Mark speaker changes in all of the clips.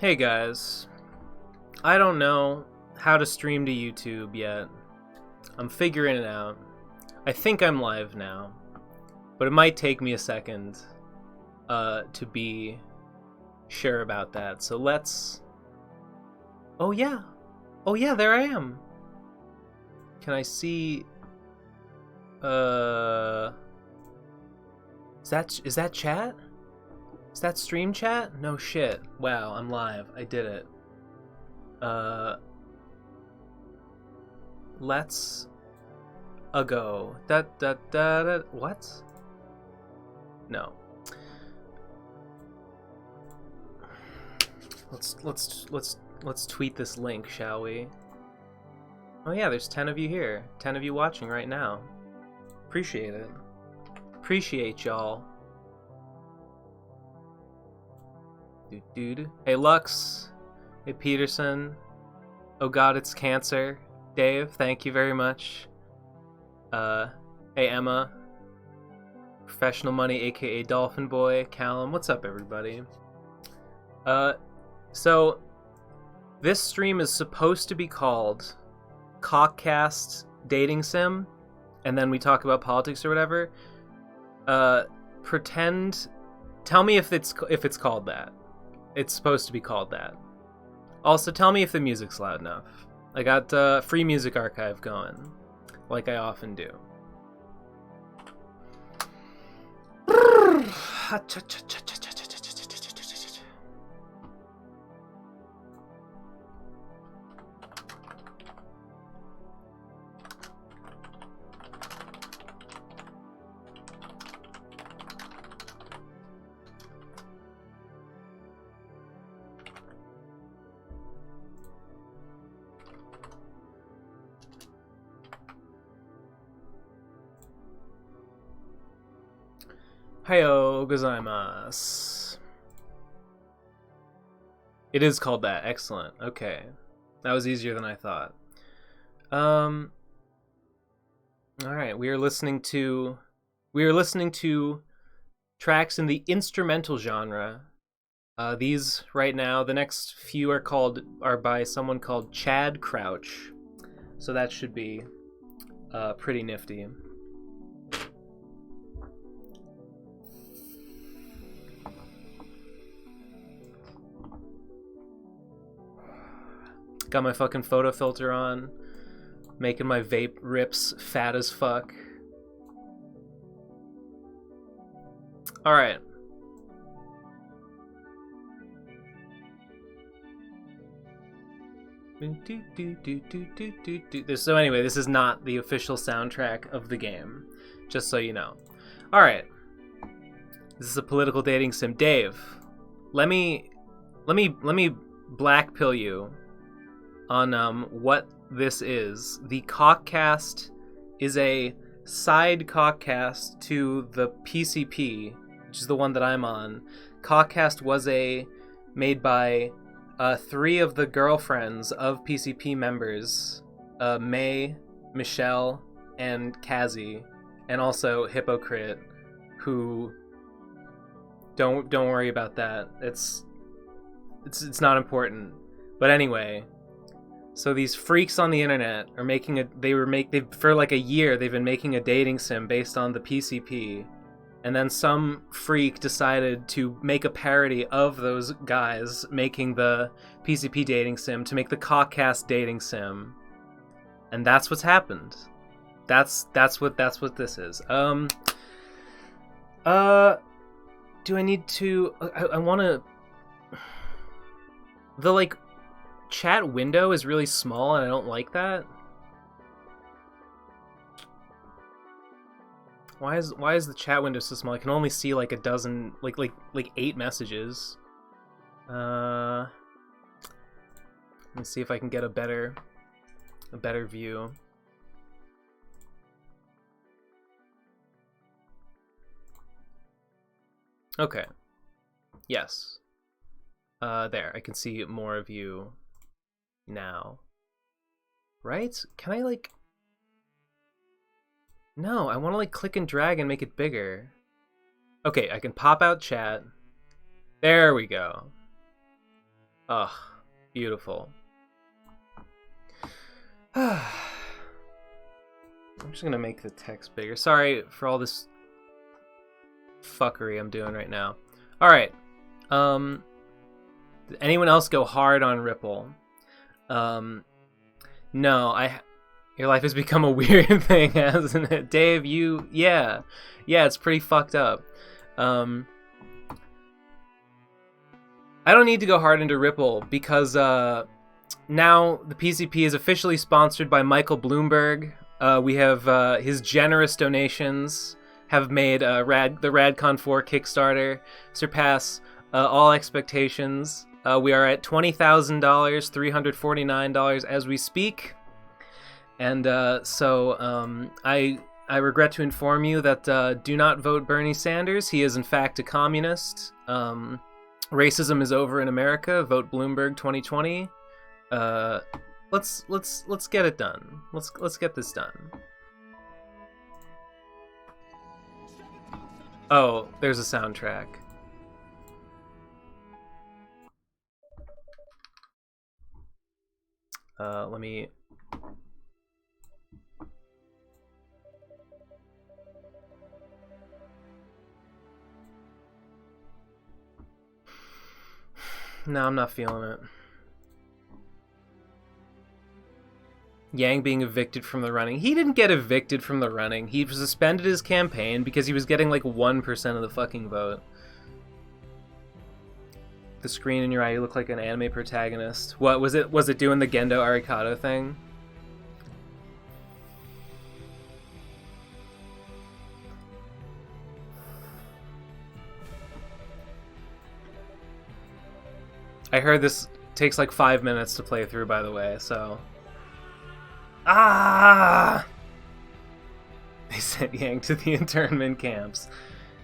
Speaker 1: Hey guys, I don't know how to stream to YouTube yet. I'm figuring it out. I think I'm live now, but it might take me a second to be sure about that. So let's... Oh yeah, there I am. Can I see... Is that chat? Is that stream chat? No shit. Wow, I'm live. I did it. Let's go. What? No. Let's tweet this link, shall we? Oh yeah, there's 10 of you here. 10 of you watching right now. Appreciate it. Appreciate y'all. Dude. Hey Lux. Hey Peterson. Oh god, it's cancer. Dave, thank you very much. Hey Emma. Professional Money, aka Dolphin Boy. Callum, what's up everybody? So this stream is supposed to be called CAUCKCAST Dating Sim, and then we talk about politics or whatever. Tell me if it's called that. It's supposed to be called that. Also, tell me if the music's loud enough. I got free music archive going, like I often do. Heyo gozaimasu. It is called that. Excellent. Okay. That was easier than I thought. Alright, we are listening to tracks in the instrumental genre. These right now, the next few are by someone called Chad Crouch. So that should be pretty nifty. Got my fucking photo filter on, making my vape rips fat as fuck. Alright. So anyway, this is not the official soundtrack of the game, just so you know. Alright. This is a political dating sim. Dave, let me black pill you on what this is. The CAUCKCAST is a side CAUCKCAST to the PCP, which is the one that I'm on. CAUCKCAST was made by 3 of the girlfriends of PCP members, May, Michelle, and Kazi, and also Hypocrite, who don't worry about that. It's not important. But anyway, so these freaks on the internet are for like a year they've been making a dating sim based on the PCP, and then some freak decided to make a parody of those guys making the PCP dating sim to make the CAUCKCAST dating sim, and that's what's happened. That's what this is. Do I need to? I want to. The like chat window is really small and I don't like that. Why is the chat window so small? I can only see like a dozen, like 8 messages. Let me see if I can get a better view. Okay. Yes. There, I can see more of you now. Right? Can I like... No, I want to like click and drag and make it bigger. Okay, I can pop out chat. There we go. Ugh, beautiful. I'm just gonna make the text bigger. Sorry for all this fuckery I'm doing right now. Alright. Did anyone else go hard on Ripple? No, your life has become a weird thing, hasn't it? Dave, yeah, it's pretty fucked up. I don't need to go hard into Ripple because now the PCP is officially sponsored by Michael Bloomberg. We have his generous donations have made the Radcon 4 Kickstarter surpass all expectations. We are at $20,000, $349 as we speak. And so I regret to inform you that do not vote Bernie Sanders. He is in fact a communist. Racism is over in America. Vote Bloomberg 2020. Let's get it done. Let's get this done. Oh, there's a soundtrack. Let me. No, I'm not feeling it. Yang being evicted from the running. He didn't get evicted from the running. He suspended his campaign because he was getting like 1% of the fucking vote. The screen in your eye, you look like an anime protagonist. What was it? Was it doing the Gendo Arikado thing? I heard this takes like 5 minutes to play through, by the way, so... Ah! They sent Yang to the internment camps.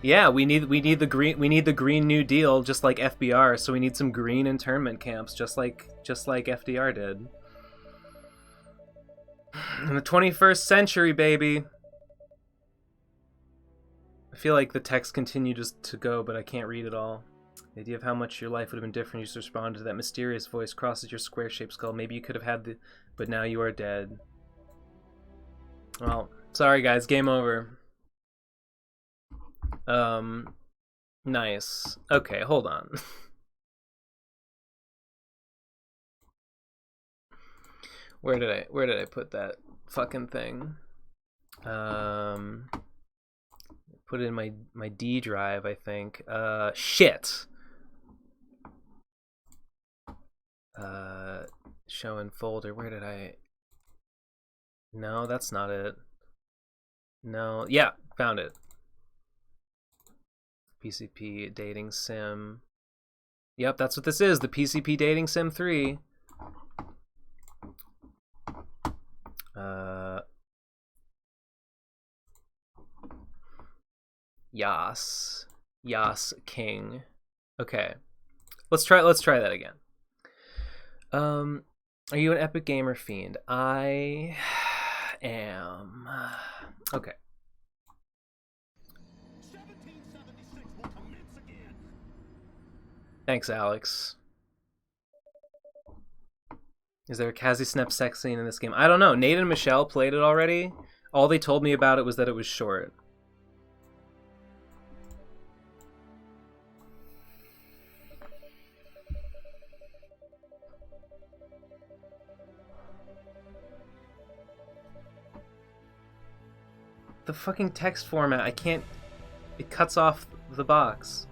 Speaker 1: Yeah, we need the Green New Deal, just like FBR. So we need some green internment camps, just like FDR did. In the 21st century, baby. I feel like the text continues to go, but I can't read it all. The idea of how much your life would have been different, you just responded to that mysterious voice crosses your square-shaped skull. Maybe you could have had the, but now you are dead. Well, sorry guys, game over. Nice. Okay, hold on. Where did I put that fucking thing? Put it in my D drive, I think. Shit. Show in folder. Where did I? No, that's not it. No, yeah, found it. PCP dating sim. Yep, that's what this is. The PCP dating sim 3. Yas King. Okay, let's try that again. Are you an Epic Gamer fiend? I am. Okay. Thanks, Alex. Is there a Kazi Snap sex scene in this game? I don't know. Nate and Michelle played it already. All they told me about it was that it was short. The fucking text format, I can't... It cuts off the box.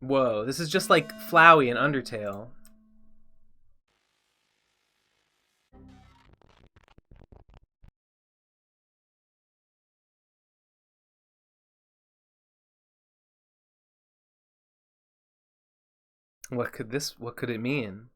Speaker 1: Whoa, this is just like Flowey and Undertale. What could it mean?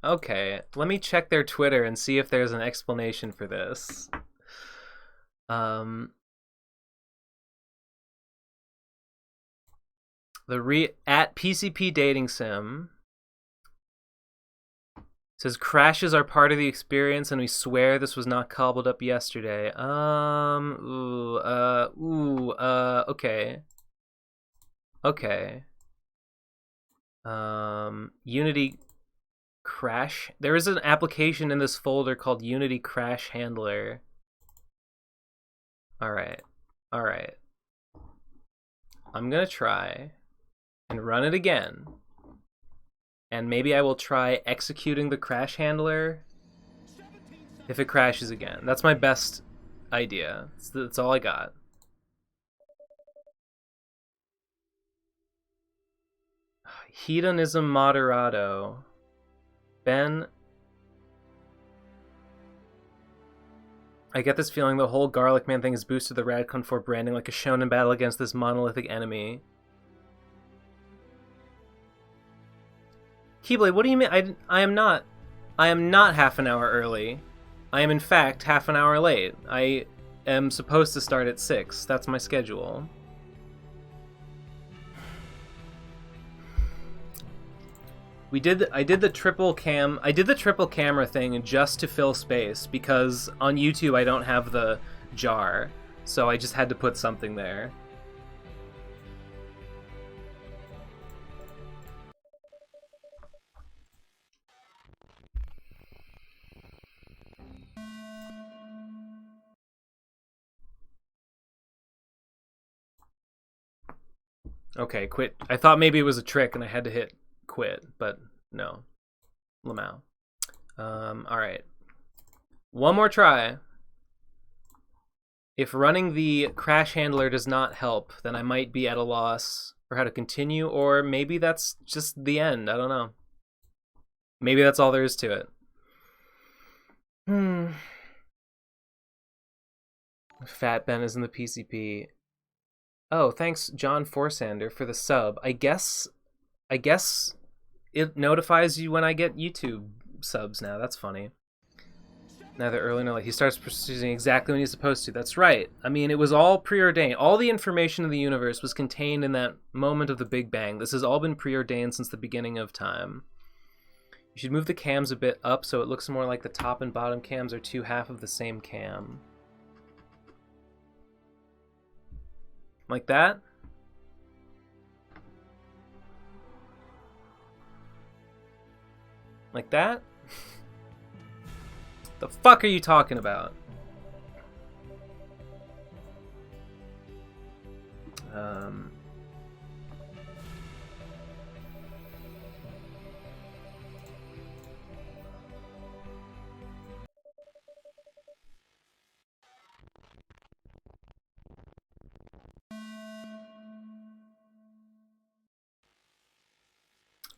Speaker 1: Okay, let me check their Twitter and see if there's an explanation for this. At PCP Dating Sim says crashes are part of the experience, and we swear this was not cobbled up yesterday. Okay. Okay. Unity Crash. There is an application in this folder called Unity Crash Handler. Alright. Alright. I'm gonna try and run it again. And maybe I will try executing the crash handler if it crashes again. That's my best idea. That's all I got. Hedonism Moderado. Ben, I get this feeling the whole Garlic Man thing has boosted the Radcon 4 branding like a shonen battle against this monolithic enemy. Keyblade, what do you mean? I am not half an hour early. I am in fact half an hour late. I am supposed to start at 6. That's my schedule. I did the triple camera thing just to fill space because on YouTube I don't have the jar, so I just had to put something there. Okay, quit. I thought maybe it was a trick and I had to hit quit, but no. Lamau. Alright. One more try. If running the crash handler does not help, then I might be at a loss for how to continue, or maybe that's just the end. I don't know. Maybe that's all there is to it. Fat Ben is in the PCP. Oh, thanks, John Forsander, for the sub. I guess it notifies you when I get YouTube subs now. That's funny. Neither early nor late. He starts proceeding exactly when he's supposed to. That's right. I mean, it was all preordained. All the information of the universe was contained in that moment of the Big Bang. This has all been preordained since the beginning of time. You should move the cams a bit up so it looks more like the top and bottom cams are two half of the same cam. Like that? Like that? The fuck are you talking about?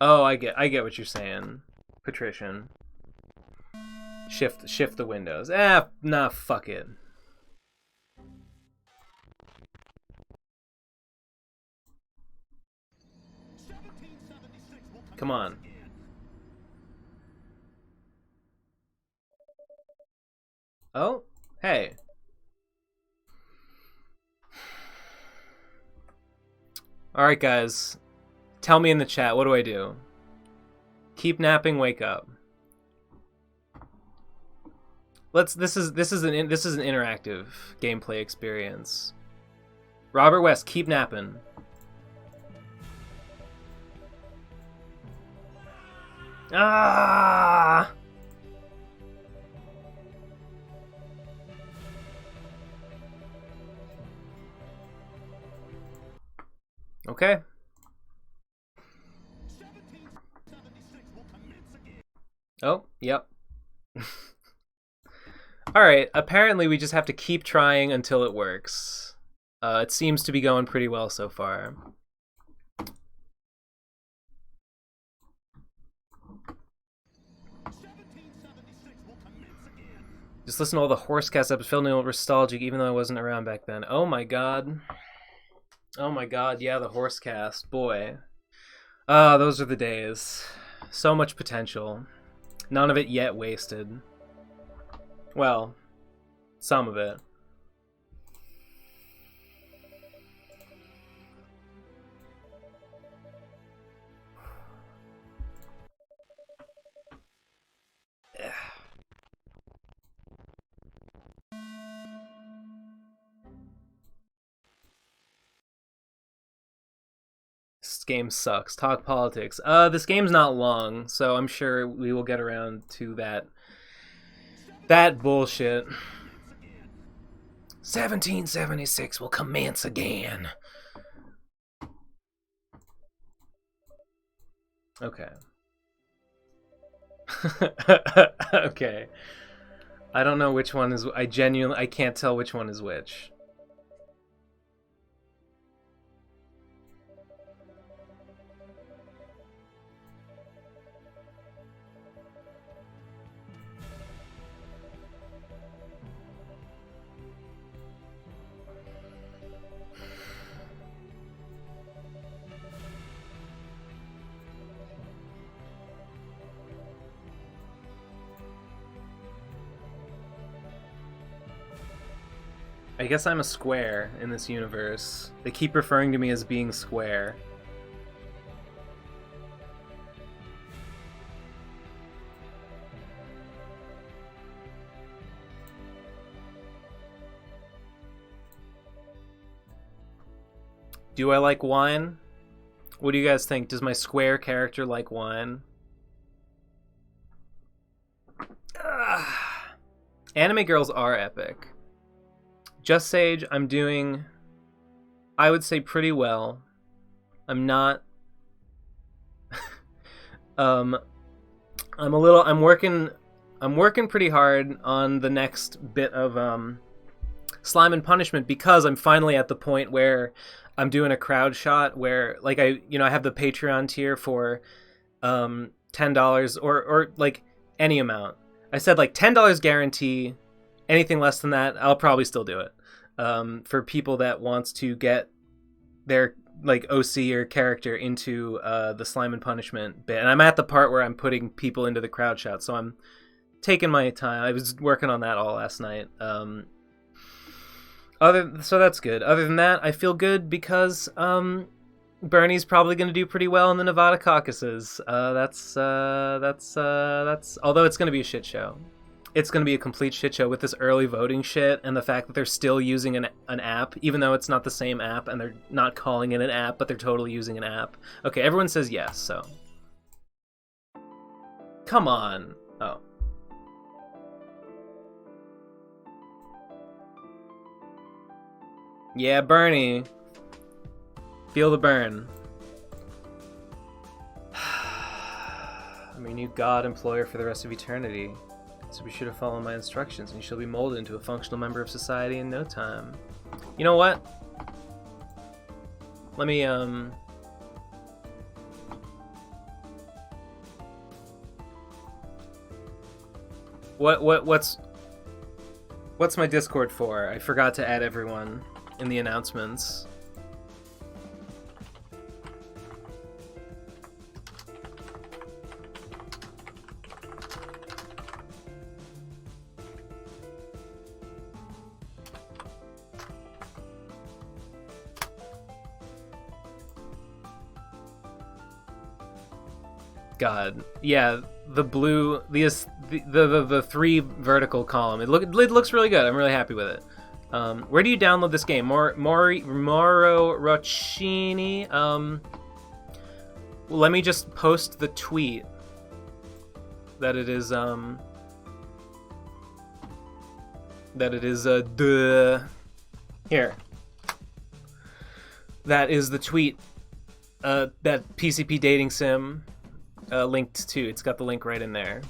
Speaker 1: Oh, I get what you're saying, Patrician. Shift the windows. Nah, fuck it. Come on. Oh, hey. Alright, guys. Tell me in the chat, what do I do? Keep napping, wake up. This is an interactive gameplay experience. Robert West, keep napping. Ah! Okay. Oh, yep. Alright, apparently we just have to keep trying until it works. It seems to be going pretty well so far. Just listen to all the Horsecast episodes, feeling a little nostalgic even though I wasn't around back then. Oh my god. Oh my god, yeah, the Horsecast, boy. Those are the days. So much potential. None of it yet wasted. Well, some of it. This game sucks. Talk politics. This game's not long, so I'm sure we will get around to that bullshit. 1776 will commence again. Okay. Okay. I don't know which one is... I can't tell which one is which. I guess I'm a square in this universe. They keep referring to me as being square. Do I like wine? What do you guys think? Does my square character like wine? Anime girls are epic. Just Sage, I'm doing, I would say, pretty well. I'm not. I'm working pretty hard on the next bit of Slime and Punishment, because I'm finally at the point where I'm doing a crowd shot where, like, I have the Patreon tier for $10 or like any amount. I said like $10 guarantee. Anything less than that, I'll probably still do it. For people that wants to get their like OC or character into the Slime and Punishment bit. And I'm at the part where I'm putting people into the crowd shot, so I'm taking my time. I was working on that all last night. So that's good. Other than that, I feel good because Bernie's probably going to do pretty well in the Nevada caucuses. That's although it's going to be a shit show. It's going to be a complete shit show with this early voting shit and the fact that they're still using an app, even though it's not the same app, and they're not calling it an app, but they're totally using an app. Okay, everyone says yes, so. Come on. Oh. Yeah, Bernie. Feel the burn. I'm your new god employer for the rest of eternity. So be sure to follow my instructions, and you shall be molded into a functional member of society in no time. You know what? Let me, What's my Discord for? I forgot to add everyone in the announcements. God, yeah, the blue, the three vertical column. It looks really good. I'm really happy with it. Where do you download this game? Moro Roccini. Let me just post the tweet that it is here. That is the tweet that PCP Dating Sim linked to. It's got the link right in there.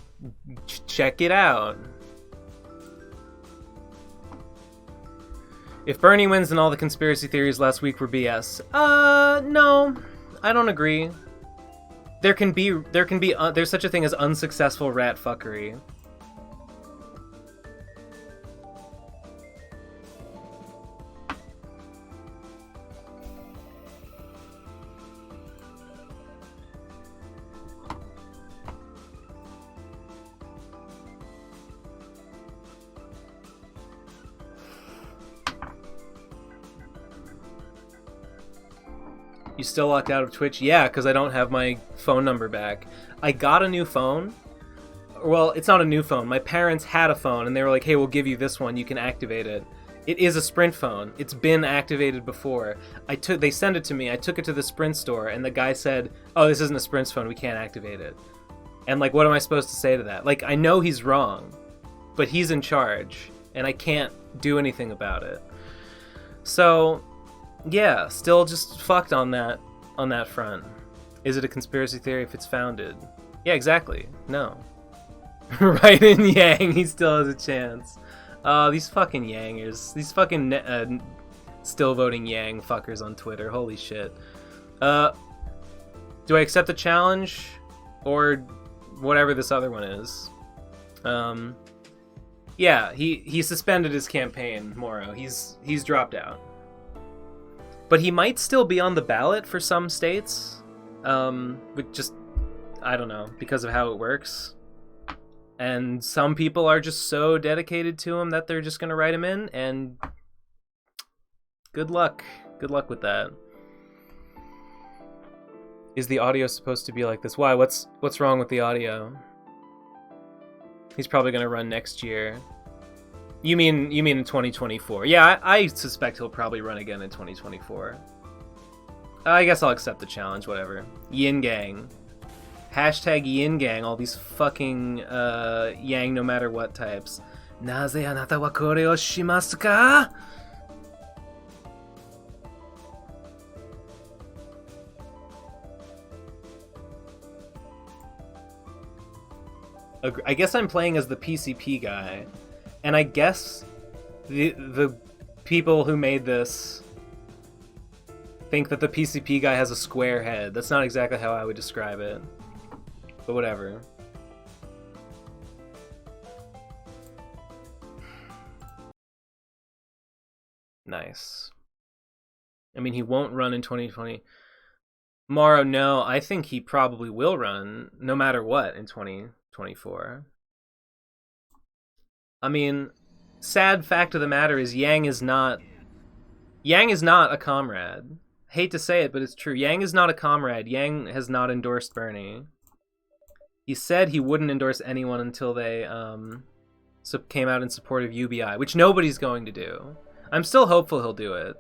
Speaker 1: Check it out. If Bernie wins, then all the conspiracy theories last week were BS. No, I don't agree. There's such a thing as unsuccessful rat fuckery. You still locked out of Twitch? Yeah, because I don't have my phone number back. I got a new phone. Well, it's not a new phone. My parents had a phone, and they were like, hey, we'll give you this one. You can activate it. It is a Sprint phone. It's been activated before. They sent it to me. I took it to the Sprint store, and the guy said, oh, this isn't a Sprint phone. We can't activate it. And, like, what am I supposed to say to that? Like, I know he's wrong, but he's in charge, and I can't do anything about it. So, yeah, still just fucked on that front. Is it a conspiracy theory if it's founded? Yeah, exactly. No. Right in Yang, he still has a chance. These fucking Yangers. These fucking still voting Yang fuckers on Twitter. Holy shit. Do I accept the challenge? Or whatever this other one is? Yeah, he suspended his campaign, Moro. He's dropped out. But he might still be on the ballot for some states. With just, I don't know, because of how it works. And some people are just so dedicated to him that they're just going to write him in, and good luck. Good luck with that. Is the audio supposed to be like this? Why? What's wrong with the audio? He's probably going to run next year. You mean in 2024? Yeah, I suspect he'll probably run again in 2024. I guess I'll accept the challenge, whatever. Yin Gang. Hashtag Yin Gang, all these fucking Yang no matter what types. Naze anata wa kore o shimasu ka? I guess I'm playing as the PCP guy, and I guess the people who made this think that the PCP guy has a square head. That's not exactly how I would describe it. But whatever. Nice. I mean, he won't run in 2020. Morrow, no, I think he probably will run no matter what in 2024. I mean, sad fact of the matter is Yang is not a comrade. Hate to say it, but it's true. Yang is not a comrade. Yang has not endorsed Bernie. He said he wouldn't endorse anyone until they came out in support of UBI, which nobody's going to do. I'm still hopeful he'll do it.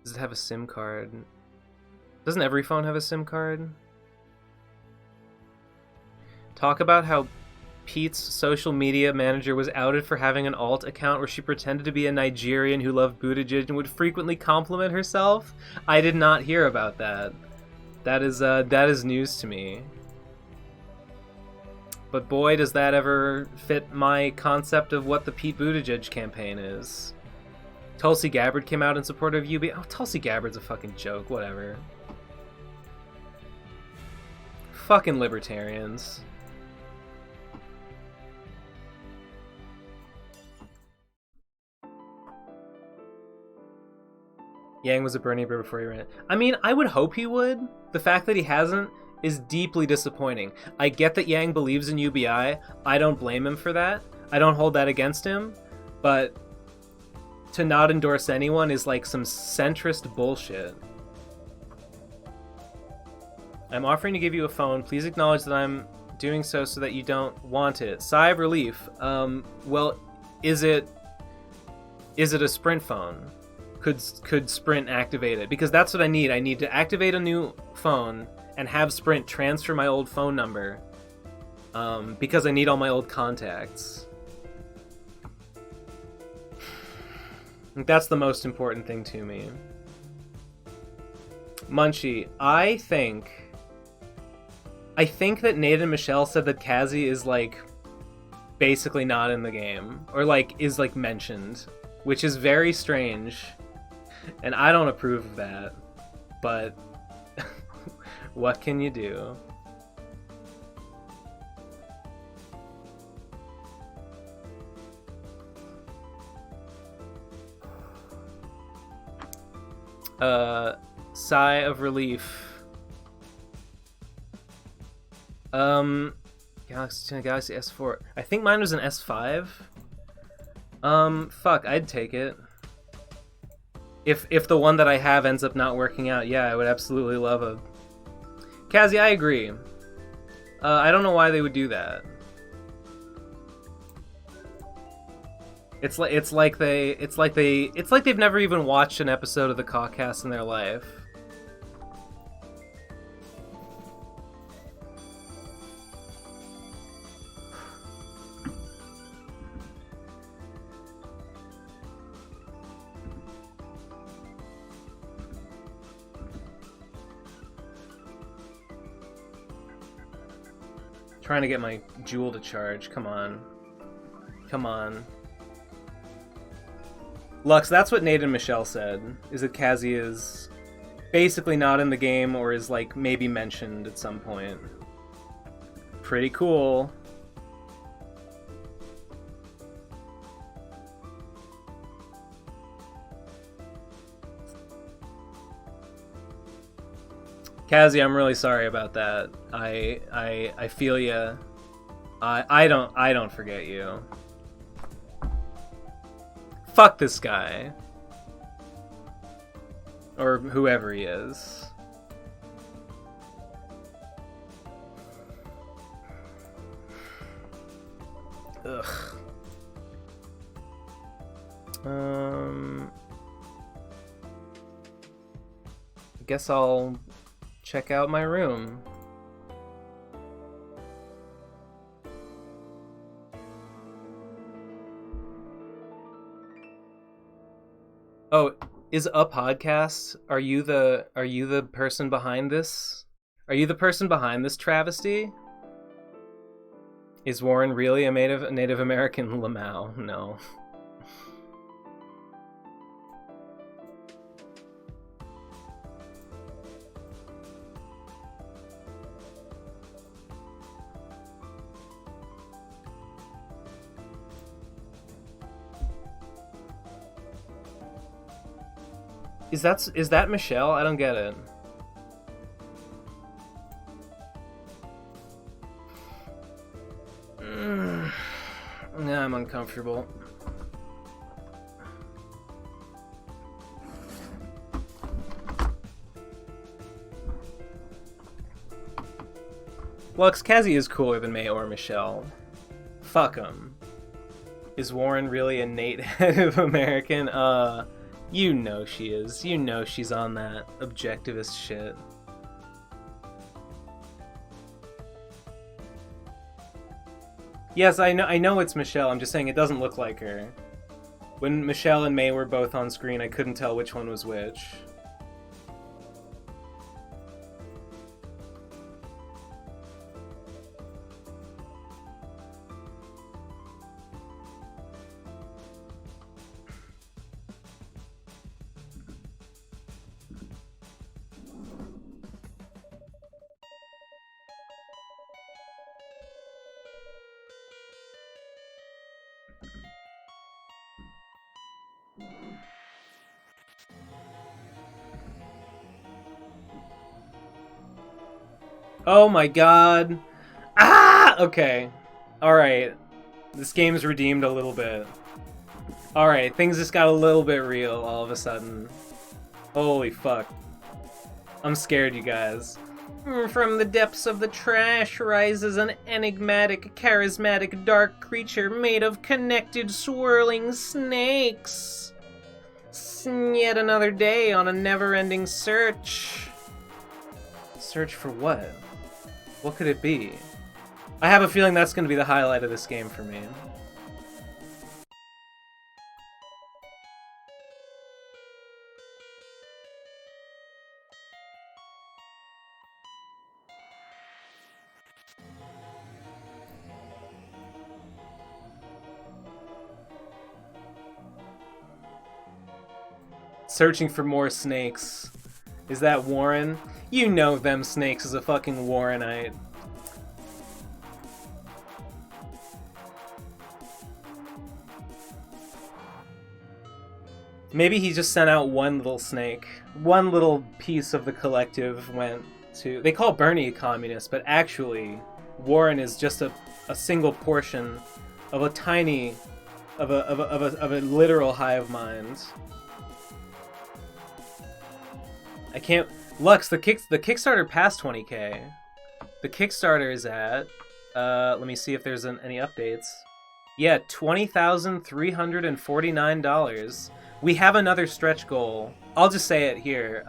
Speaker 1: Does it have a SIM card? Doesn't every phone have a SIM card? Talk about how Pete's social media manager was outed for having an alt account where she pretended to be a Nigerian who loved Buttigieg and would frequently compliment herself? I did not hear about that. That is news to me. But boy, does that ever fit my concept of what the Pete Buttigieg campaign is. Tulsi Gabbard came out in support of UBI. Oh, Tulsi Gabbard's a fucking joke. Whatever. Fucking libertarians. Yang was a Bernie Bear before he ran it. I mean, I would hope he would. The fact that he hasn't is deeply disappointing. I get that Yang believes in UBI. I don't blame him for that. I don't hold that against him. But to not endorse anyone is like some centrist bullshit. I'm offering to give you a phone. Please acknowledge that I'm doing so that you don't want it. Sigh of relief. Well, is it a Sprint phone? Could Sprint activate it? Because that's what I need. I need to activate a new phone and have Sprint transfer my old phone number. Because I need all my old contacts. That's the most important thing to me. Munchie, I think that Nate and Michelle said that Kazi is like basically not in the game, or like is like mentioned, which is very strange, and I don't approve of that. But what can you do? Sigh of relief. Galaxy S4. I think mine was an S5. Fuck, I'd take it. If the one that I have ends up not working out, yeah, I would absolutely love a... Kazi, I agree. I don't know why they would do that. It's like they've never even watched an episode of the CAUCKCAST in their life. Trying to get my jewel to charge. Come on. Come on. Lux, that's what Nate and Michelle said, is that Kazi is basically not in the game or is, like, maybe mentioned at some point. Pretty cool. Kazi, I'm really sorry about that. I feel ya. I don't forget you. Fuck this guy. Or whoever he is. Ugh. I guess I'll check out my room. Oh, is a podcast? Are you the person behind this? Are you the person behind this travesty? Is Warren really a Native American Lamau? No. Is that Michelle? I don't get it. Nah, I'm uncomfortable. Lux, Kazi is cooler than May or Michelle. Fuck him. Is Warren really a Native American? You know she is. You know she's on that objectivist shit. Yes, I know it's Michelle. I'm just saying it doesn't look like her. When Michelle and May were both on screen, I couldn't tell which one was which. Oh my god. Ah! Okay. Alright. This game's redeemed a little bit. Alright, things just got a little bit real all of a sudden. Holy fuck. I'm scared, you guys. From the depths of the trash rises an enigmatic, charismatic, dark creature made of connected, swirling snakes. Yet another day on a never-ending search. Search for what? What could it be? I have a feeling that's going to be the highlight of this game for me. Searching for more snakes. Is that Warren? You know them snakes is a fucking Warrenite. Maybe he just sent out one little snake. One little piece of the collective went to... They call Bernie a communist, but actually Warren is just a single portion of a tiny... of a literal hive mind. I can't... Lux, the Kickstarter passed 20K. The Kickstarter is at... let me see if there's any updates. Yeah, $20,349. We have another stretch goal. I'll just say it here.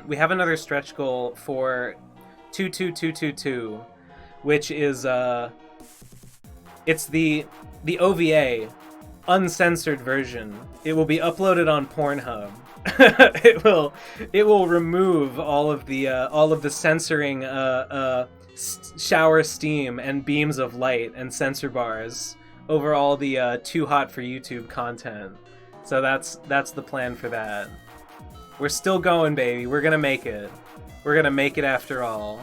Speaker 1: We have another stretch goal for 22222, which is it's the OVA uncensored version. It will be uploaded on Pornhub. it will remove all of the censoring shower steam and beams of light and censor bars over all the too hot for YouTube content. So that's the plan for that. We're still going, baby. We're gonna make it. We're gonna make it after all.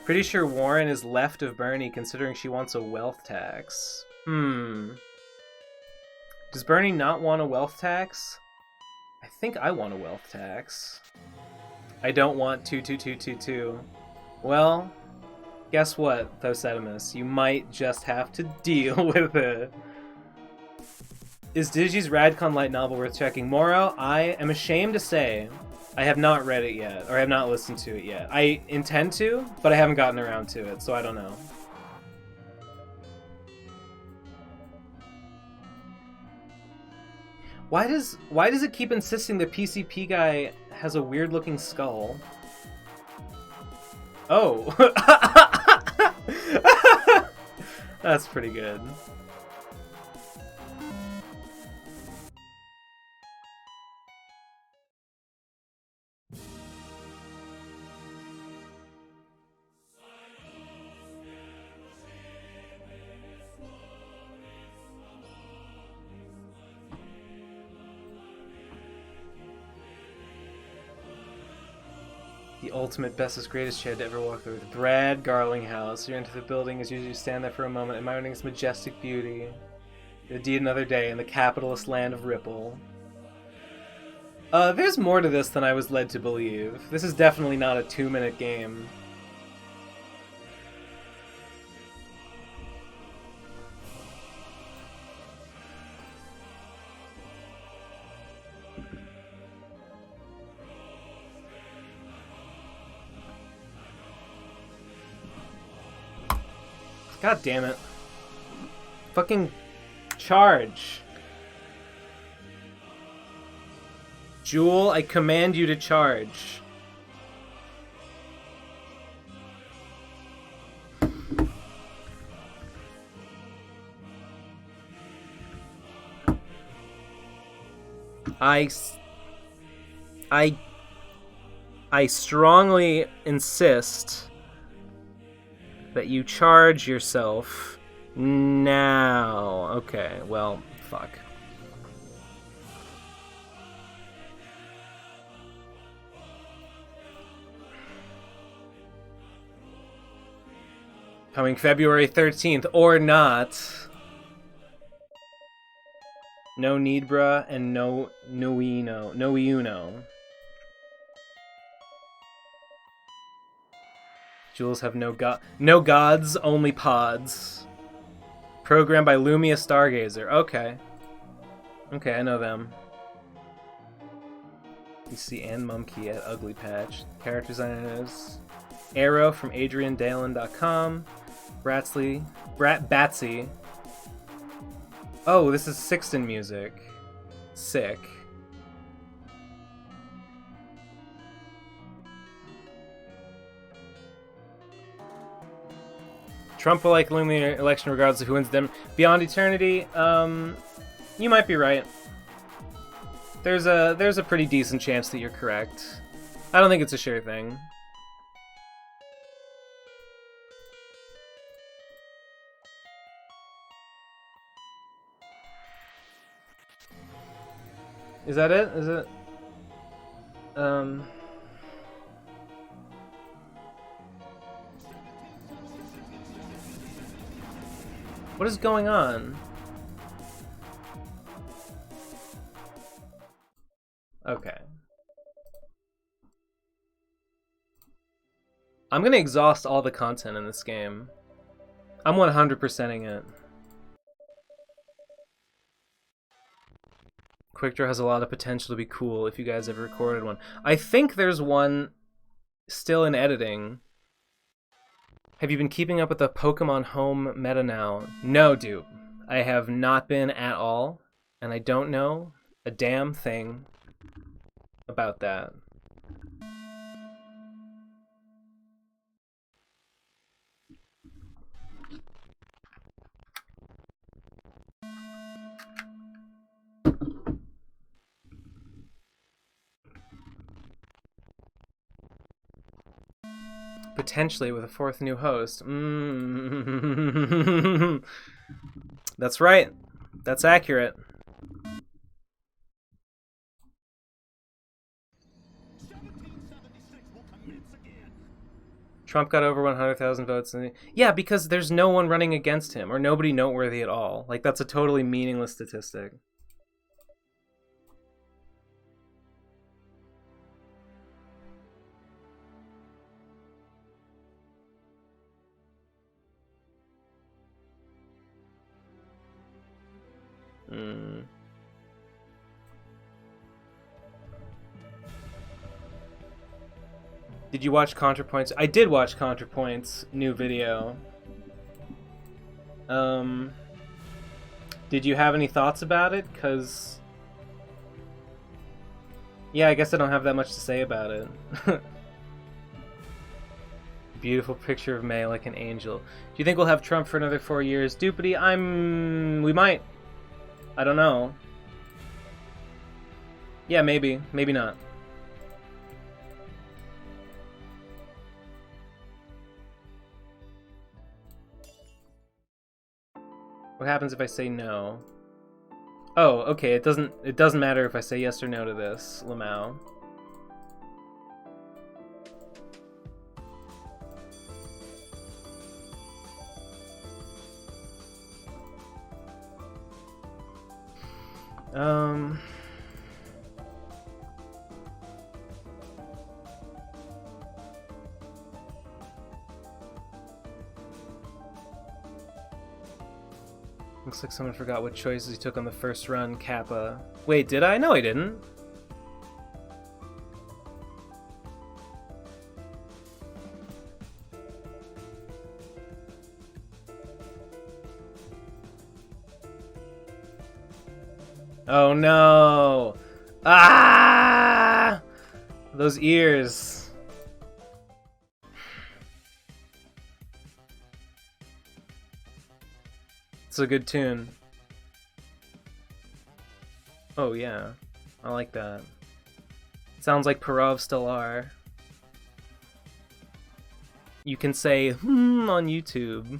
Speaker 1: Pretty sure Warren is left of Bernie considering she wants a wealth tax. Does Bernie not want a wealth tax? I think I want a wealth tax. I don't want 22222. Well, guess what, Thosedimus? You might just have to deal with it. Is Digi's Radcon light novel worth checking? Moro, I am ashamed to say I have not read it yet, or I have not listened to it yet. I intend to, but I haven't gotten around to it, so I don't know. Why does it keep insisting the PCP guy has a weird looking skull? Oh. That's pretty good. The ultimate bestest greatest shed to ever walk through. Brad Garlinghouse. You enter the building as usual, you stand there for a moment, admiring its majestic beauty. Indeed, another day in the capitalist land of Ripple. There's more to this than I was led to believe. This is definitely not a 2-minute game. God damn it. Fucking charge. Jewel, I command you to charge. I strongly insist that you charge yourself now. Okay, well, fuck. Coming February 13th, or not. No Nidbra and no Uno. Jewels have no gods, only pods. Programmed by Lumia Stargazer. Okay. Okay, I know them. You see Ann Mumkey at Ugly Patch. Character designer is Arrow from AdrianDalen.com. Batsy. Oh, this is Sixten music. Sick. Trump will like win the election regardless of who wins them. Beyond Eternity, you might be right. There's a pretty decent chance that you're correct. I don't think it's a sure thing. Is that it? Is it? What is going on? Okay. I'm gonna exhaust all the content in this game. I'm 100%ing it. Quick Draw has a lot of potential to be cool if you guys ever recorded one. I think there's one still in editing. Have you been keeping up with the Pokemon Home meta now? No, dude. I have not been at all, and I don't know a damn thing about that. Potentially with a fourth new host. That's right. That's accurate. Trump got over 100,000 votes. Yeah, because there's no one running against him, or nobody noteworthy at all. Like, that's a totally meaningless statistic. Did you watch ContraPoint's? I did watch ContraPoint's new video. Did you have any thoughts about it? Cause yeah, I guess I don't have that much to say about it. Beautiful picture of May like an angel. Do you think we'll have Trump for another 4 years? Doopity, we might. I don't know. Yeah, maybe. Maybe not. What happens if I say no? Oh, okay, it doesn't matter if I say yes or no to this, Lamau. Looks like someone forgot what choices he took on the first run, Kappa. Wait, did I? No, I didn't. Oh no! Ah! Those ears. It's a good tune. Oh yeah, I like that. It sounds like Parov Stellar. You can say on YouTube.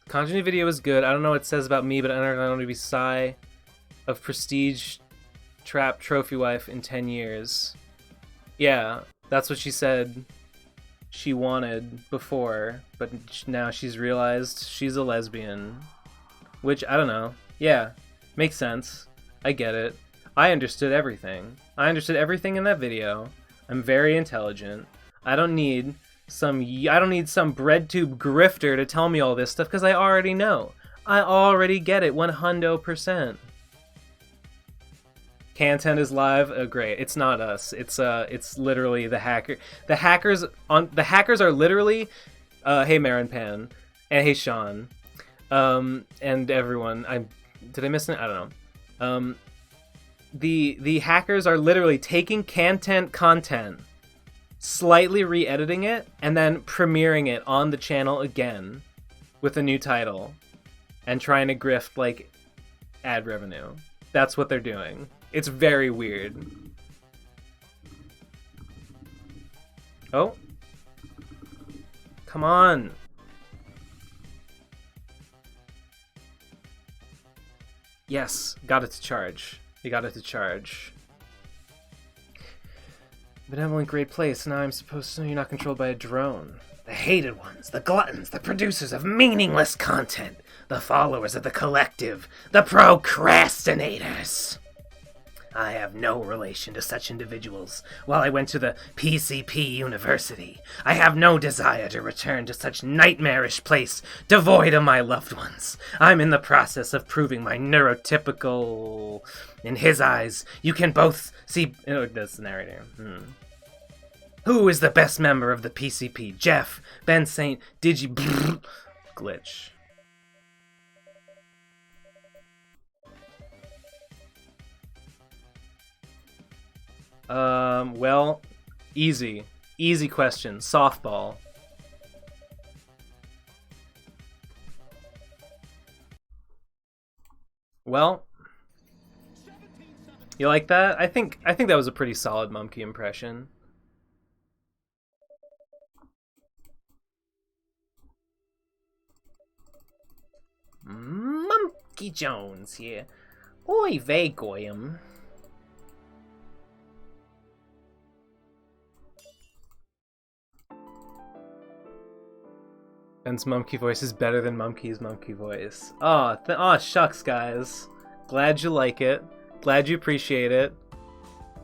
Speaker 1: Conjuring video is good. I don't know what it says about me, but I don't want to be Psy of Prestige Trap Trophy Wife in 10 years. Yeah, that's what she said she wanted before, but now she's realized she's a lesbian. Which, I don't know. Yeah, makes sense. I get it. I understood everything. I understood everything in that video. I'm very intelligent. I don't need some breadtube grifter to tell me all this stuff because I already know. I already get it 100%. Canton is live. Oh, great. It's not us. It's literally the hacker. The hackers are literally hey Marinpan and hey Sean. And everyone. Did I miss it? I don't know. The hackers are literally taking content, slightly re-editing it, and then premiering it on the channel again with a new title and trying to grift like ad revenue. That's what they're doing. It's very weird. Oh. Come on. Yes, got it to charge. You got it to charge. Benevolent great place. Now I'm supposed to know you're not controlled by a drone. The hated ones, the gluttons, the producers of meaningless content, the followers of the collective, the procrastinators. I have no relation to such individuals. While I went to the PCP University, I have no desire to return to such nightmarish place, devoid of my loved ones. I'm in the process of proving my neurotypical... In his eyes, you can both see... Oh, that's the narrator. Who is the best member of the PCP? Jeff, Ben Saint, Digi... Glitch. Well, easy. Easy question. Softball. Well, you like that? I think that was a pretty solid Mumkey impression. Mumkey Jones here. Oy vey, Goyim. Ben's Mumkey voice is better than Mumkey's Mumkey voice. Oh, shucks, guys. Glad you like it. Glad you appreciate it.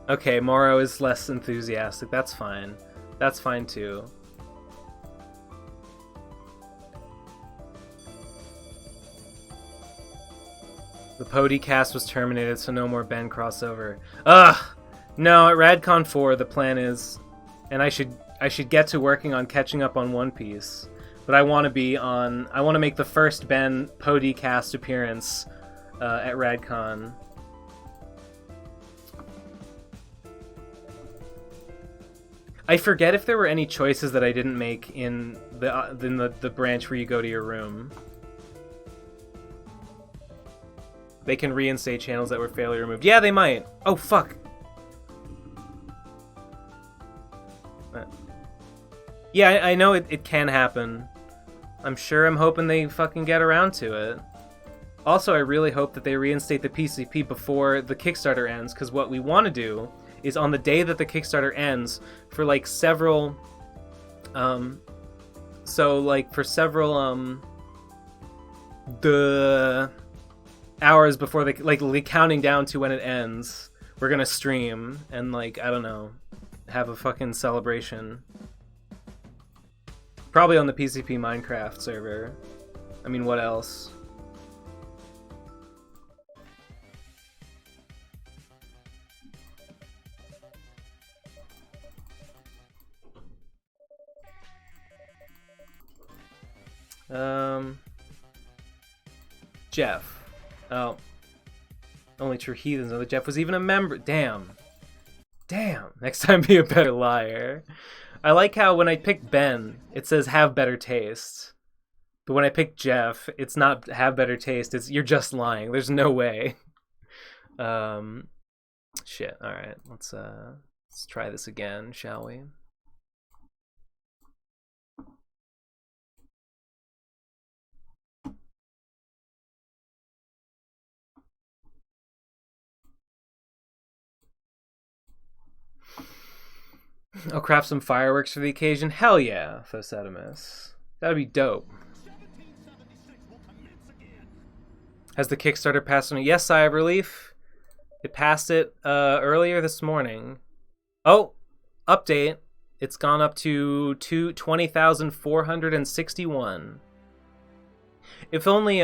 Speaker 1: Okay, Morrow is less enthusiastic. That's fine. That's fine, too. The PODcast was terminated, so no more Ben crossover. Ugh! No, at RadCon 4, the plan is... And I should get to working on catching up on One Piece. But I want to make the first Ben PODcast appearance at RadCon. I forget if there were any choices that I didn't make in the branch where you go to your room. They can reinstate channels that were failure removed. Yeah, they might. Oh, fuck. Yeah, I know it can happen. I'm hoping they fucking get around to it. Also, I really hope that they reinstate the PCP before the Kickstarter ends, because what we want to do is on the day that the Kickstarter ends, for like several... the hours before the counting down to when it ends, we're gonna stream and, like, I don't know, have a fucking celebration. Probably on the PCP Minecraft server. I mean, what else? Jeff. Oh. Only true heathens know that Jeff was even a member. Damn. Damn. Next time be a better liar. I like how when I pick Ben, it says have better taste. But when I pick Jeff, it's not have better taste. It's you're just lying. There's no way. Shit. All right. Let's try this again, shall we? I'll craft some fireworks for the occasion. Hell yeah, Phosedimus. That'd be dope. Has the Kickstarter passed on? Yes, Sigh of Relief. It passed it earlier this morning. Oh, update. It's gone up to 20,461. If only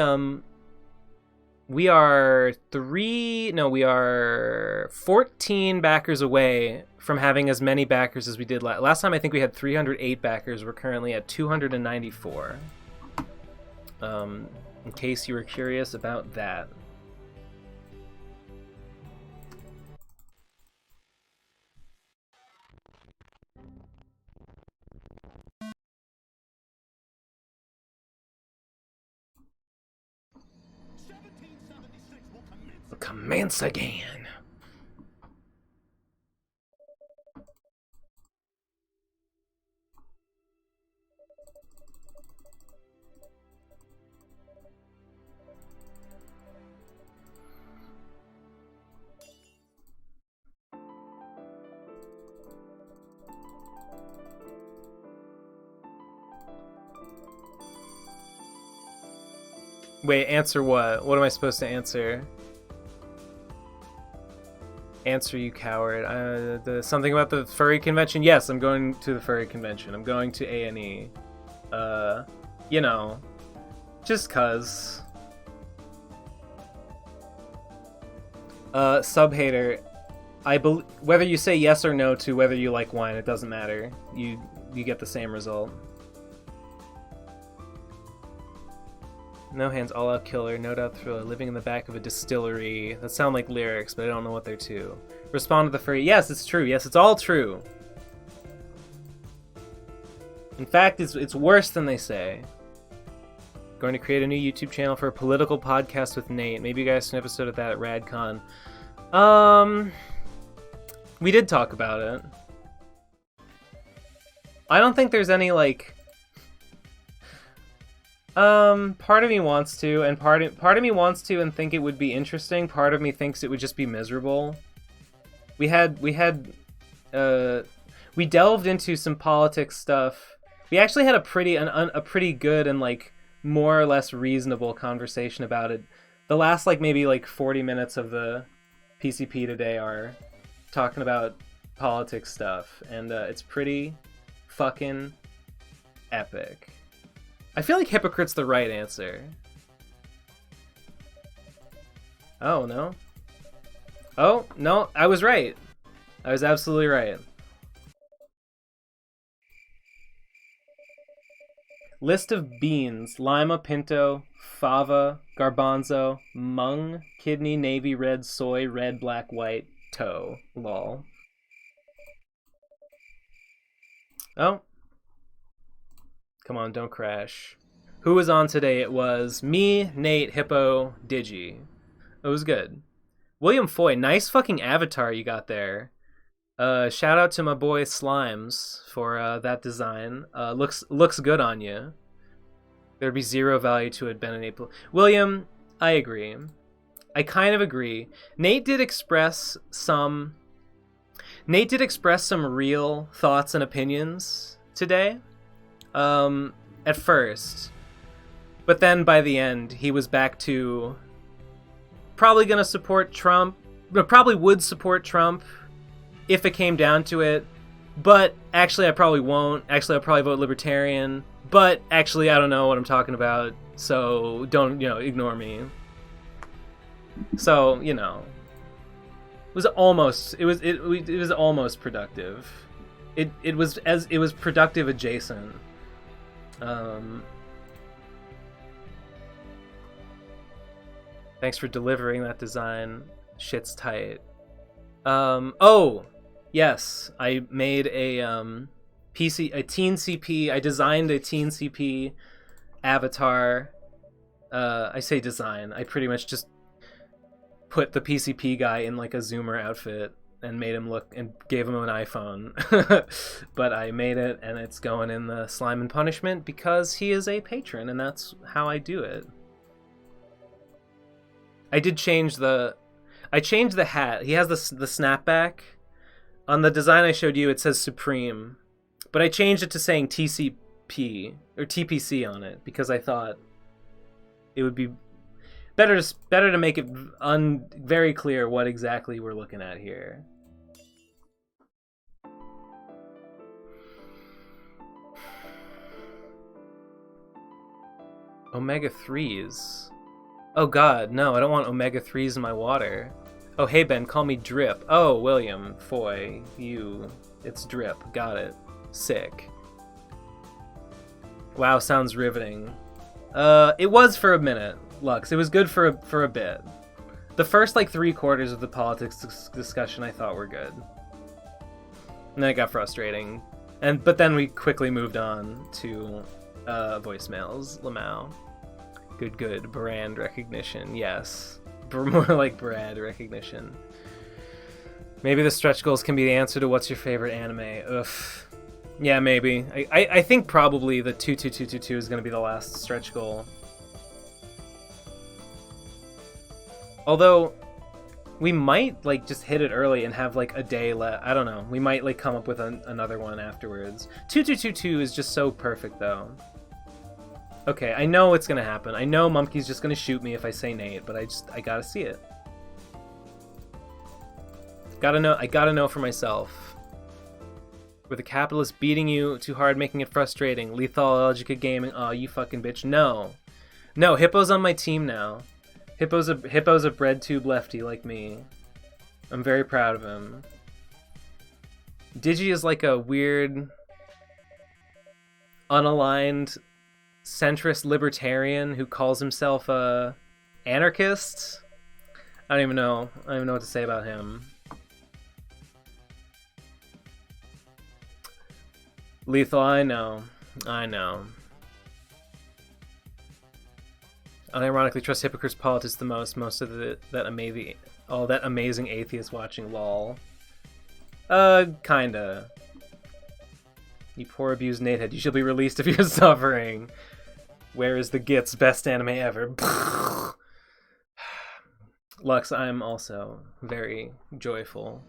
Speaker 1: we are 14 backers away from having as many backers as we did last time. I think we had 308 backers. We're currently at 294. In case you were curious about that. Commence again. Wait, answer what? What am I supposed to answer? Answer, you coward. Something about the furry convention? Yes, I'm going to the furry convention. I'm going to A&E. You know, just cuz. Subhater, whether you say yes or no to whether you like wine, it doesn't matter. You get the same result. No hands, all out killer, no doubt thriller, living in the back of a distillery. That sound like lyrics, but I don't know what they're to. Respond to the furry. Yes, it's true. Yes, it's all true. In fact, it's worse than they say. Going to create a new YouTube channel for a political podcast with Nate. Maybe you guys can episode of that at RadCon. We did talk about it. I don't think there's any, like... part of me wants to, and part of me wants to and think it would be interesting. Part of me thinks it would just be miserable. We delved into some politics stuff. We actually had a pretty good and like more or less reasonable conversation about it. The last like maybe like 40 minutes of the PCP today are talking about politics stuff, and it's pretty fucking epic. I feel like hypocrite's the right answer. Oh, no. Oh, no, I was right. I was absolutely right. List of beans: lima, pinto, fava, garbanzo, mung, kidney, navy red, soy, red, black, white, toe. Lol. Oh. Come on, don't crash. Who was on today? It was me, Nate, Hippo, Digi. It was good. William Foy, nice fucking avatar you got there. Shout out to my boy Slimes for that design. Looks good on you. There'd be zero value to it, Ben and April. William, I agree. I kind of agree. Nate did express some real thoughts and opinions today. At first. But then by the end, he was back to probably gonna support Trump, but probably would support Trump if it came down to it. But actually, I probably won't. Actually, I'll probably vote Libertarian. But actually, I don't know what I'm talking about, so don't, ignore me. So, it was almost productive. It was productive adjacent. Thanks for delivering that design. Shit's tight. Oh, yes, I made a Teen CP. I designed a Teen CP avatar. I say design. I pretty much just put the PCP guy in like a Zoomer outfit and made him look and gave him an iPhone. But I made it, and it's going in the Slime and Punishment because he is a patron, and that's how I do it. I changed the hat. He has the snapback. On the design I showed you, it says Supreme, but I changed it to saying TCP or TPC on it because I thought it would be better to make it very clear what exactly we're looking at here. Omega-3s. Oh god, no, I don't want omega-3s in my water. Oh, hey Ben, call me Drip. Oh, William Foy, it's Drip. Got it. Sick. Wow, sounds riveting. It was for a minute, Lux. It was good for a bit. The first, 3/4 of the politics discussion I thought were good. And then it got frustrating. But then we quickly moved on to voicemails. Lamau. Good. Brand recognition, yes. More like Brad recognition. Maybe the stretch goals can be the answer to what's your favorite anime. Ugh. Yeah, maybe. I think probably the 22222 is going to be the last stretch goal. Although, we might, just hit it early and have, a day left. I don't know. We might, come up with another one afterwards. 2222 is just so perfect, though. Okay, I know what's gonna happen. I know Mumkey's just gonna shoot me if I say Nate, but I gotta see it. I gotta know for myself. Were the capitalists beating you too hard, making it frustrating? Lethologica Gaming, aw, you fucking bitch. No. No, Hippo's on my team now. Hippo's a bread tube lefty like me. I'm very proud of him. Digi is like a weird, unaligned, centrist libertarian who calls himself a anarchist. I don't even know what to say about him. Lethal, I know. Unironically trust hypocrites politics the most. Most of that amazing atheist watching lol. Kinda. You poor abused Natehead. You shall be released if you're suffering. Where is the Gits? Best anime ever. Lux, I am also very joyful.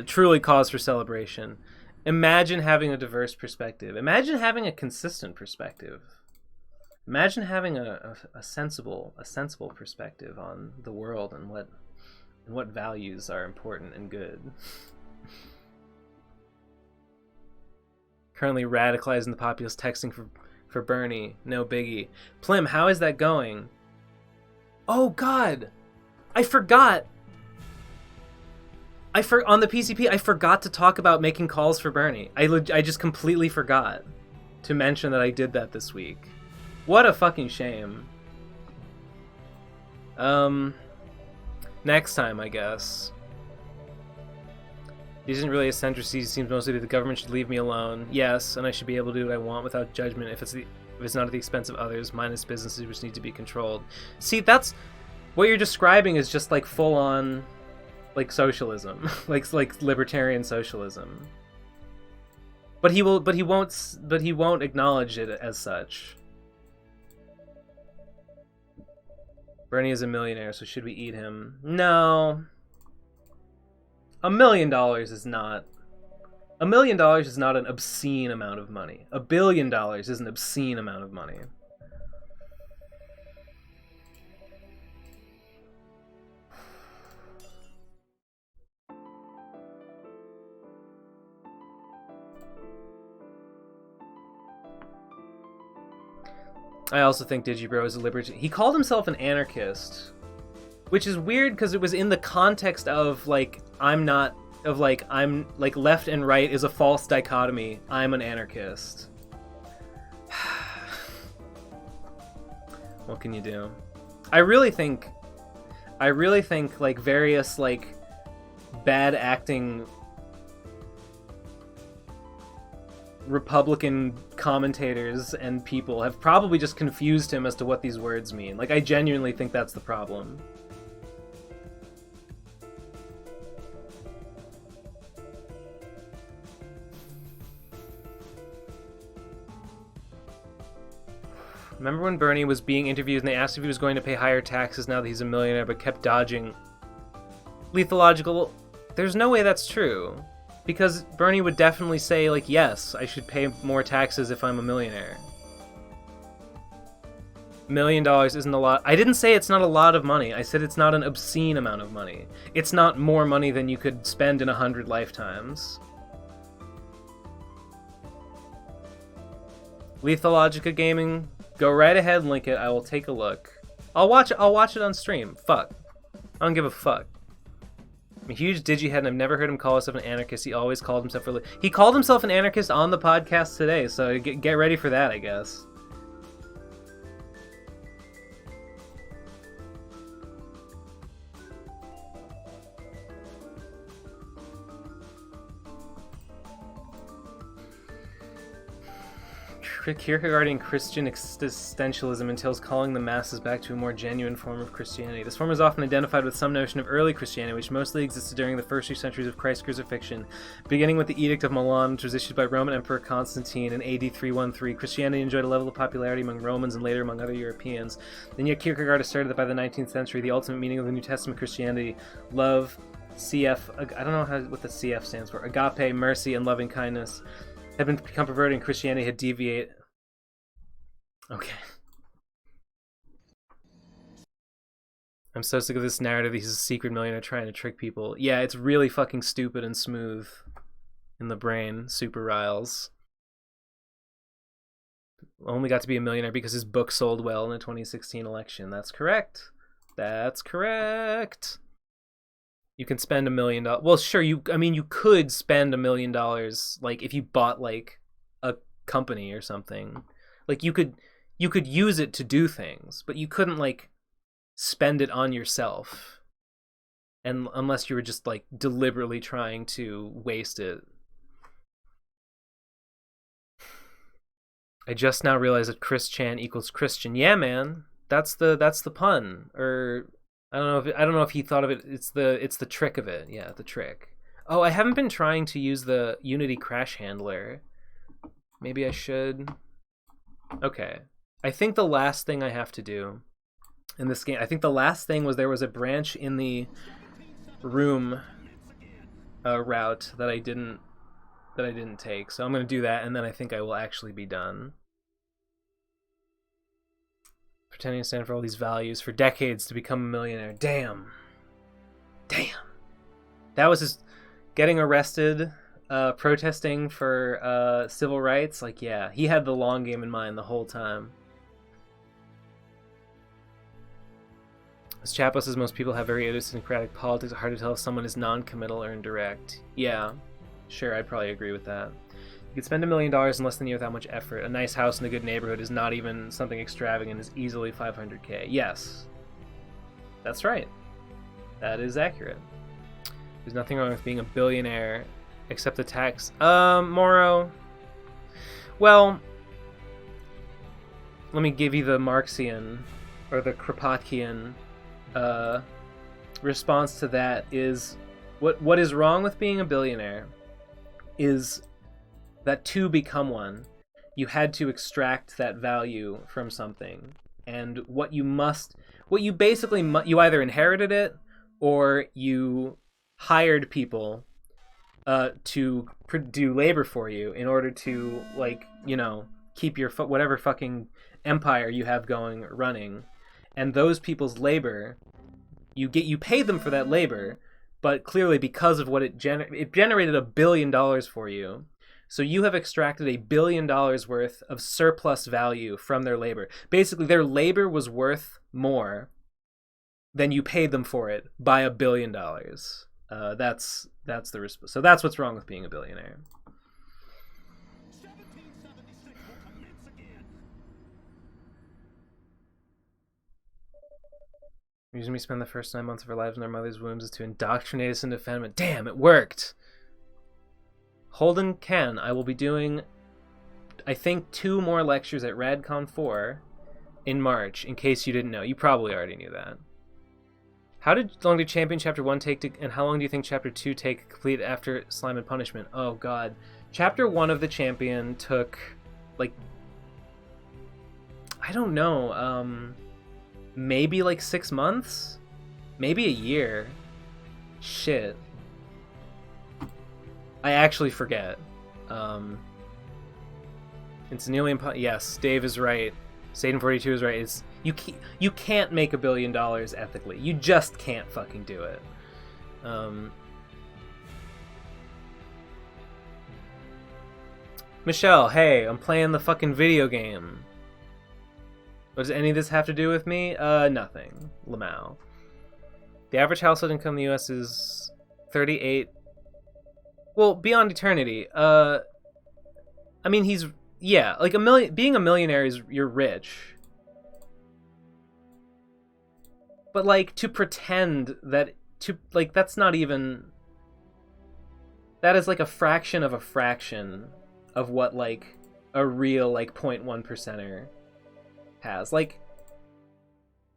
Speaker 1: Truly cause for celebration. Imagine having a diverse perspective. Imagine having a consistent perspective. Imagine having a sensible perspective on the world and what values are important and good. Currently radicalizing the populace, texting for Bernie. No biggie. Plim, how is that going? Oh God, I forgot. On the PCP, I forgot to talk about making calls for Bernie. I just completely forgot to mention that I did that this week. What a fucking shame. Next time, I guess. He isn't really a centrist. He seems mostly that the government should leave me alone. Yes, and I should be able to do what I want without judgment if it's not at the expense of others. Minus businesses which need to be controlled. See, that's what you're describing is just like full on, like socialism, like libertarian socialism. But he won't acknowledge it as such. Bernie is a millionaire, so should we eat him? No. $1 million is not. $1 million is not an obscene amount of money. $1 billion is an obscene amount of money. I also think Digibro is a libertarian. He called himself an anarchist, which is weird because it was in the context of I'm left and right is a false dichotomy. I'm an anarchist. What can you do? I really think like various bad acting Republican commentators and people have probably just confused him as to what these words mean. I genuinely think that's the problem. Remember when Bernie was being interviewed and they asked if he was going to pay higher taxes now that he's a millionaire but kept dodging? Lethological, there's no way that's true. Because Bernie would definitely say, yes, I should pay more taxes if I'm a millionaire. $1 million isn't a lot. I didn't say it's not a lot of money. I said it's not an obscene amount of money. It's not more money than you could spend in 100 lifetimes. Lethologica Gaming, go right ahead and link it. I will take a look. I'll watch it on stream. Fuck. I don't give a fuck. I'm a huge digihead and I've never heard him call himself an anarchist. He always called himself he called himself an anarchist on the podcast today, so get ready for that, I guess. Kierkegaardian Christian existentialism entails calling the masses back to a more genuine form of Christianity. This form is often identified with some notion of early Christianity, which mostly existed during the first few centuries of Christ's crucifixion. Beginning with the Edict of Milan, which was issued by Roman Emperor Constantine in AD 313, Christianity enjoyed a level of popularity among Romans and later among other Europeans. And yet Kierkegaard asserted that by the 19th century, the ultimate meaning of the New Testament Christianity, love, CF, I don't know what the CF stands for, agape, mercy, and loving kindness, had become perverted and Christianity had deviated. Okay. I'm so sick of this narrative. He's a secret millionaire trying to trick people. Yeah, it's really fucking stupid and smooth in the brain. Super Riles. Only got to be a millionaire because his book sold well in the 2016 election. That's correct. That's correct. You can spend $1 million. Well, sure. You could spend $1 million, like if you bought like a company or something. Like you could use it to do things, but you couldn't like spend it on yourself, and unless you were just like deliberately trying to waste it. I just now realized that Chris Chan equals Christian. Yeah, man, that's the pun. Or I don't know if he thought of it. It's the trick of it. Yeah, the trick. Oh, I haven't been trying to use the Unity crash handler. Maybe I should. Okay, I think the last thing I have to do in this game, I think the last thing was there was a branch in the room route that I didn't take. So I'm going to do that, and then I think I will actually be done. Pretending to stand for all these values for decades to become a millionaire. Damn. That was just getting arrested, protesting for civil rights. Like, yeah, he had the long game in mind the whole time. As Chapo says, most people have very idiosyncratic politics. It's hard to tell if someone is non-committal or indirect. Yeah, sure, I'd probably agree with that. You could spend $1 million in less than a year without much effort. A nice house in a good neighborhood is not even something extravagant. Is easily $500K. Yes, that's right. That is accurate. There's nothing wrong with being a billionaire, except the tax. Moro. Well, let me give you the Marxian or the Kropotkian response to that. Is what is wrong with being a billionaire is that to become one, you had to extract that value from something, and you either inherited it or you hired people to do labor for you in order to, like, you know, keep your whatever fucking empire you have going running. And those people's labor, you pay them for that labor, but clearly because of what it generated $1 billion for you. So you have extracted $1 billion worth of surplus value from their labor. Basically, their labor was worth more than you paid them for it by $1 billion. That's the response. So that's what's wrong with being a billionaire. The reason we spend the first 9 months of our lives in our mother's wombs is to indoctrinate us into feminism. Damn, it worked! Holden Ken, I will be doing, I think, 2 more lectures at RadCon 4 in March, in case you didn't know. You probably already knew that. How long did Champion Chapter 1 take to, and how long do you think Chapter 2 take to complete after Slime and Punishment? Oh god. Chapter 1 of the Champion took, like, I don't know, maybe like 6 months? Maybe a year. Shit. I actually forget. It's nearly yes, Dave is right. Satan42 is right. It's you can't make $1 billion ethically. You just can't fucking do it. Michelle, hey, I'm playing the fucking video game. What does any of this have to do with me? Nothing. Lamau. The average household income in the US is 38. Well, beyond eternity. I mean, yeah, like being a millionaire is, you're rich. But like, to pretend that, that's not even, that is like a fraction of what like a real like 0.1%er has. Like,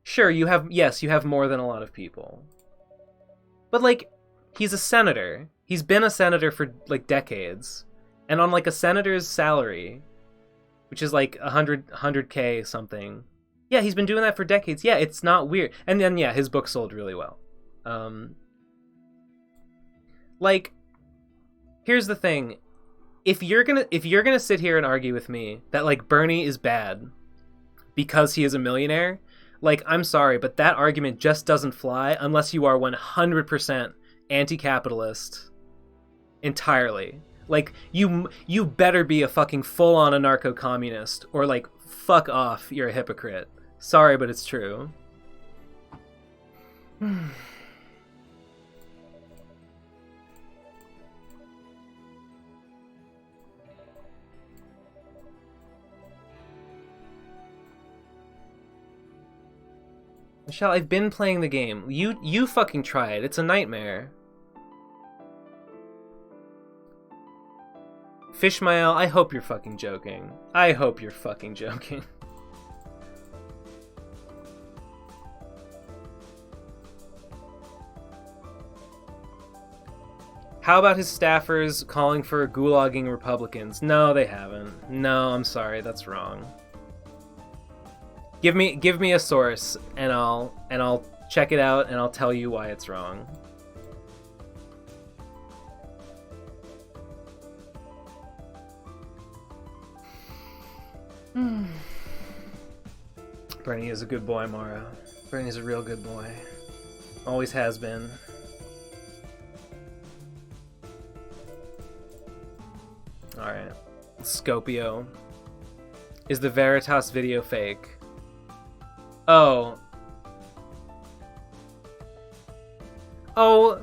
Speaker 1: sure, you have more than a lot of people. But like, he's a senator. He's been a senator for like decades. And on like a senator's salary, which is like 100K something. Yeah, he's been doing that for decades. Yeah, it's not weird. And then yeah, his book sold really well. Like, here's the thing. If you're gonna sit here and argue with me that like Bernie is bad because he is a millionaire, Like, I'm sorry, but that argument just doesn't fly unless you are 100% anti-capitalist entirely. Like, you better be a fucking full-on anarcho-communist, or like, fuck off, you're a hypocrite. Sorry, but it's true. Michelle, I've been playing the game. You fucking try it. It's a nightmare. Fishmael, I hope you're fucking joking. I hope you're fucking joking. How about his staffers calling for gulagging Republicans? No, they haven't. No, I'm sorry, that's wrong. Give me a source, and I'll check it out, and I'll tell you why it's wrong. Bernie is a good boy, Mara. Bernie's a real good boy. Always has been. Alright. Scopio. Is the Veritas video fake? Oh. Oh.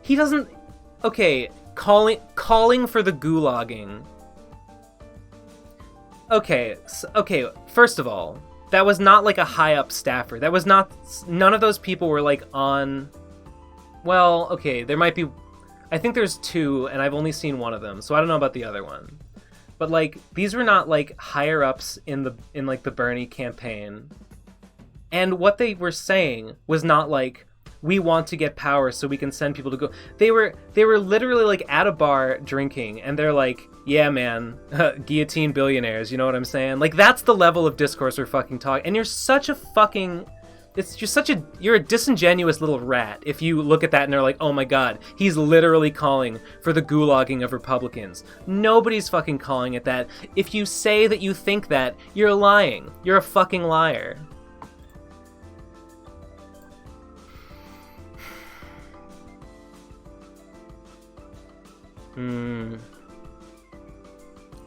Speaker 1: He doesn't... Okay, calling for the gulagging. Okay, okay, first of all, that was not like a high-up staffer. That was not... None of those people were like on... Well, okay, there might be... I think there's two, and I've only seen one of them, so I don't know about the other one. But like, these were not like higher ups in like the Bernie campaign. And what they were saying was not like, we want to get power so we can send people to go. They were literally like at a bar drinking, and they're like, yeah man, guillotine billionaires, you know what I'm saying? Like, that's the level of discourse we're fucking talking. And you're such a fucking... You're a disingenuous little rat if you look at that and they're like, oh my god, he's literally calling for the gulagging of Republicans. Nobody's fucking calling it that. If you say that you think that, you're lying. You're a fucking liar.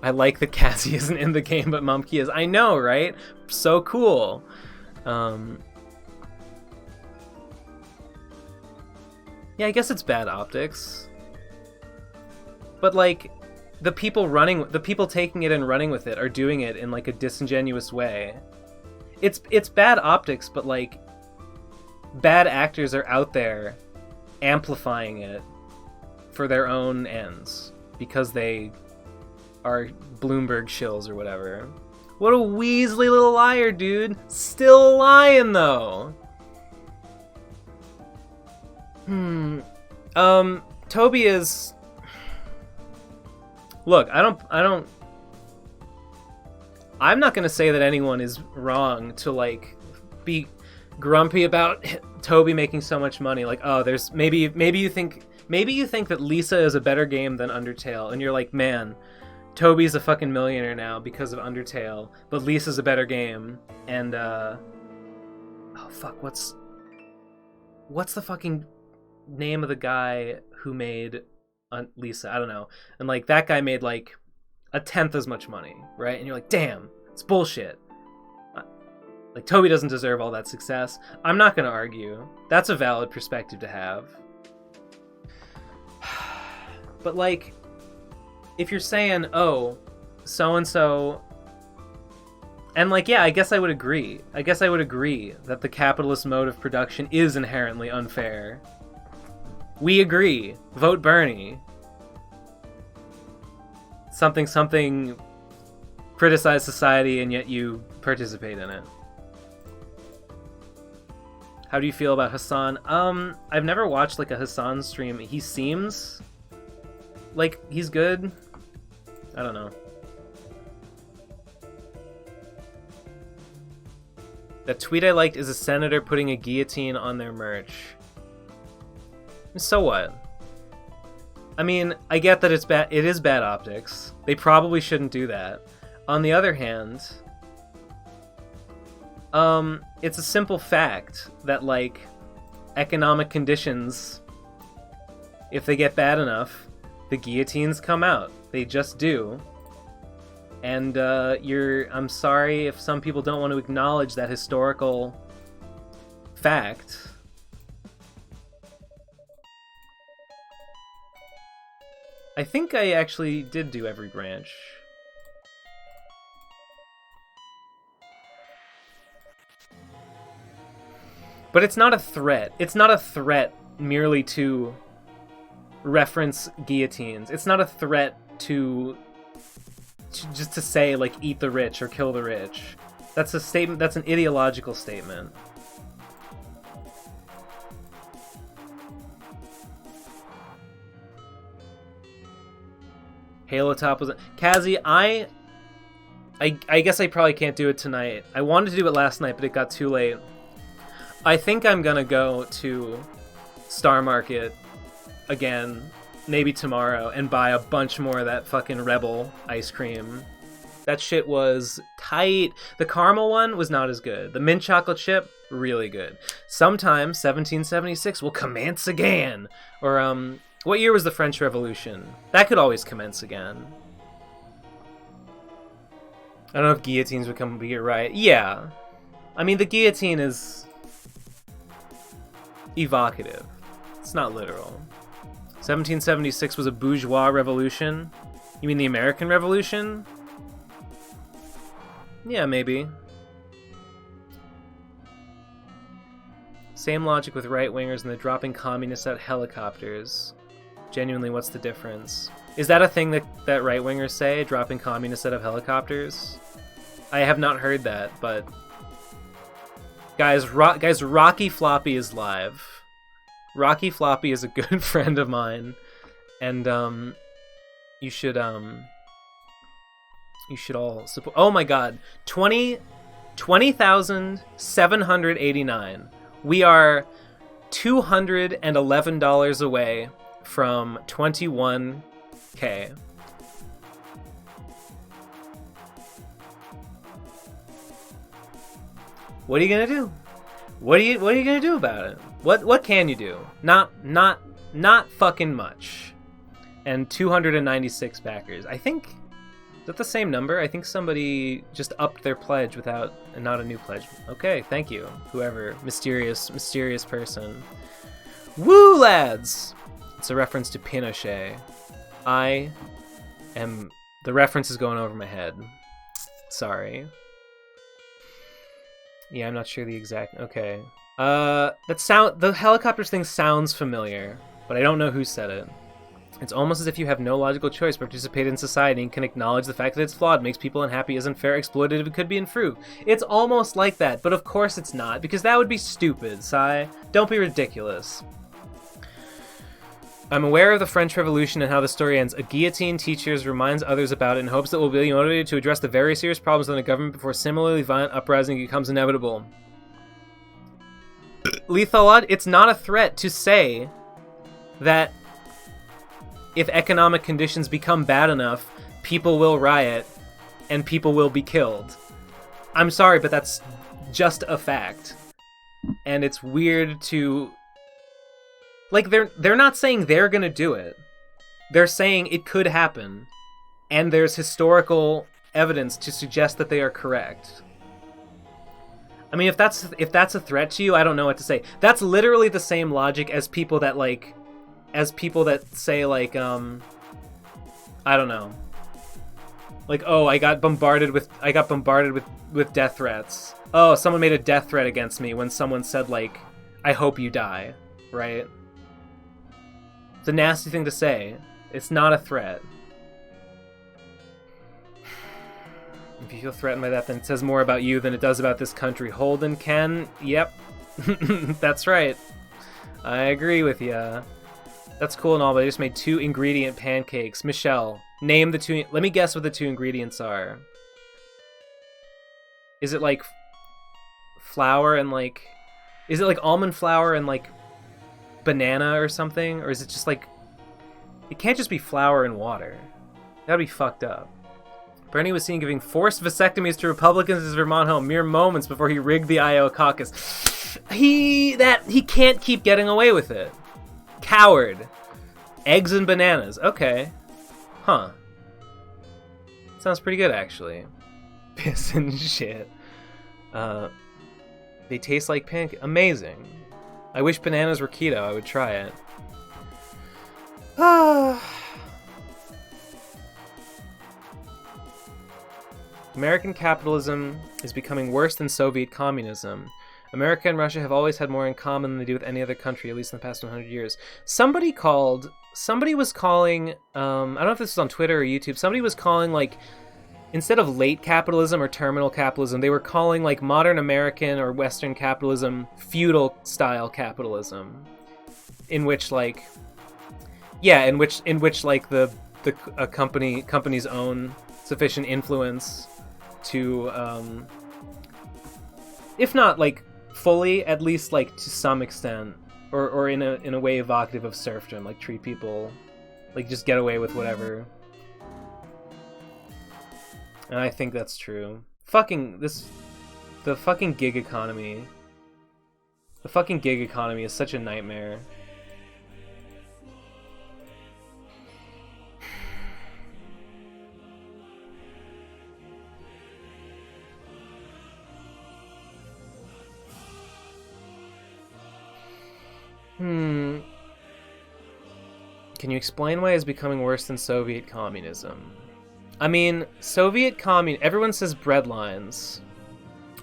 Speaker 1: I like that Cassie isn't in the game, but Mumkey is. I know, right? So cool. Yeah, I guess it's bad optics. But like, the people taking it and running with it are doing it in like a disingenuous way. It's bad optics, but like, bad actors are out there amplifying it for their own ends because they are Bloomberg shills or whatever. What a Weasley little liar, dude. Still lying though. Toby is... Look, I'm not gonna say that anyone is wrong to, like, be grumpy about Toby making so much money. Like, oh, there's... Maybe you think that Lisa is a better game than Undertale, and you're like, man, Toby's a fucking millionaire now because of Undertale, but Lisa's a better game, and, oh, fuck, what's the fucking name of the guy who made Lisa? I don't know. And like, that guy made like 1/10 as much money, right? And you're like, damn, it's bullshit. Like, Toby doesn't deserve all that success. I'm not gonna argue. That's a valid perspective to have. But like, if you're saying, oh, so-and-so... And like, yeah, I guess I would agree. That the capitalist mode of production is inherently unfair. We agree. Vote Bernie. Something, criticize society and yet you participate in it. How do you feel about Hassan? I've never watched like a Hassan stream. He seems like he's good. I don't know. That tweet I liked is a senator putting a guillotine on their merch. So what? I mean, I get that it's bad. It is bad optics. They probably shouldn't do that. On the other hand, It's a simple fact that, like, economic conditions, if they get bad enough, the guillotines come out. They just do. And I'm sorry if some people don't want to acknowledge that historical fact. I think I actually did do every branch. But it's not a threat. It's not a threat merely to reference guillotines. It's not a threat to just to say, like, eat the rich or kill the rich. That's a statement. That's an ideological statement. Halo Top was... Kazi, I guess I probably can't do it tonight. I wanted to do it last night, but it got too late. I think I'm gonna go to Star Market again, maybe tomorrow, and buy a bunch more of that fucking Rebel ice cream. That shit was tight. The caramel one was not as good. The mint chocolate chip, really good. Sometime 1776 will commence again. Or, what year was the French Revolution? That could always commence again. I don't know if guillotines would come be right. Yeah. I mean, the guillotine is evocative. It's not literal. 1776 was a bourgeois revolution? You mean the American Revolution? Yeah, maybe. Same logic with right-wingers and the dropping communists out helicopters. Genuinely, what's the difference? Is that a thing that right-wingers say, dropping communists out of helicopters? I have not heard that, but... Guys, Rocky Floppy is live. Rocky Floppy is a good friend of mine, and you should all support. Oh my God, 20,789. We are $211 away from 21K. What are you gonna do? What are you gonna do about it? What can you do? Not fucking much. And 296 backers. I think, is that the same number? I think somebody just upped their pledge without, and not a new pledge. Okay, thank you, whoever, mysterious person. Woo, lads! It's a reference to Pinochet. The reference is going over my head. Sorry. Yeah, I'm not sure the exact... Okay. The helicopters thing sounds familiar, but I don't know who said it. It's almost as if you have no logical choice but participate in society and can acknowledge the fact that it's flawed, makes people unhappy, isn't fair, exploitative, it could be improved. It's almost like that, but of course it's not, because that would be stupid, Sai. Don't be ridiculous. I'm aware of the French Revolution and how the story ends. A guillotine teaches reminds others about it in hopes that we'll be motivated to address the very serious problems in the government before similarly violent uprising becomes inevitable. Lethalod, it's not a threat to say that if economic conditions become bad enough, people will riot and people will be killed. I'm sorry, but that's just a fact. And it's weird to... Like, they're not saying they're gonna do it. They're saying it could happen. And there's historical evidence to suggest that they are correct. I mean, if that's a threat to you, I don't know what to say. That's literally the same logic as people that, like... As people that say, like, I don't know. Like, oh, I got bombarded with death threats. Oh, someone made a death threat against me when someone said, like, I hope you die, right? It's a nasty thing to say. It's not a threat. If you feel threatened by that, then it says more about you than it does about this country. Holden, Ken, yep. That's right. I agree with ya. That's cool and all, but I just made 2 ingredient pancakes. Michelle, name the 2... Let me guess what the 2 ingredients are. Is it, like, flour and, like... Is it, like, almond flour and, like, banana or something? Or is it just, like... It can't just be flour and water. That'd be fucked up. Bernie was seen giving forced vasectomies to Republicans in his Vermont home mere moments before he rigged the Iowa caucus. He can't keep getting away with it. Coward. Eggs and bananas. Okay. Huh. Sounds pretty good, actually. Piss and shit. They taste like pancake. Amazing. I wish bananas were keto. I would try it. American capitalism is becoming worse than Soviet communism. America and Russia have always had more in common than they do with any other country, at least in the past 100 years. Somebody was calling, I don't know if this was on Twitter or YouTube, somebody was calling, like, instead of late capitalism or terminal capitalism, they were calling, like, modern American or Western capitalism feudal-style capitalism. In which, like, yeah, in which like, a company's own sufficient influence to, if not, like, fully, at least, like, to some extent, or in a way evocative of serfdom, like, treat people, like, just get away with whatever. And I think that's true. The fucking gig economy. The fucking gig economy is such a nightmare. Can you explain why it's becoming worse than Soviet communism? I mean, everyone says bread lines.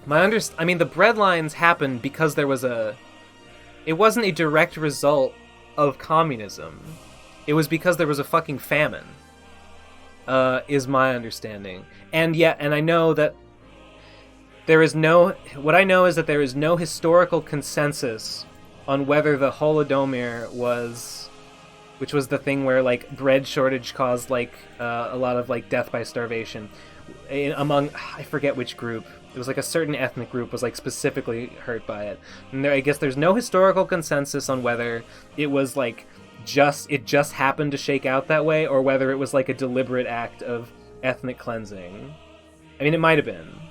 Speaker 1: I mean, the bread lines happened because there was it wasn't a direct result of communism. It was because there was a fucking famine. Is my understanding. And I know that what I know is that there is no historical consensus on whether the Holodomor was, which was the thing where, like, bread shortage caused, like, a lot of, like, death by starvation among, I forget which group. It was, like, a certain ethnic group was, like, specifically hurt by it. And I guess there's no historical consensus on whether it was, like, it just happened to shake out that way, or whether it was, like, a deliberate act of ethnic cleansing. I mean, it might have been.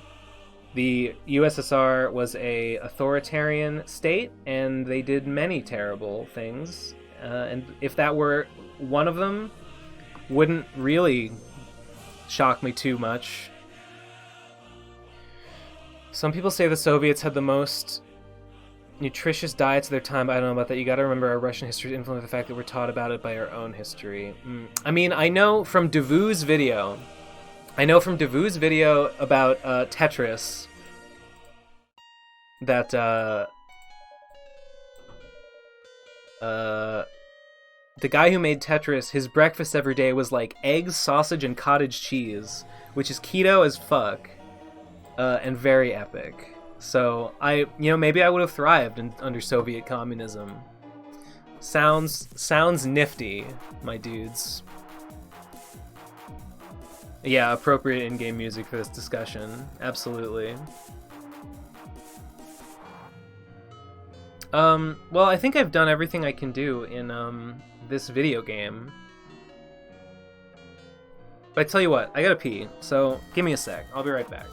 Speaker 1: The USSR was a authoritarian state, and they did many terrible things. And if that were one of them, wouldn't really shock me too much. Some people say the Soviets had the most nutritious diets of their time, but I don't know about that. You gotta remember our Russian history is influenced by the fact that we're taught about it by our own history. I mean, I know from Devu's video about Tetris that the guy who made Tetris, his breakfast every day was like eggs, sausage, and cottage cheese, which is keto as fuck, and very epic. So maybe I would have thrived under Soviet communism. Sounds nifty, my dudes. Yeah, appropriate in-game music for this discussion. Absolutely. Well, I think I've done everything I can do in, this video game. But I tell you what, I gotta pee, so give me a sec. I'll be right back.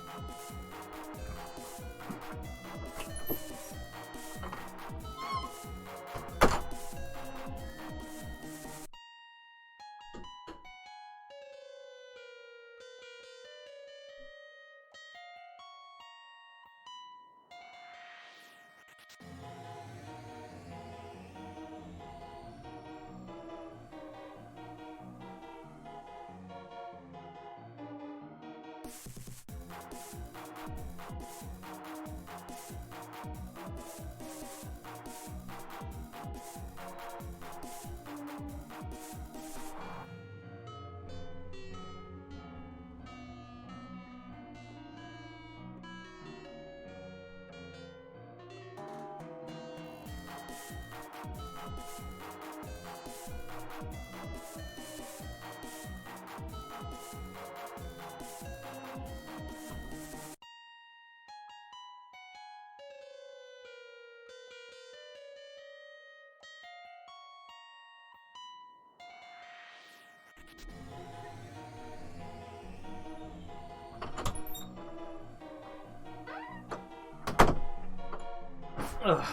Speaker 1: Ugh.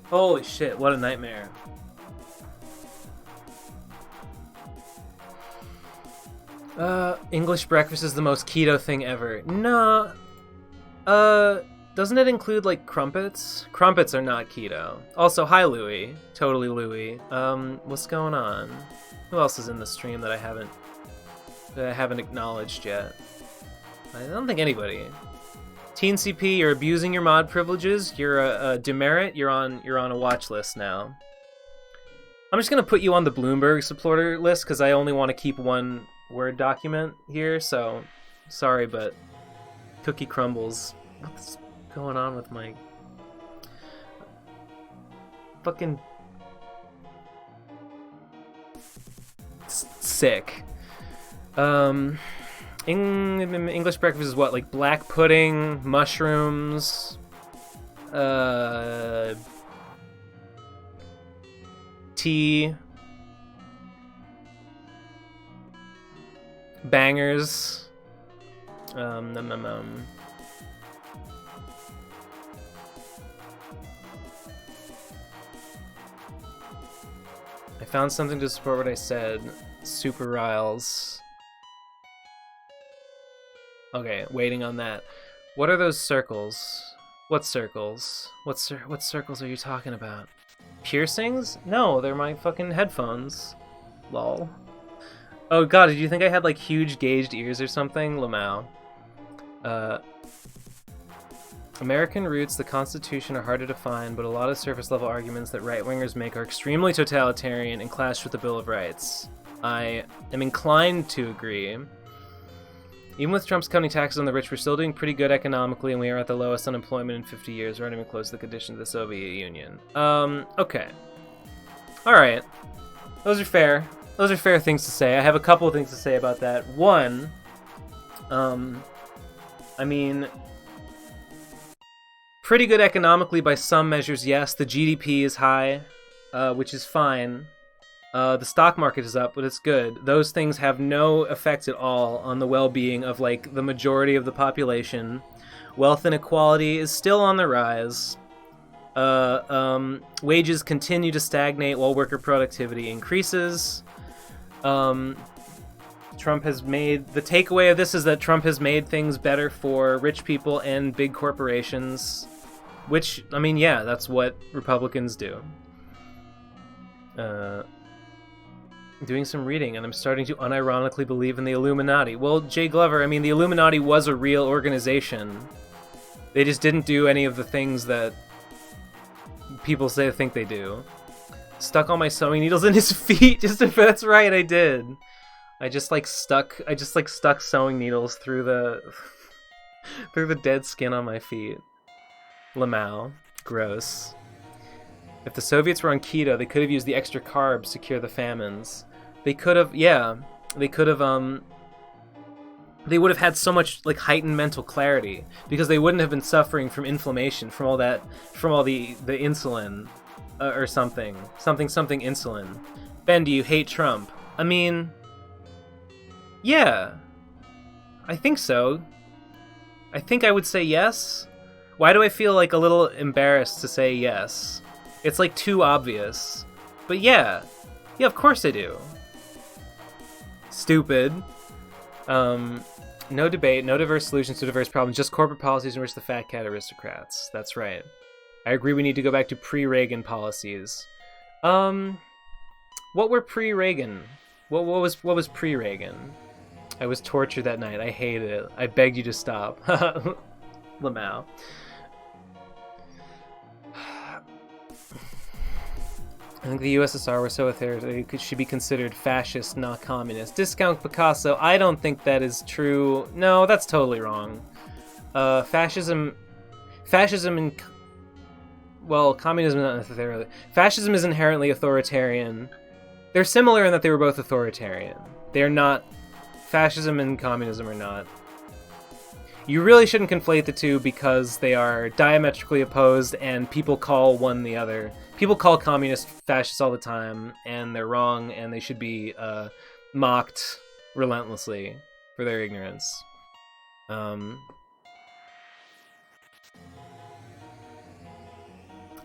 Speaker 1: Holy shit, what a nightmare. English breakfast is the most keto thing ever. No. Doesn't it include, like, crumpets? Crumpets are not keto. Also, hi, Louie. Totally Louie. What's going on? Who else is in the stream that I haven't acknowledged yet? I don't think anybody. Teen CP, you're abusing your mod privileges. You're a demerit. You're on a watch list now. I'm just gonna put you on the Bloomberg supporter list because I only want to keep one Word document here. So, sorry, but cookie crumbles. What's going on with my fucking sick? English breakfast is what, like black pudding, mushrooms, tea, bangers, I found something to support what I said. Super Riles. Okay, waiting on that. What are those circles? What circles? What circles are you talking about? Piercings? No, they're my fucking headphones. Lol. Oh god, did you think I had like huge gauged ears or something? Lamau. American roots, the Constitution are hard to define, but a lot of surface level arguments that right-wingers make are extremely totalitarian and clash with the Bill of Rights. I am inclined to agree. Even with Trump's cutting taxes on the rich, we're still doing pretty good economically, and we are at the lowest unemployment in 50 years. We're not even close to the conditions of the Soviet Union. Okay. Alright. Those are fair. Those are fair things to say. I have a couple of things to say about that. One, I mean, pretty good economically by some measures, yes. The GDP is high, which is fine. The stock market is up, but it's good. Those things have no effect at all on the well-being of, like, the majority of the population. Wealth inequality is still on the rise. Wages continue to stagnate while worker productivity increases. Trump has made... The takeaway of this is that Trump has made things better for rich people and big corporations. Which, I mean, yeah, that's what Republicans do. Doing some reading, and I'm starting to unironically believe in the Illuminati. Well, Jay Glover, I mean, the Illuminati was a real organization. They just didn't do any of the things that people think they do. Stuck all my sewing needles in his feet. That's right, I did. I just stuck sewing needles through the dead skin on my feet. Lamau. Gross. If the Soviets were on keto, they could have used the extra carbs to cure the famines. They could have, yeah. They could have, they would have had so much, like, heightened mental clarity, because they wouldn't have been suffering from inflammation, from all the insulin, or something insulin. Ben, do you hate Trump? I mean, yeah. I think so. I think I would say yes. Why do I feel, like, a little embarrassed to say yes? It's, like, too obvious. But yeah. Yeah, of course I do. Stupid. No debate, no diverse solutions to diverse problems, just corporate policies in which the fat cat aristocrats. That's right. I agree we need to go back to pre-Reagan policies. What were pre-Reagan? What was pre-Reagan? I was tortured that night. I hated it. I begged you to stop. Lamau. I think the USSR were so authoritarian they should be considered fascist, not communist. Discount Picasso, I don't think that is true. No, that's totally wrong. Fascism and... Well, communism not necessarily. Fascism is inherently authoritarian. They're similar in that they were both authoritarian. They're not... Fascism and communism are not. You really shouldn't conflate the two because they are diametrically opposed and people call one the other. People call communists fascists all the time, and they're wrong, and they should be mocked relentlessly for their ignorance.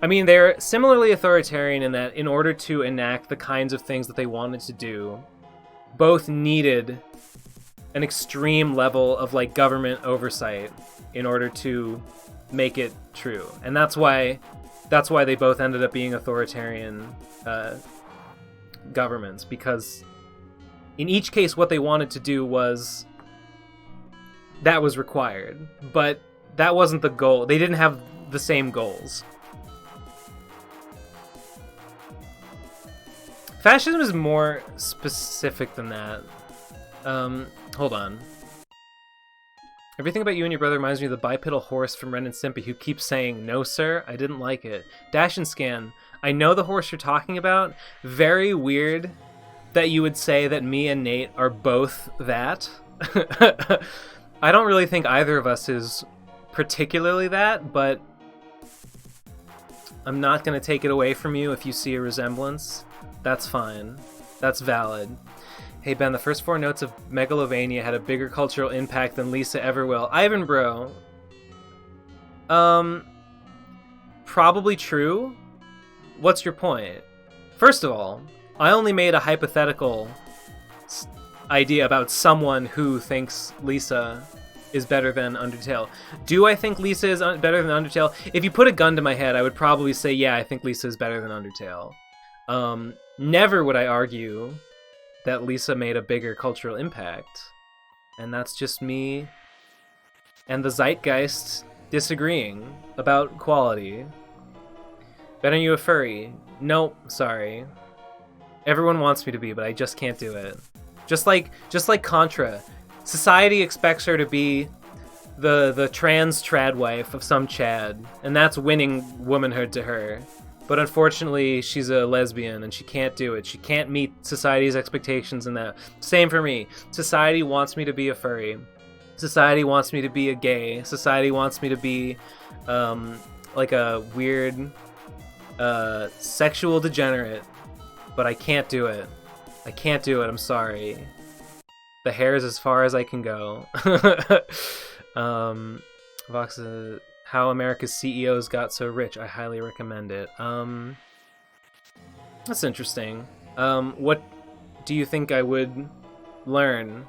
Speaker 1: I mean, they're similarly authoritarian in that in order to enact the kinds of things that they wanted to do, both needed an extreme level of like government oversight in order to make it true. And that's why they both ended up being authoritarian governments, because in each case what they wanted to do was required, but that wasn't the goal. They didn't have the same goals. Fascism is more specific than that. Hold on. Everything about you and your brother reminds me of the bipedal horse from Ren and Stimpy who keeps saying, "No, sir, I didn't like it." Dash and Scan, I know the horse you're talking about. Very weird that you would say that me and Nate are both that. I don't really think either of us is particularly that, but I'm not going to take it away from you if you see a resemblance. That's fine. That's valid. Hey Ben, the first 4 notes of Megalovania had a bigger cultural impact than Lisa ever will. Ivan bro. Probably true. What's your point? First of all, I only made a hypothetical idea about someone who thinks Lisa is better than Undertale. Do I think Lisa is better than Undertale? If you put a gun to my head, I would probably say, yeah, I think Lisa is better than Undertale. Never would I argue that Lisa made a bigger cultural impact. And that's just me and the zeitgeist disagreeing about quality. Ben, are you a furry? Nope, sorry. Everyone wants me to be, but I just can't do it. Just like Contra. Society expects her to be the trans trad wife of some Chad, and that's winning womanhood to her. But unfortunately, she's a lesbian, and she can't do it. She can't meet society's expectations in that. Same for me. Society wants me to be a furry. Society wants me to be a gay. Society wants me to be, like a weird, sexual degenerate. But I can't do it. I can't do it, I'm sorry. The hair is as far as I can go. Vox, How America's CEOs Got So Rich. I highly recommend it. That's interesting. What do you think I would learn?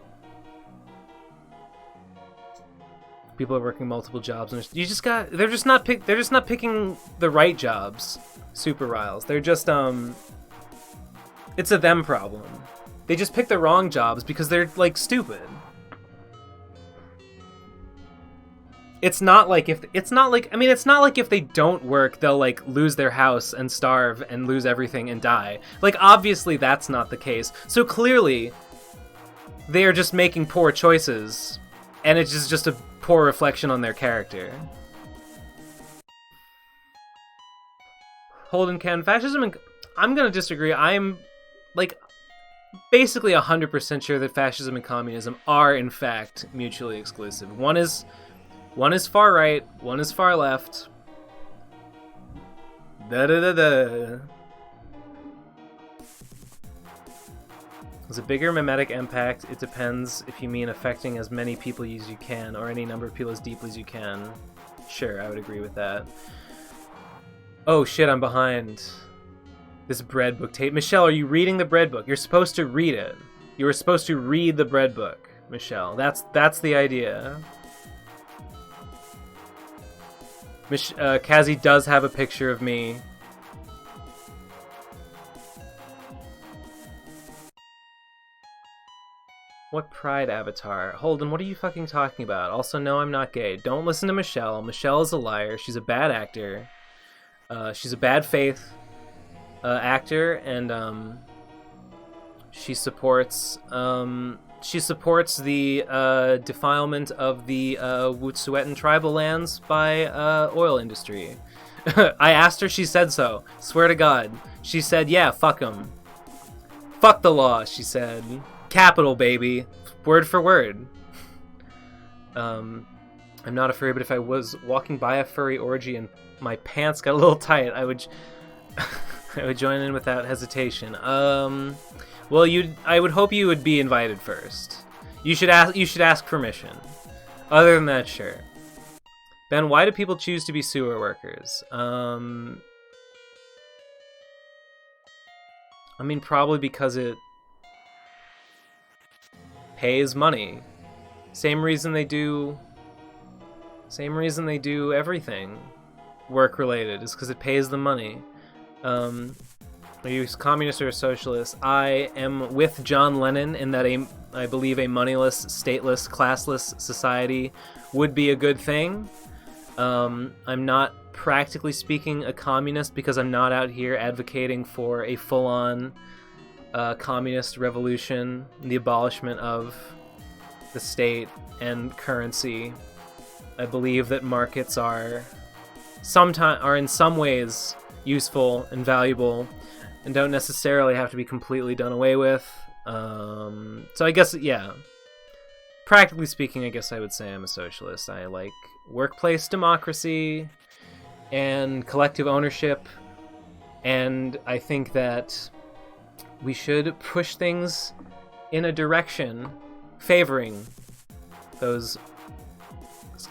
Speaker 1: People are working multiple jobs, and they're just not picking the right jobs. Super Riles. They're just it's a them problem. They just pick the wrong jobs because they're like stupid. It's not like if they don't work, they'll like lose their house and starve and lose everything and die. Like obviously that's not the case. So clearly they are just making poor choices, and it's just a poor reflection on their character. Holden Ken, fascism and I'm gonna disagree. I'm like basically 100% sure that fascism and communism are in fact mutually exclusive. One is far right, one is far left. There's a bigger mimetic impact. It depends if you mean affecting as many people as you can, or any number of people as deeply as you can. Sure, I would agree with that. Oh shit, I'm behind. This bread book tape. Michelle, are you reading the bread book? You're supposed to read it. You were supposed to read the bread book, Michelle. That's the idea. Kazi does have a picture of me. What pride avatar? Holden, what are you fucking talking about? Also, no, I'm not gay. Don't listen to Michelle. Michelle is a liar. She's a bad actor. She's a bad faith actor, and she supports the defilement of the Wet'suwet'en tribal lands by oil industry. I asked her, she said so. Swear to God. She said, yeah, fuck them. Fuck the law, she said. Capital, baby. Word for word. I'm not a furry, but if I was walking by a furry orgy and my pants got a little tight, I would I would join in without hesitation. Well, I would hope you would be invited first. You should ask permission. Other than that, sure. Ben, why do people choose to be sewer workers? I mean, probably because it pays money. Same reason they do everything work-related, is because it pays the money. Are you communist or a socialist? I am with John Lennon in that I believe a moneyless, stateless, classless society would be a good thing. I'm not, practically speaking, a communist because I'm not out here advocating for a full-on communist revolution, the abolishment of the state and currency. I believe that markets are in some ways useful and valuable and don't necessarily have to be completely done away with. So I guess, yeah, practically speaking, I guess I would say I'm a socialist. I like workplace democracy and collective ownership, and I think that we should push things in a direction favoring those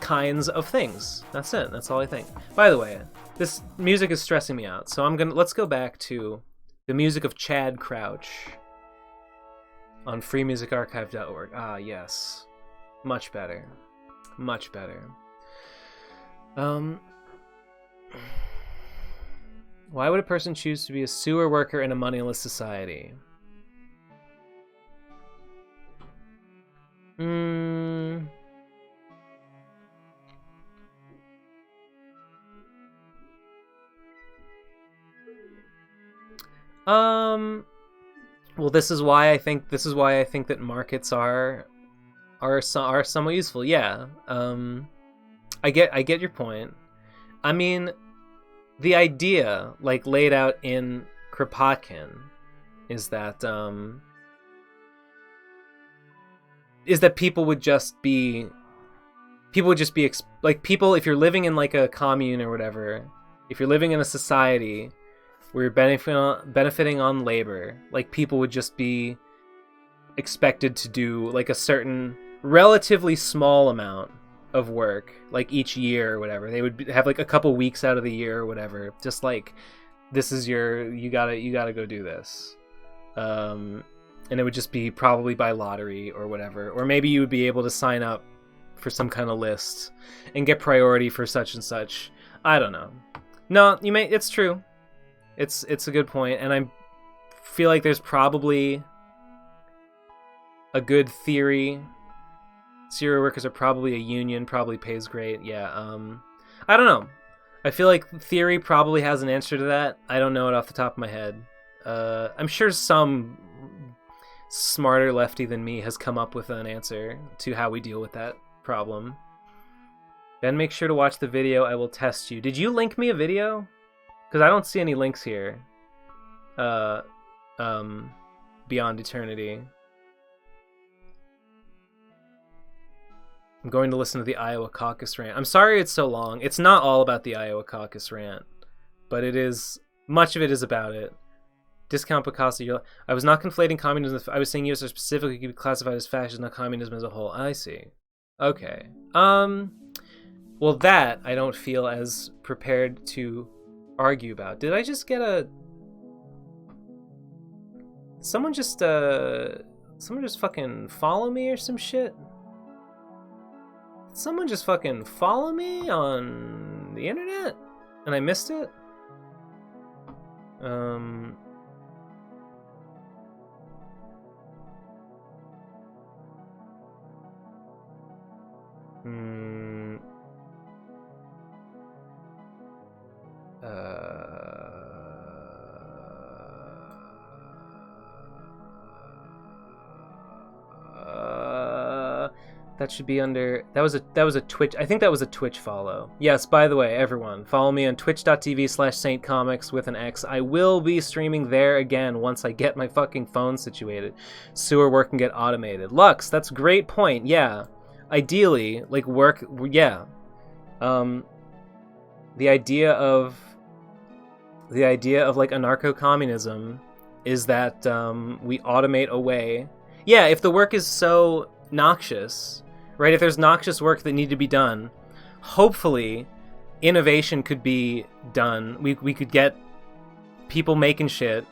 Speaker 1: kinds of things. That's it. That's all I think. By the way, this music is stressing me out, so let's go back to the music of Chad Crouch on freemusicarchive.org. Ah, yes. Much better. Much better. Why would a person choose to be a sewer worker in a moneyless society? Well, this is why I think that markets are somewhat useful. Yeah. I get your point. I mean, the idea, like laid out in Kropotkin, is that people would just be like, people, if you're living in like a commune or whatever, if you're living in a society where you're benefiting on labor, like, people would just be expected to do like a certain relatively small amount of work, like each year or whatever. They would have like a couple weeks out of the year or whatever, just like, this is you gotta go do this. And it would just be probably by lottery or whatever, or maybe you would be able to sign up for some kind of list and get priority for such and such. I don't know. No, it's true. It's a good point, and I feel like there's probably a good theory. Sewer workers are probably a union, probably pays great. Yeah, I don't know. I feel like theory probably has an answer to that. I don't know it off the top of my head. I'm sure some smarter lefty than me has come up with an answer to how we deal with that problem. Ben, make sure to watch the video. I will test you. Did you link me a video? Because I don't see any links here. Beyond Eternity. I'm going to listen to the Iowa caucus rant. I'm sorry it's so long. It's not all about the Iowa caucus rant, but it is, much of it is about it. Discount Picasso. I was not conflating communism. I was saying US are specifically could be classified as fascist, not communism as a whole. I see. Okay. Well, that I don't feel as prepared to argue about. Did I just get a... Someone just fucking follow me or some shit? Did someone just fucking follow me on the internet and I missed it? That should be under, that was a Twitch, I think that was a Twitch follow. Yes, by the way, everyone, follow me on twitch.tv/SaintComics with an X. I will be streaming there again once I get my fucking phone situated. Sewer work can get automated. Lux, that's a great point, yeah. Ideally, like, work, yeah. The idea of like anarcho-communism is that we automate away. Yeah, if the work is so noxious, right? If there's noxious work that need to be done, hopefully innovation could be done. We could get people making shit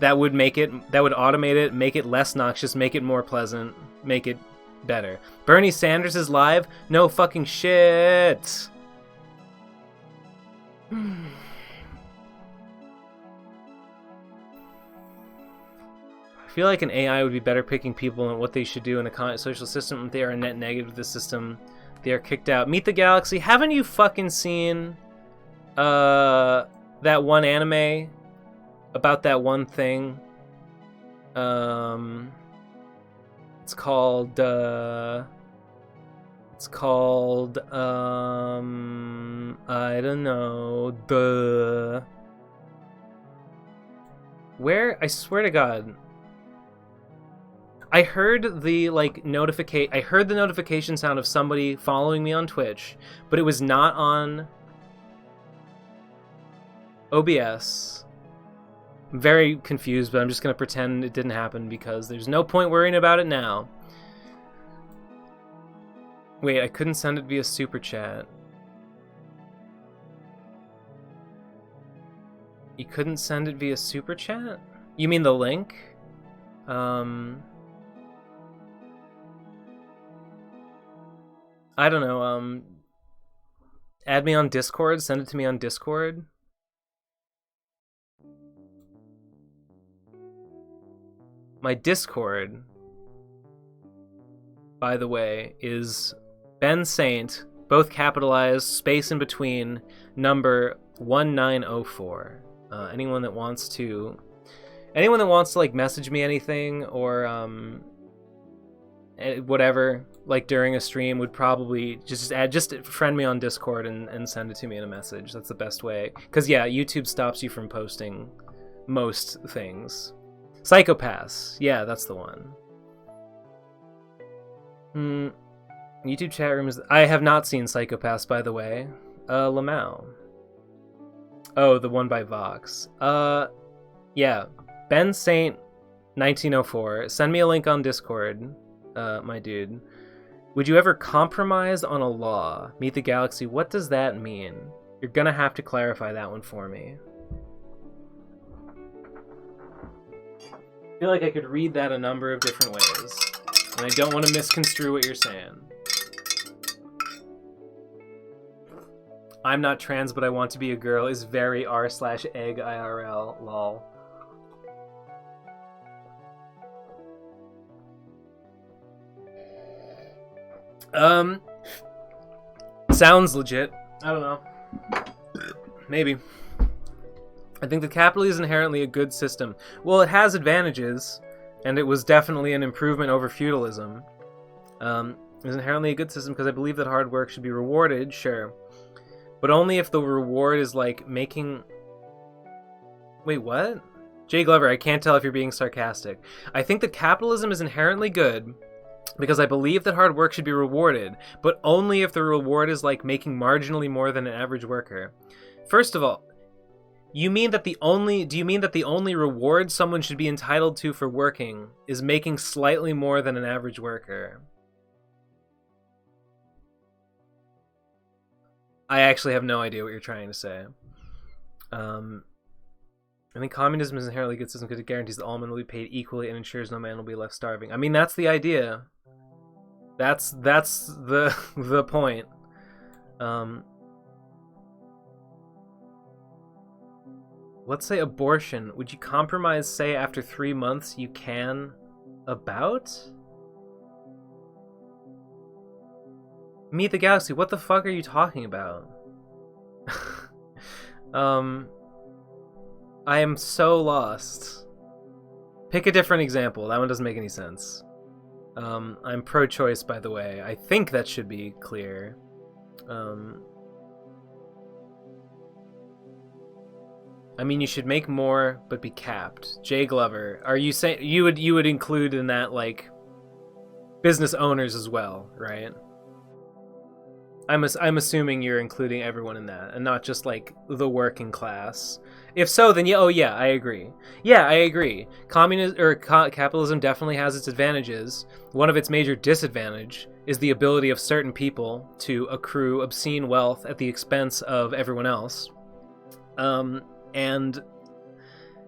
Speaker 1: that would automate it, make it less noxious, make it more pleasant, make it better. Bernie Sanders is live? No fucking shit. I feel like an AI would be better picking people and what they should do in a social system. If they are a net negative to the system, they are kicked out. Meet the Galaxy. Haven't you fucking seen that one anime about that one thing? It's called I don't know, where, I swear to God, I heard the notification sound of somebody following me on Twitch, but it was not on OBS. I'm very confused, but I'm just gonna pretend it didn't happen because there's no point worrying about it now. Wait, I couldn't send it via super chat. You couldn't send it via super chat? You mean the link? I don't know, add me on Discord, send it to me on Discord. My Discord, by the way, is Ben Saint, both capitalized, space in between, number 1904. Anyone that wants to like message me anything or whatever, like during a stream, would probably just friend me on Discord and send it to me in a message. That's the best way. Because yeah, YouTube stops you from posting most things. Psychopaths, yeah, that's the one. YouTube chat room is... I have not seen Psychopaths, by the way. Lamau. Oh, the one by Vox. Yeah. Ben Saint 1904. Send me a link on Discord, my dude. Would you ever compromise on a law? Meet the Galaxy. What does that mean? You're gonna have to clarify that one for me. I feel like I could read that a number of different ways, and I don't want to misconstrue what you're saying. I'm not trans, but I want to be a girl is very r/egg IRL, lol. Sounds legit. I don't know. Maybe. I think the capital is inherently a good system. Well, it has advantages, and it was definitely an improvement over feudalism. It was inherently a good system because I believe that hard work should be rewarded, sure. But only if the reward is like making... Wait, what? Jay Glover, I can't tell if you're being sarcastic. I think that capitalism is inherently good because I believe that hard work should be rewarded, but only if the reward is like making marginally more than an average worker. First of all, do you mean that the only reward someone should be entitled to for working is making slightly more than an average worker? I actually have no idea what you're trying to say. I think communism is an inherently good system because it guarantees that all men will be paid equally and ensures no man will be left starving. I mean, that's the idea. That's the point. Let's say abortion. Would you compromise, say, after 3 months you can about? Meet the Galaxy, what the fuck are you talking about? I am so lost. Pick a different example. That one doesn't make any sense. I'm pro-choice, by the way. I think that should be clear. I mean, you should make more, but be capped. Jay Glover, are you saying you would include in that like business owners as well, right? I'm assuming you're including everyone in that, and not just like the working class. If so, then yeah, oh yeah, I agree. Yeah, I agree. Capitalism definitely has its advantages. One of its major disadvantage is the ability of certain people to accrue obscene wealth at the expense of everyone else. And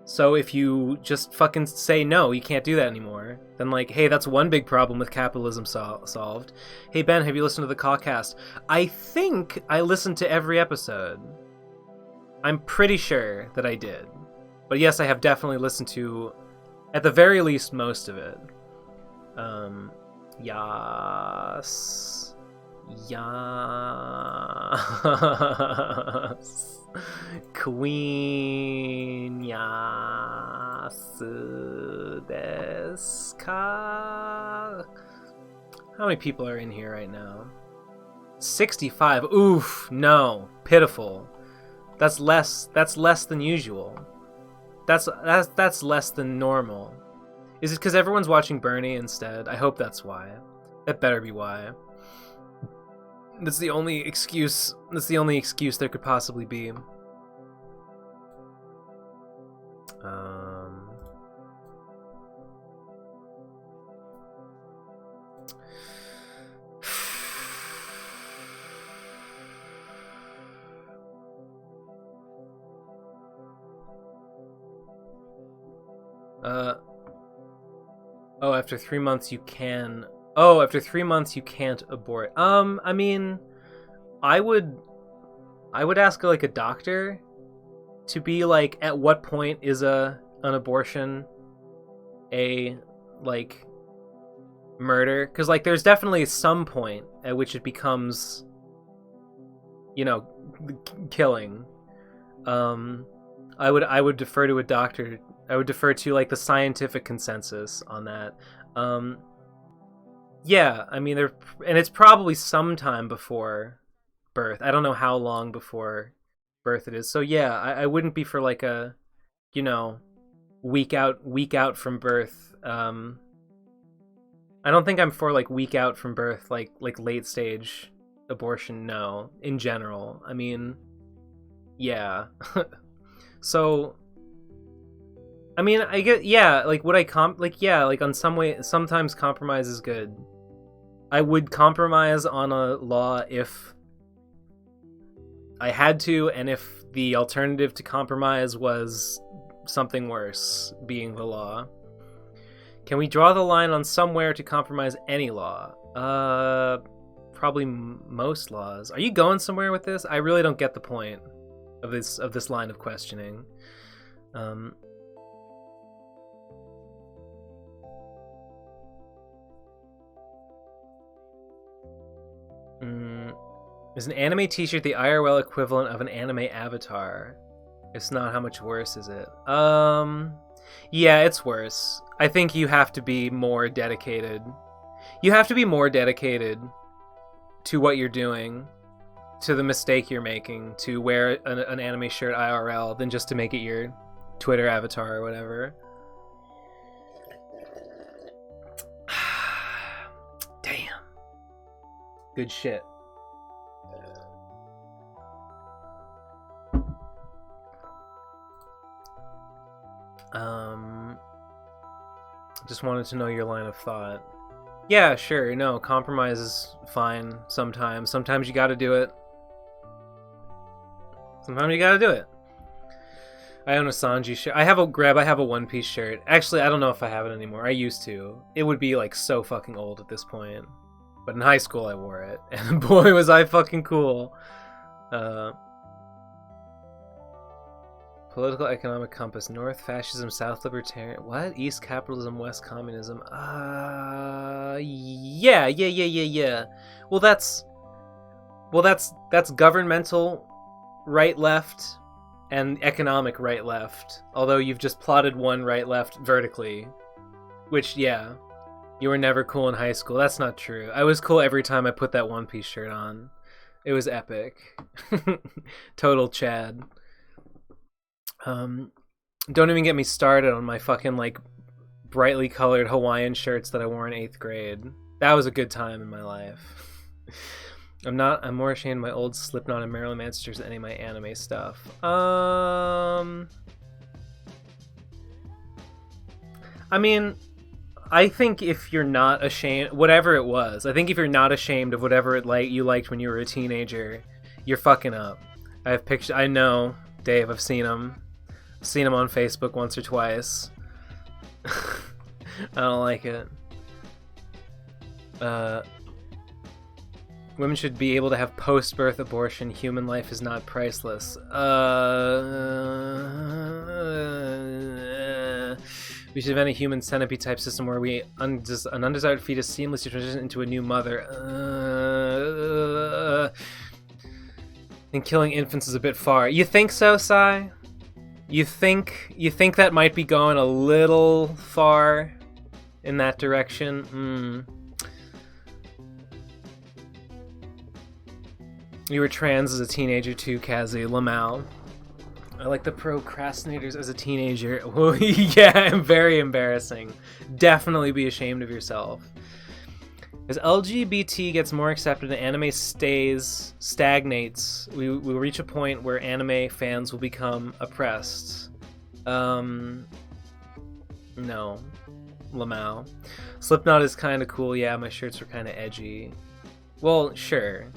Speaker 1: So if you just fucking say no, you can't do that anymore, then like, hey, that's one big problem with capitalism solved. Hey Ben, have you listened to the CAUCKCAST? I think I listened to every episode. I'm pretty sure that I did. But yes, I have definitely listened to, at the very least, most of it. Yas. Yas. Queen Yasu desu ka? How many people are in here right now? 65. Oof, no. Pitiful. That's less than usual. That's less than normal. Is it because everyone's watching Bernie instead? I hope that's why. That better be why. That's the only excuse there could possibly be. Oh, after 3 months you can. Oh, after 3 months you can't abort. I mean, I would ask like a doctor to be like, at what point is an abortion a like murder? Because like there's definitely some point at which it becomes, you know, killing. I would defer to a doctor. I would defer to like the scientific consensus on that. Yeah, I mean, and it's probably sometime before birth. I don't know how long before birth it is. So yeah, I wouldn't be for like a, you know, week out from birth. I don't think I'm for like week out from birth, like late stage abortion. No, in general. I mean, yeah. So, I mean, I get, yeah, like, would I like, on some way, sometimes compromise is good. I would compromise on a law if I had to, and if the alternative to compromise was something worse, being the law. Can we draw the line on somewhere to compromise any law? Probably most laws. Are you going somewhere with this? I really don't get the point of this line of questioning. Is an anime t-shirt the IRL equivalent of an anime avatar? If not, how much worse is it? Yeah, it's worse. I think you have to be more dedicated. You have to be more dedicated to what you're doing, to the mistake you're making, to wear an anime shirt IRL than just to make it your Twitter avatar or whatever. Damn. Good shit. Just wanted to know your line of thought. Yeah, sure. No, compromise is fine sometimes. Sometimes you gotta do it. Sometimes you gotta do it. I own a Sanji shirt. I have a One Piece shirt. Actually, I don't know if I have it anymore. I used to. It would be like so fucking old at this point. But in high school I wore it. And boy was I fucking cool. Political economic compass. North fascism, South libertarian. What? East capitalism, West communism. Yeah. Well, that's governmental right left and economic right left. Although you've just plotted one right left vertically, which, yeah, you were never cool in high school. That's not true. I was cool every time I put that One Piece shirt on. It was epic. Total Chad. Don't even get me started on my fucking like brightly colored Hawaiian shirts that I wore in 8th grade. That was a good time in my life. I'm more ashamed of my old Slipknot and Marilyn Manson than any of my anime stuff. I mean, I think if you're not ashamed, whatever it was, I think if you're not ashamed of whatever you liked when you were a teenager, you're fucking up. I have pictures. I know, Dave. I've seen them. Seen him on Facebook once or twice. I don't like it. Women should be able to have post-birth abortion. Human life is not priceless. We should invent a human centipede type system where an undesired fetus seamlessly transitions into a new mother. I think killing infants is a bit far. You think so, Sai? You think that might be going a little far in that direction? You were trans as a teenager too, Kazi. Lamau. I like the procrastinators as a teenager. Well, yeah, very embarrassing. Definitely be ashamed of yourself. As LGBT gets more accepted and anime stagnates, we will reach a point where anime fans will become oppressed. No. Lamau. Slipknot is kind of cool. Yeah, my shirts are kind of edgy. Well, sure.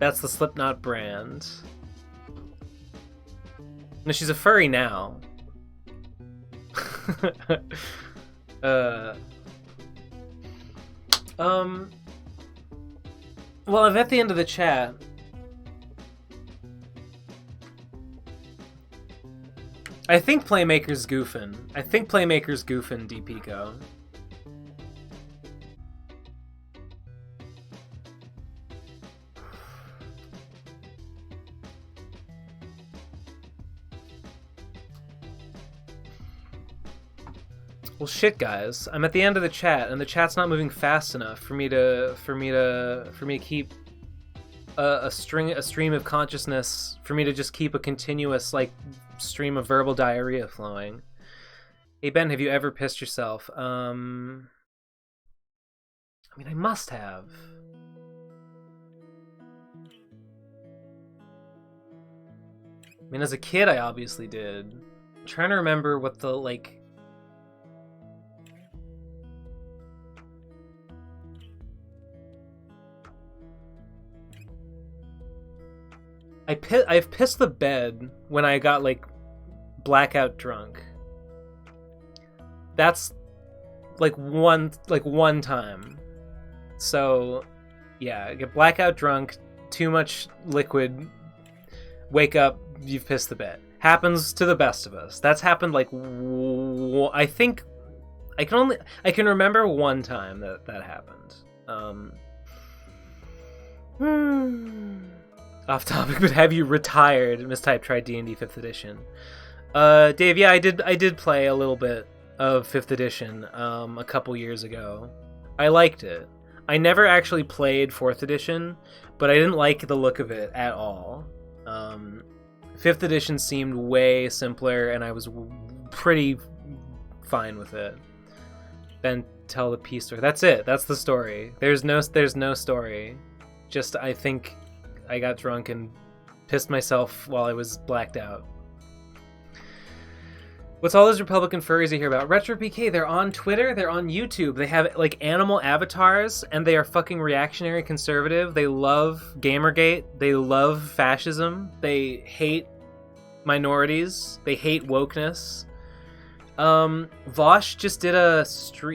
Speaker 1: That's the Slipknot brand. No, she's a furry now. Well, I'm at the end of the chat. I think Playmaker's goofing. DPico. Well, shit, guys. I'm at the end of the chat, and the chat's not moving fast enough for me to keep a stream of consciousness. For me to just keep a continuous stream of verbal diarrhea flowing. Hey Ben, have you ever pissed yourself? I mean, I must have. I mean, as a kid, I obviously did. I'm trying to remember what the I've pissed the bed when I got blackout drunk. That's one time. So yeah, I get blackout drunk, too much liquid, wake up, you've pissed the bed. Happens to the best of us. That's happened I think I can remember one time that happened. Off topic, but have you retired? Mistype tried D&D 5th edition. Dave, yeah, I did play a little bit of 5th edition a couple years ago. I liked it. I never actually played 4th edition, but I didn't like the look of it at all. 5th edition seemed way simpler, and I was pretty fine with it. Then tell the peace story. That's it. That's the story. There's no story. Just I think I got drunk and pissed myself while I was blacked out. What's all those Republican furries I hear about? RetroPK, they're on Twitter, they're on YouTube. They have animal avatars, and they are fucking reactionary conservative. They love Gamergate. They love fascism. They hate minorities. They hate wokeness. Vosh just did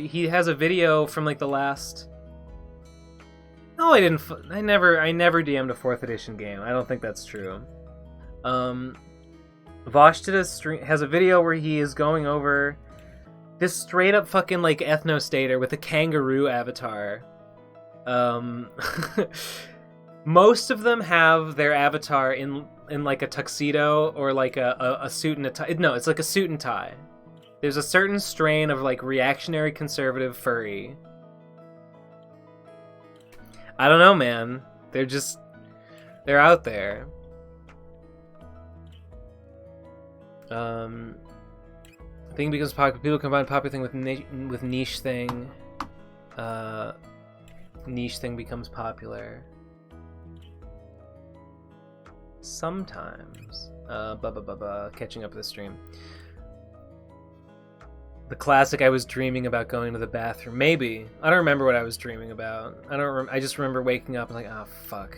Speaker 1: he has a video from the last... No, I didn't. I never DM'd a 4th edition game. I don't think that's true. Vosh did has a video where he is going over this straight up fucking ethno-stater with a kangaroo avatar. Most of them have their avatar in a tuxedo or a suit and a tie. No, it's a suit and tie. There's a certain strain of reactionary conservative furry. I don't know, man. They're out there. Thing becomes popular. People combine popular thing with niche thing. Niche thing becomes popular. Sometimes. Catching up with the stream. The classic, I was dreaming about going to the bathroom. Maybe. I don't remember what I was dreaming about. I just remember waking up and oh, fuck.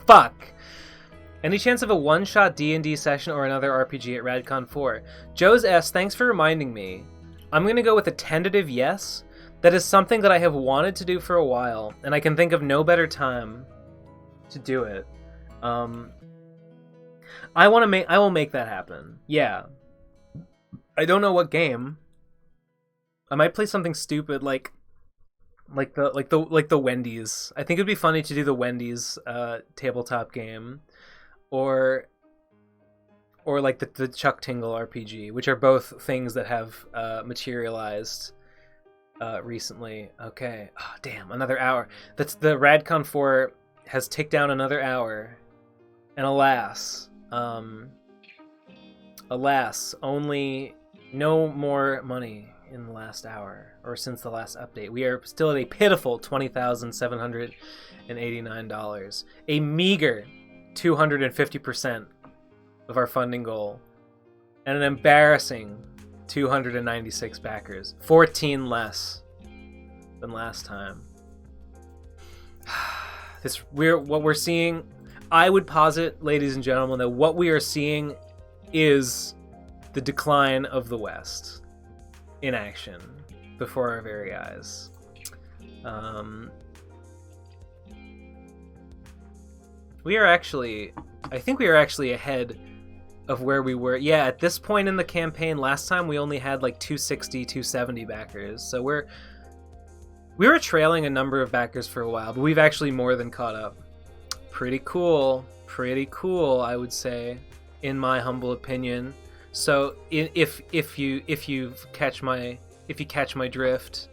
Speaker 1: Fuck! Any chance of a one-shot D&D session or another RPG at RadCon 4? Joe's S, thanks for reminding me. I'm going to go with a tentative yes. That is something that I have wanted to do for a while, and I can think of no better time to do it. I will make that happen. Yeah. I don't know what game. I might play something stupid like the Wendy's. I think it'd be funny to do the Wendy's tabletop game, or like the Chuck Tingle RPG, which are both things that have materialized recently. Okay. Oh, damn, another hour. That's the RadCon 4 has ticked down another hour, and alas, only no more money in the last hour, or since the last update. We are still at a pitiful $20,789, a meager 250% of our funding goal, and an embarrassing 296 backers, 14 less than last time. What we're seeing, I would posit, ladies and gentlemen, that what we are seeing is the decline of the West in action before our very eyes. I think we are actually ahead of where we were. Yeah, at this point in the campaign last time, we only had like 260, 270 backers. So we were trailing a number of backers for a while, but we've actually more than caught up. Pretty cool, I would say, in my humble opinion. So if you catch my drift,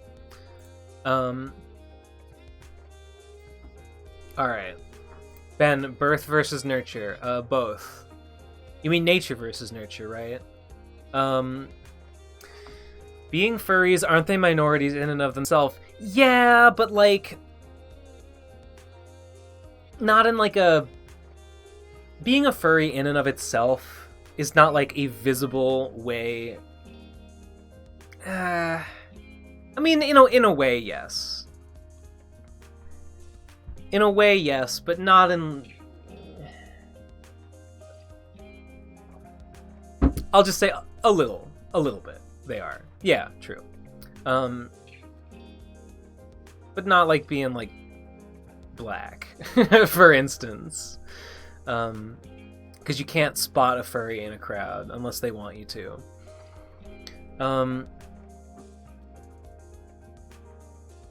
Speaker 1: all right, Ben, birth versus nurture, both. You mean nature versus nurture, right? Being furries, aren't they minorities in and of themselves? Yeah, but like, not in like a... Being a furry in and of itself is not like a visible way. I mean, in a way, yes. In a way, yes, but not in... I'll just say a little bit. They are. Yeah, true. But not like being like black, for instance. Because you can't spot a furry in a crowd unless they want you to.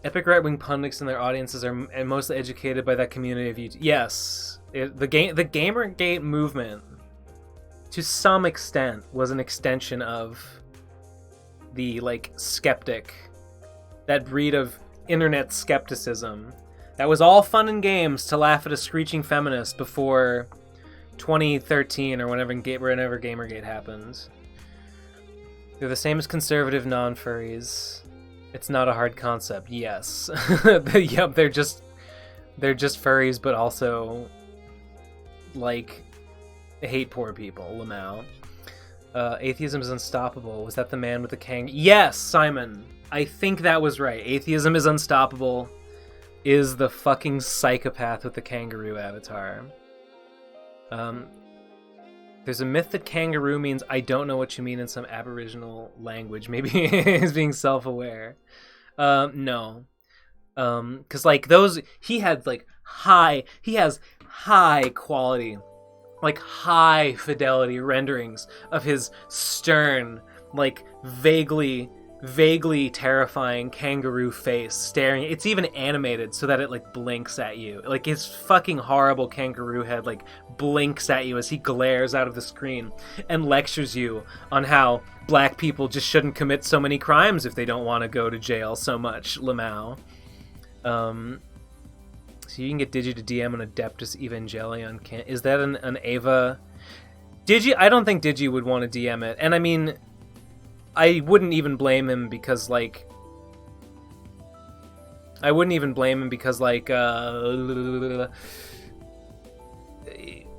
Speaker 1: Epic right-wing pundits and their audiences are mostly educated by that community of YouTube. Yes, the Gamergate movement, to some extent, was an extension of the like skeptic, that breed of internet skepticism. That was all fun and games to laugh at a screeching feminist before 2013 or whenever Gamergate happened. They're the same as conservative non-furries. It's not a hard concept. Yes. Yep, they're just furries, but also like hate poor people. Lamau. Atheism is unstoppable. Was that the man with the Yes, Simon. I think that was right. Atheism is unstoppable is the fucking psychopath with the kangaroo avatar. There's a myth that kangaroo means I don't know what you mean in some aboriginal language. Maybe he's being self-aware. No. Because like those, he has high quality, like high fidelity renderings of his stern, like vaguely terrifying kangaroo face staring. It's even animated so that it like blinks at you. Like his fucking horrible kangaroo head like blinks at you as he glares out of the screen and lectures you on how black people just shouldn't commit so many crimes if they don't want to go to jail so much. Lamau. So you can get Digi to DM an Adeptus Evangelion. Is that an Ava? Digi? I don't think Digi would want to DM it. And I mean, I wouldn't even blame him because like...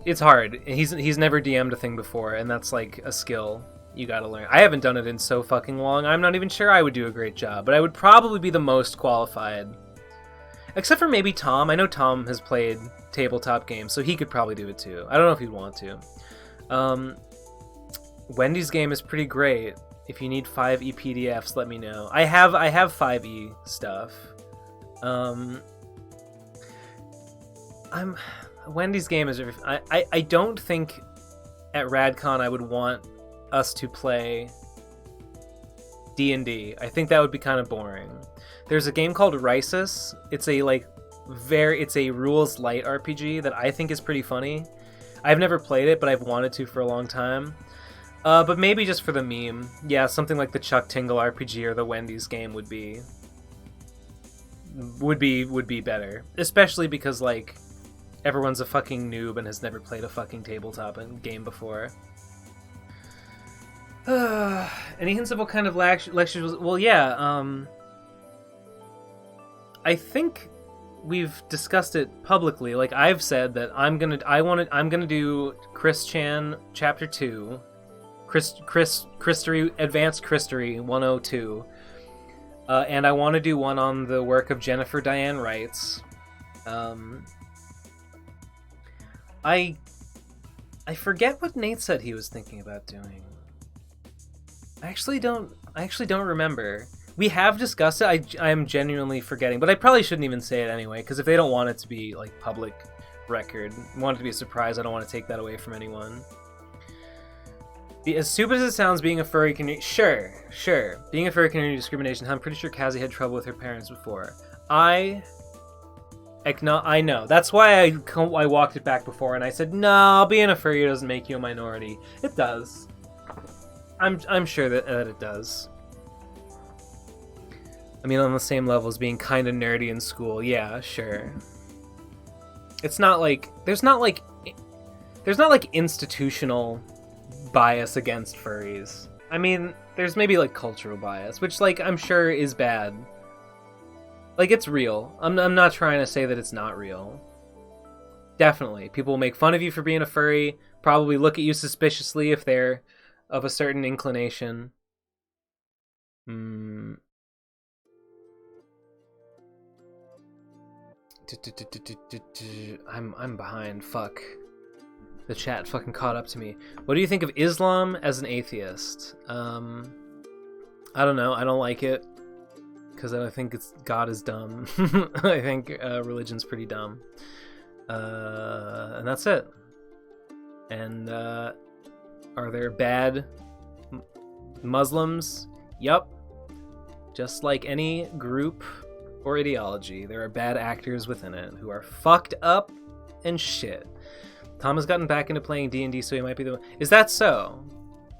Speaker 1: it's hard. He's never DM'd a thing before, and that's like a skill you gotta learn. I haven't done it in so fucking long. I'm not even sure I would do a great job, but I would probably be the most qualified. Except for maybe Tom. I know Tom has played tabletop games, so he could probably do it too. I don't know if he'd want to. Wendy's game is pretty great. If you need 5e PDFs, let me know. I have 5e stuff. Wendy's game is... I don't think at RadCon I would want us to play D&D. I think that would be kind of boring. There's a game called Rysis. It's a rules light RPG that I think is pretty funny. I've never played it, but I've wanted to for a long time. But maybe just for the meme. Yeah, something like the Chuck Tingle RPG or the Wendy's game would be better. Especially because, like, everyone's a fucking noob and has never played a fucking tabletop game before. Any hints of what kind of lectures? Well, yeah. I think we've discussed it publicly. Like, I've said that I'm gonna do Chris Chan Chapter 2, Christery Advanced Christery 102, and I want to do one on the work of Jennifer Diane Wrights. I forget what Nate said he was thinking about doing. I actually don't remember. We have discussed it. I am genuinely forgetting, but I probably shouldn't even say it anyway, because if they don't want it to be like public record, want it to be a surprise, I don't want to take that away from anyone. As stupid as it sounds, being a furry can... Sure. Being a furry can be discrimination. I'm pretty sure Cassie had trouble with her parents before. I know. That's why I walked it back before, and I said, no, being a furry doesn't make you a minority. It does. I'm sure that it does. I mean, on the same level as being kind of nerdy in school. Yeah, sure. It's not like... There's not like institutional bias against furries. I mean, there's maybe like cultural bias, which like I'm sure is bad. Like, it's real. I'm not trying to say that it's not real. Definitely. People will make fun of you for being a furry, probably look at you suspiciously if they're of a certain inclination. I'm behind. Fuck. The chat fucking caught up to me. What do you think of Islam as an atheist? I don't know. I don't like it. Because I think God is dumb. I think religion's pretty dumb. And that's it. And are there bad Muslims? Yup. Just like any group or ideology, there are bad actors within it who are fucked up and shit. Tom has gotten back into playing D&D, so he might be the one. Is that so?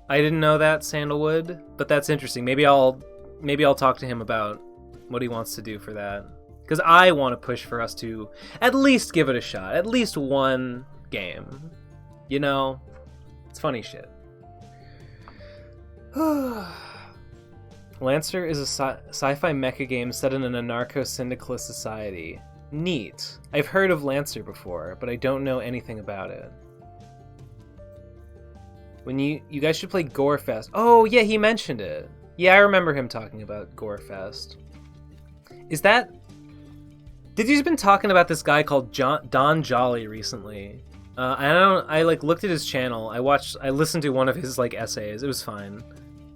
Speaker 1: I didn't know that, Sandalwood, but that's interesting. Maybe I'll talk to him about what he wants to do for that. Because I want to push for us to at least give it a shot. At least one game. You know? It's funny shit. Lancer is a sci-fi mecha game set in an anarcho-syndicalist society. Neat. I've heard of Lancer before, but I don't know anything about it. When you guys should play Gorefest. Oh, yeah, he mentioned it. Yeah, I remember him talking about Gorefest. Is that... Did you been talking about this guy called Don Jolly recently? I looked at his channel. I listened to one of his like essays. It was fine.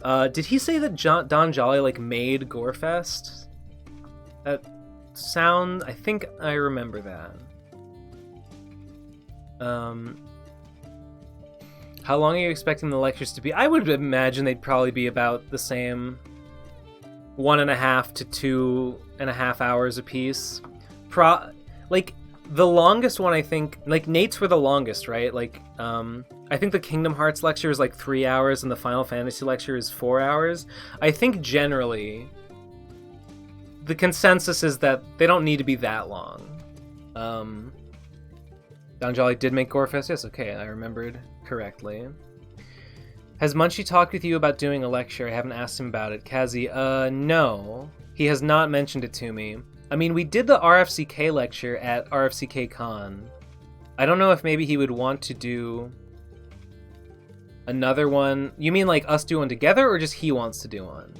Speaker 1: Did he say that Don Jolly like made Gorefest? I think I remember that. How long are you expecting the lectures to be? I would imagine they'd probably be about the same 1.5 to 2.5 hours a piece. Like the longest one, I think, like Nate's were the longest, right? Like I think the Kingdom Hearts lecture is like 3 hours and the Final Fantasy lecture is 4 hours. I think generally the consensus is that they don't need to be that long. Don Jolly did make Gorefest. Yes, okay, I remembered correctly. Has Munchie talked with you about doing a lecture? I haven't asked him about it. Kazi, no. He has not mentioned it to me. I mean, we did the RFCK lecture at RFCK Con. I don't know if maybe he would want to do another one. You mean like us do one together, or just he wants to do one?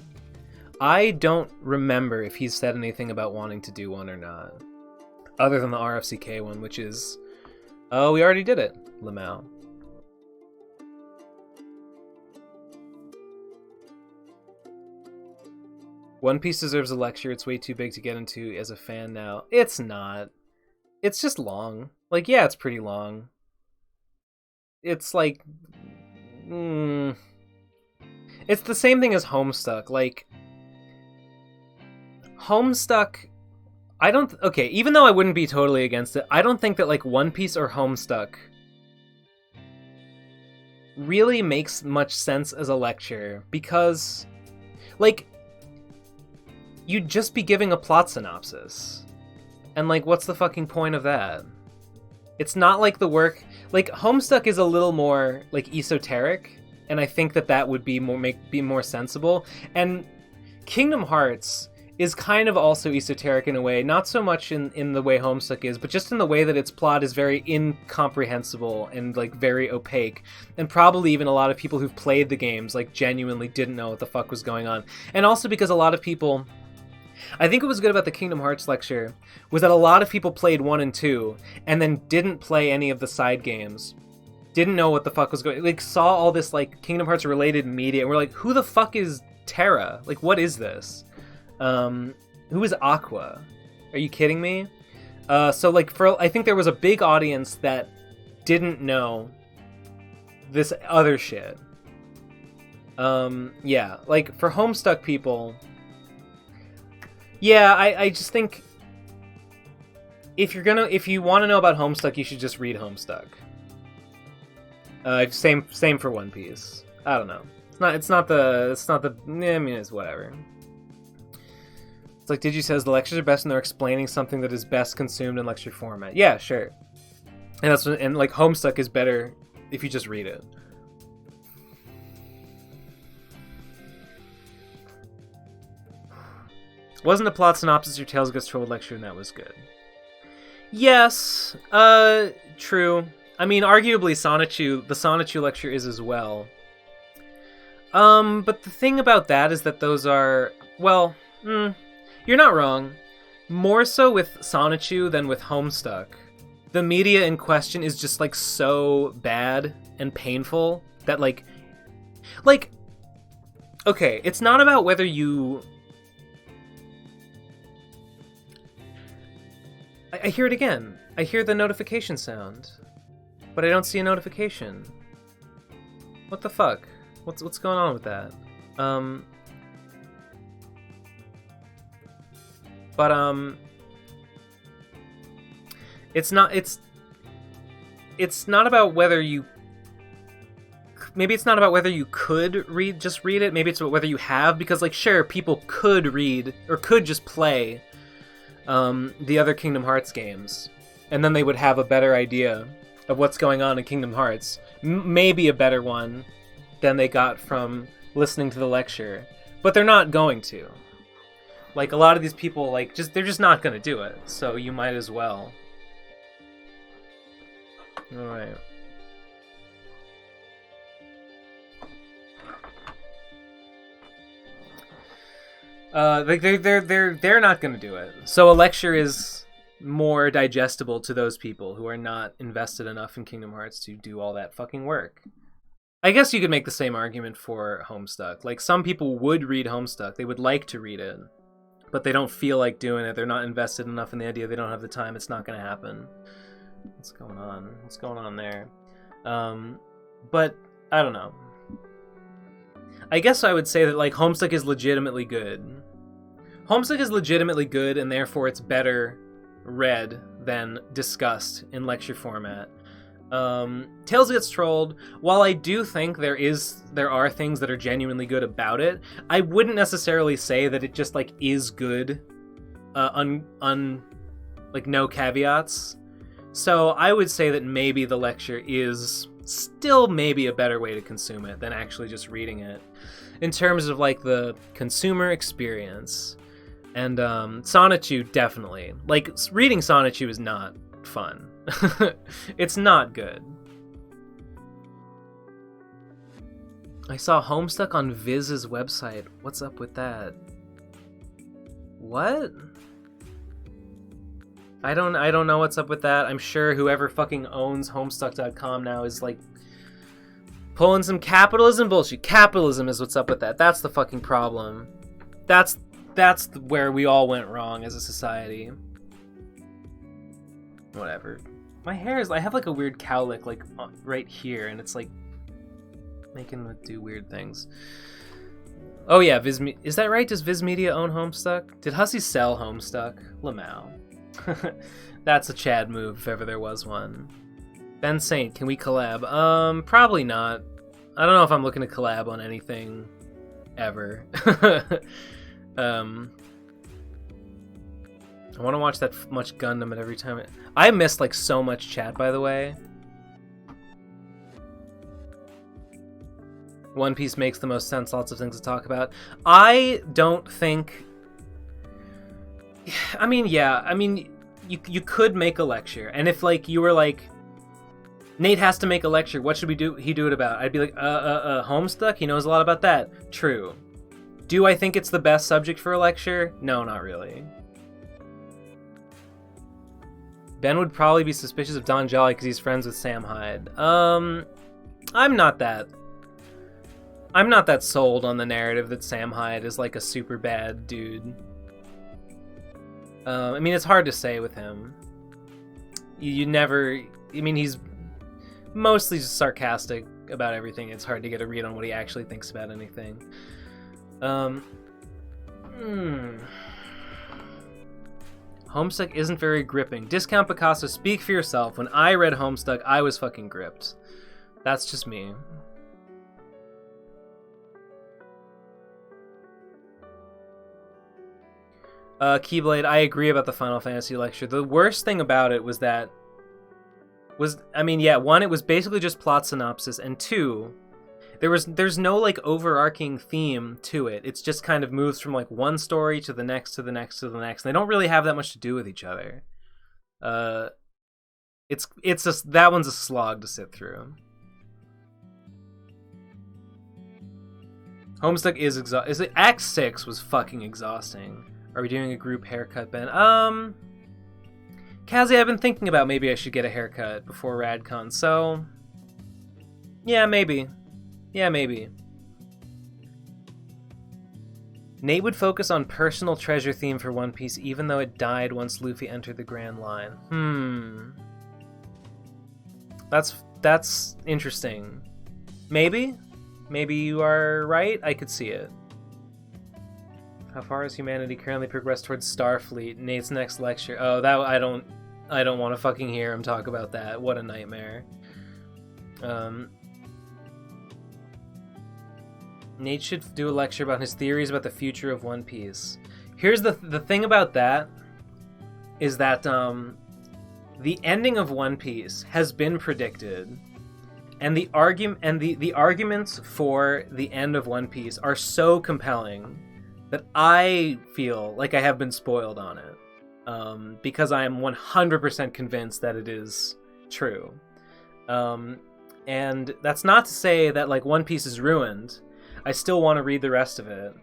Speaker 1: I don't remember if he's said anything about wanting to do one or not. Other than the RFCK one, which is... Oh, we already did it, Lamau. One Piece deserves a lecture. It's way too big to get into as a fan now. It's not. It's just long. Like, yeah, it's pretty long. It's like... It's the same thing as Homestuck. Like, Homestuck... I don't... Okay, even though I wouldn't be totally against it, I don't think that, like, One Piece or Homestuck really makes much sense as a lecture, because, like, you'd just be giving a plot synopsis. And, like, what's the fucking point of that? It's not like the work... Like, Homestuck is a little more, like, esoteric, and I think that that would be more sensible. And Kingdom Hearts is kind of also esoteric in a way, not so much in the way Homestuck is, but just in the way that its plot is very incomprehensible and, like, very opaque. And probably even a lot of people who've played the games, like, genuinely didn't know what the fuck was going on. And also because a lot of people... I think what was good about the Kingdom Hearts lecture was that a lot of people played 1 and 2 and then didn't play any of the side games. Didn't know what the fuck was going on. Like, saw all this, like, Kingdom Hearts related media and were like, who the fuck is Terra? Like, what is this? Who is Aqua? Are you kidding me? So, like, I think there was a big audience that didn't know this other shit. Yeah, like, for Homestuck people... Yeah, I just think if you want to know about Homestuck, you should just read Homestuck. Same for One Piece. I don't know. It's not the. I mean, it's whatever. It's like Digi says the lectures are best when they're explaining something that is best consumed in lecture format. Yeah, sure. And like Homestuck is better if you just read it. Wasn't a plot synopsis your Tails Gets Trolled lecture, and that was good. Yes, true. I mean, arguably the Sonichu lecture is as well. But the thing about that is that those are, well, you're not wrong. More so with Sonichu than with Homestuck. The media in question is just, like, so bad and painful that, like, okay, it's not about whether you... I hear it again. I hear the notification sound, but I don't see a notification. What the fuck? What's going on with that? It's not about whether you... Maybe it's not about whether you could just read it. Maybe it's about whether you have, because, like, sure, people could read, or could just play the other Kingdom Hearts games, and then they would have a better idea of what's going on in Kingdom Hearts. Maybe a better one than they got from listening to the lecture, but they're not going to. Like, a lot of these people, like, they're just not going to do it, so you might as well. Alright. Like, they're not gonna do it. So a lecture is more digestible to those people who are not invested enough in Kingdom Hearts to do all that fucking work. I guess you could make the same argument for Homestuck. Like, some people would read Homestuck. They would like to read it, but they don't feel like doing it. They're not invested enough in the idea. They don't have the time. It's not gonna happen. What's going on? What's going on there? But I don't know. I guess I would say that, like, Homestuck is legitimately good. Homestuck is legitimately good, and therefore it's better read than discussed in lecture format. Tails Gets Trolled, while I do think there are things that are genuinely good about it, I wouldn't necessarily say that it just, like, is good, like, no caveats. So I would say that maybe the lecture is still maybe a better way to consume it than actually just reading it, in terms of, like, the consumer experience. And Sonichu, definitely. Like, reading Sonichu is not fun. It's not good. I saw Homestuck on Viz's website. What's up with that? What? I don't know what's up with that. I'm sure whoever fucking owns Homestuck.com now is like pulling some capitalism bullshit. Capitalism is what's up with that. That's the fucking problem. That's where we all went wrong as a society. Whatever. My hair is... I have like a weird cowlick like right here, and it's like making it do weird things. Oh yeah, is that right? Does Viz Media own Homestuck? Did Hussey sell Homestuck? Lamau. That's a Chad move if ever there was one. Ben Saint, can we collab? Probably not. I don't know if I'm looking to collab on anything ever. I want to watch that much Gundam at every time. I missed like so much chat, by the way. One Piece makes the most sense. Lots of things to talk about. I don't think... I mean, yeah. I mean, you could make a lecture. And if, like, you were like, Nate has to make a lecture. What should he do it about? I'd be like, Homestuck? He knows a lot about that. True. Do I think it's the best subject for a lecture? No, not really. Ben would probably be suspicious of Don Jolly because he's friends with Sam Hyde. I'm not that sold on the narrative that Sam Hyde is like a super bad dude. I mean, it's hard to say with him. You never... I mean, he's mostly just sarcastic about everything. It's hard to get a read on what he actually thinks about anything. Homestuck isn't very gripping. Discount Picasso, speak for yourself. When I read Homestuck, I was fucking gripped. That's just me. Keyblade, I agree about the Final Fantasy lecture. The worst thing about it was that... I mean, yeah, one, it was basically just plot synopsis, and two, there's no, like, overarching theme to it. It's just kind of moves from, like, one story to the next, to the next, to the next. And they don't really have that much to do with each other. That one's a slog to sit through. Homestuck is exhausting. Act 6 was fucking exhausting. Are we doing a group haircut, Ben? Kazi, I've been thinking about maybe I should get a haircut before RadCon, so... yeah, maybe. Yeah, maybe. Nate would focus on personal treasure theme for One Piece, even though it died once Luffy entered the Grand Line. That's interesting. Maybe? Maybe you are right? I could see it. How far has humanity currently progressed towards Starfleet? Nate's next lecture. Oh, that I don't want to fucking hear him talk about that. What a nightmare. Nate should do a lecture about his theories about the future of One Piece. Here's the thing about that is that the ending of One Piece has been predicted, and the arguments for the end of One Piece are so compelling that I feel like I have been spoiled on it, because I am 100% convinced that it is true. And that's not to say that, like, One Piece is ruined. I still want to read the rest of it.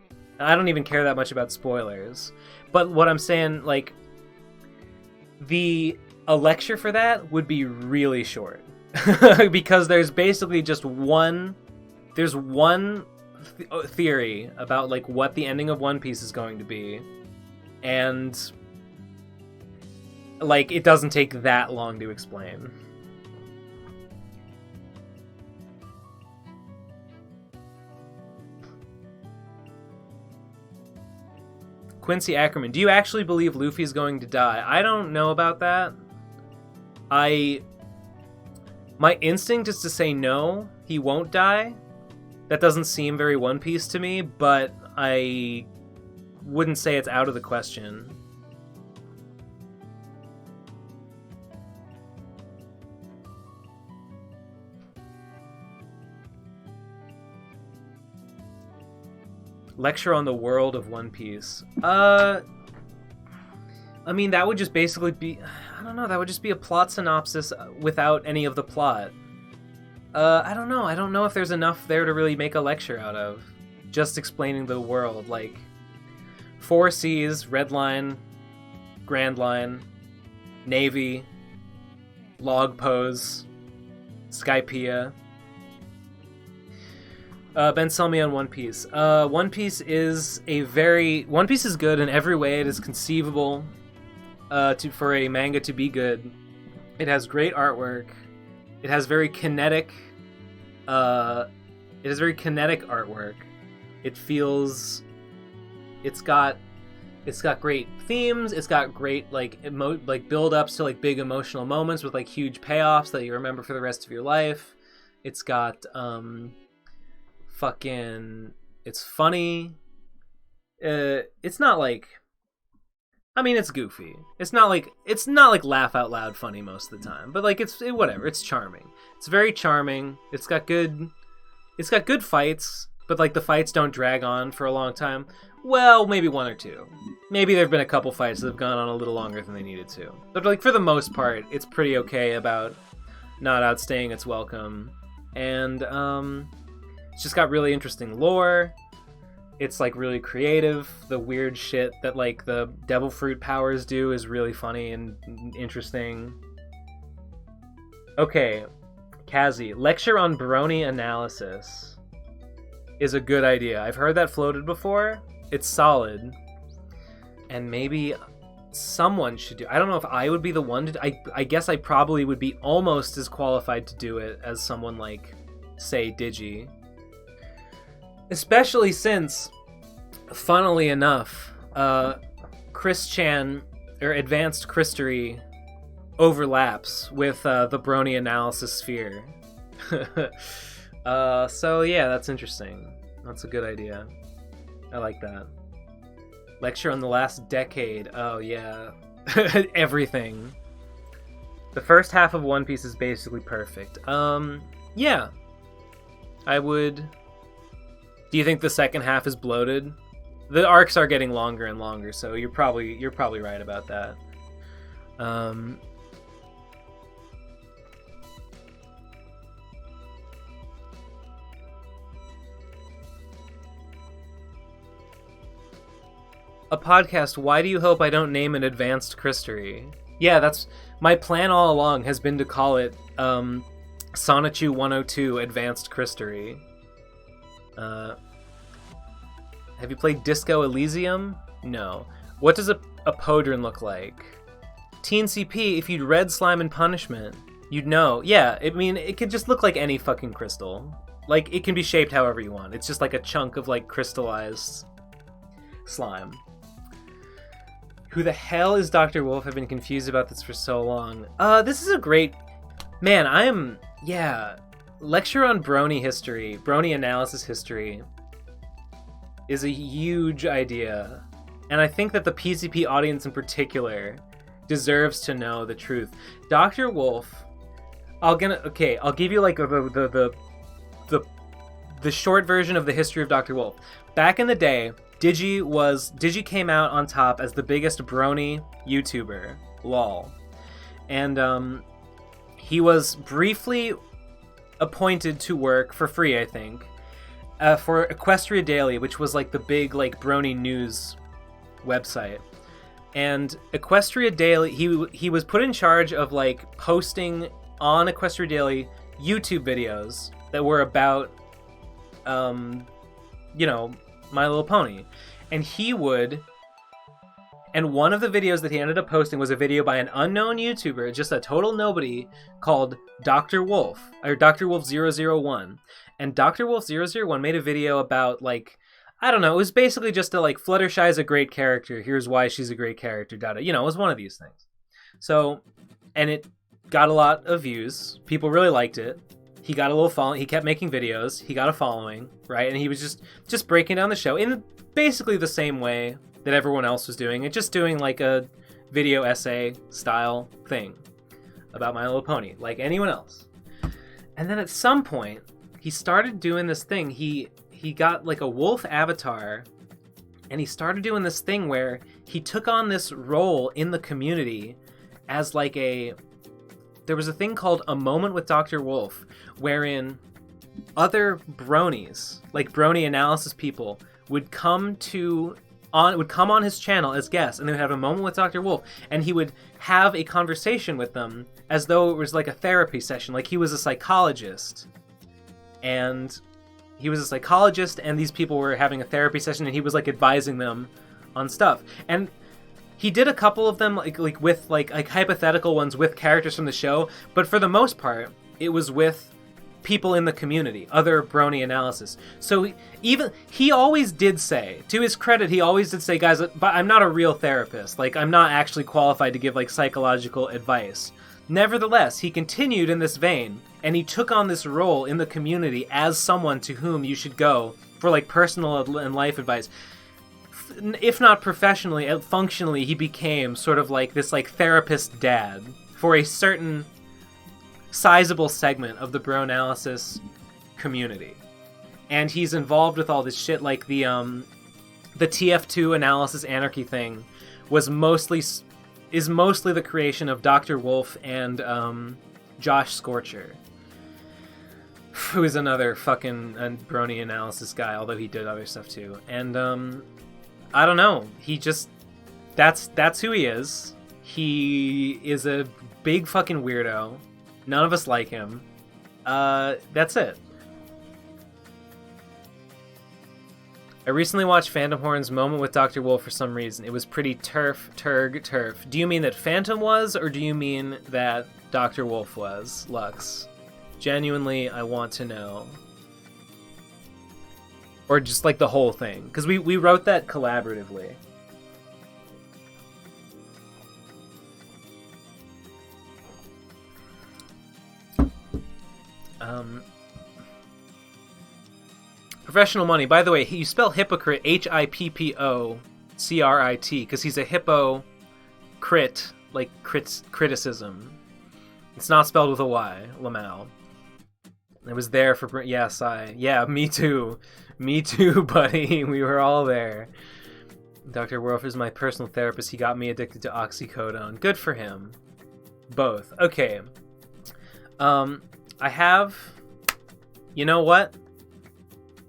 Speaker 1: I don't even care that much about spoilers. But what I'm saying, like, a lecture for that would be really short. Because there's basically just one theory about, like, what the ending of One Piece is going to be, and, like, it doesn't take that long to explain. Quincy Ackerman, do you actually believe Luffy's going to die? I don't know about that. My instinct is to say no, he won't die. That doesn't seem very One Piece to me, but I wouldn't say it's out of the question. Lecture on the world of One Piece. I mean, that would just basically be... I don't know, that would just be a plot synopsis without any of the plot. I don't know. I don't know if there's enough there to really make a lecture out of. Just explaining the world, like... 4 Seas, Red Line, Grand Line, Navy, Log Pose, Skypea. Ben, sell me on One Piece. One Piece is good in every way it is conceivable for a manga to be good. It has great artwork. It has very kinetic artwork. It's got great themes. It's got great build-ups to like big emotional moments with like huge payoffs that you remember for the rest of your life. It's got it's funny. It's not like, I mean, it's goofy. It's not like laugh out loud funny most of the time, but like whatever. It's charming. It's very charming. It's got good fights, but like the fights don't drag on for a long time. Well, maybe one or two. Maybe there've been a couple fights that have gone on a little longer than they needed to. But like for the most part, it's pretty okay about not outstaying its welcome. And it's just got really interesting lore. It's like really creative. The weird shit that like the devil fruit powers do is really funny and interesting. Okay, Kazi, lecture on brony analysis is a good idea. I've heard that floated before. It's solid. And maybe someone should do. I don't know if I would be the one to. I guess I probably would be almost as qualified to do it as someone like, say, Digi. Especially since, funnily enough, Chris Chan, or Advanced Christery, overlaps with the brony analysis sphere. So yeah, that's interesting. That's a good idea. I like that. Lecture on the last decade. Oh yeah. Everything. The first half of One Piece is basically perfect. Yeah. I would... Do you think the second half is bloated? The arcs are getting longer and longer, so you're probably right about that. A podcast, why do you hope I don't name an Advanced Christery? Yeah, that's... My plan all along has been to call it Sonichu 102 Advanced Christery. Have you played Disco Elysium? No. What does a Podrin look like? Teen CP, if you'd read Slime and Punishment, you'd know. Yeah, I mean, it could just look like any fucking crystal. Like, it can be shaped however you want. It's just like a chunk of, like, crystallized slime. Who the hell is Dr. Wolf? I've been confused about this for so long. This is a great... Man, I am... Yeah. Lecture on brony history, brony analysis history, is a huge idea. And I think that the PCP audience in particular deserves to know the truth. Dr. Wolf... I'll give you like the short version of the history of Dr. Wolf. Back in the day, Digi came out on top as the biggest brony YouTuber, lol. And he was briefly appointed to work for free, I think, for Equestria Daily, which was like the big like brony news website. And Equestria Daily, he was put in charge of like posting on Equestria Daily YouTube videos that were about My Little Pony. And one of the videos that he ended up posting was a video by an unknown YouTuber, just a total nobody, called Dr. Wolf, or Dr. Wolf 001. And Dr. Wolf 001 made a video about, like, I don't know, it was basically just a, like, Fluttershy is a great character, here's why she's a great character, it was one of these things. So, and it got a lot of views, people really liked it, he got a little following, he kept making videos, he got a following, right, and he was just breaking down the show in basically the same way that everyone else was doing it, just doing like a video essay style thing about My Little Pony, like anyone else. And then at some point, he started doing this thing. He got like a wolf avatar, and he started doing this thing where he took on this role in the community as like there was a thing called A Moment with Dr. Wolf, wherein other bronies, like brony analysis people, would come to would come on his channel as guests, and they would have a moment with Dr. Wolf, and he would have a conversation with them as though it was like a therapy session, like he was a psychologist. And these people were having a therapy session, and he was like advising them on stuff. And he did a couple of them like with like hypothetical ones with characters from the show, but for the most part, it was with people in the community, other Brony analysis. So he always did say, to his credit, he always did say, guys, but I'm not a real therapist. Like, I'm not actually qualified to give like psychological advice. Nevertheless, he continued in this vein, and he took on this role in the community as someone to whom you should go for like personal and life advice. If not professionally, functionally, he became sort of like this like therapist dad for a certain sizable segment of the Broanalysis community. And he's involved with all this shit, like the TF2 analysis anarchy thing is mostly the creation of Dr. Wolf and Josh Scorcher, who is another fucking Brony analysis guy, although he did other stuff too. And I don't know, he just that's who he is. He is a big fucking weirdo. None of us like him. That's it. I recently watched Phantom Horn's moment with Dr. Wolf for some reason. It was pretty turf. Do you mean that Phantom was, or do you mean that Dr. Wolf was, Lux? Genuinely, I want to know. Or just like the whole thing. Because we wrote that collaboratively. Professional money. By the way, you spell hypocrite HIPPOCRIT because he's a hippo crit, like criticism. It's not spelled with a Y, Lamau. I was there for... Yes, yeah, me too. Me too, buddy. We were all there. Dr. Wolf is my personal therapist. He got me addicted to oxycodone. Good for him. Both. Okay. I have... You know what?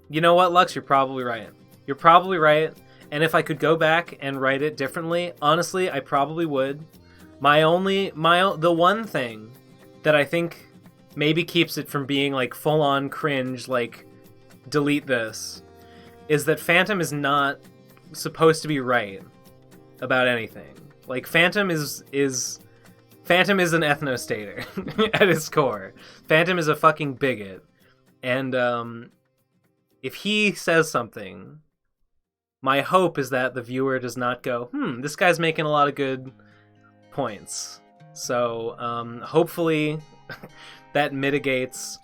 Speaker 1: You know what, Lux? You're probably right. You're probably right. And if I could go back and write it differently, honestly, I probably would. The one thing that I think maybe keeps it from being like full-on cringe, like delete this, is that Phantom is not supposed to be right about anything. Like Phantom is an ethnostater at its core. Phantom is a fucking bigot. And if he says something, my hope is that the viewer does not go, this guy's making a lot of good points. So hopefully that mitigates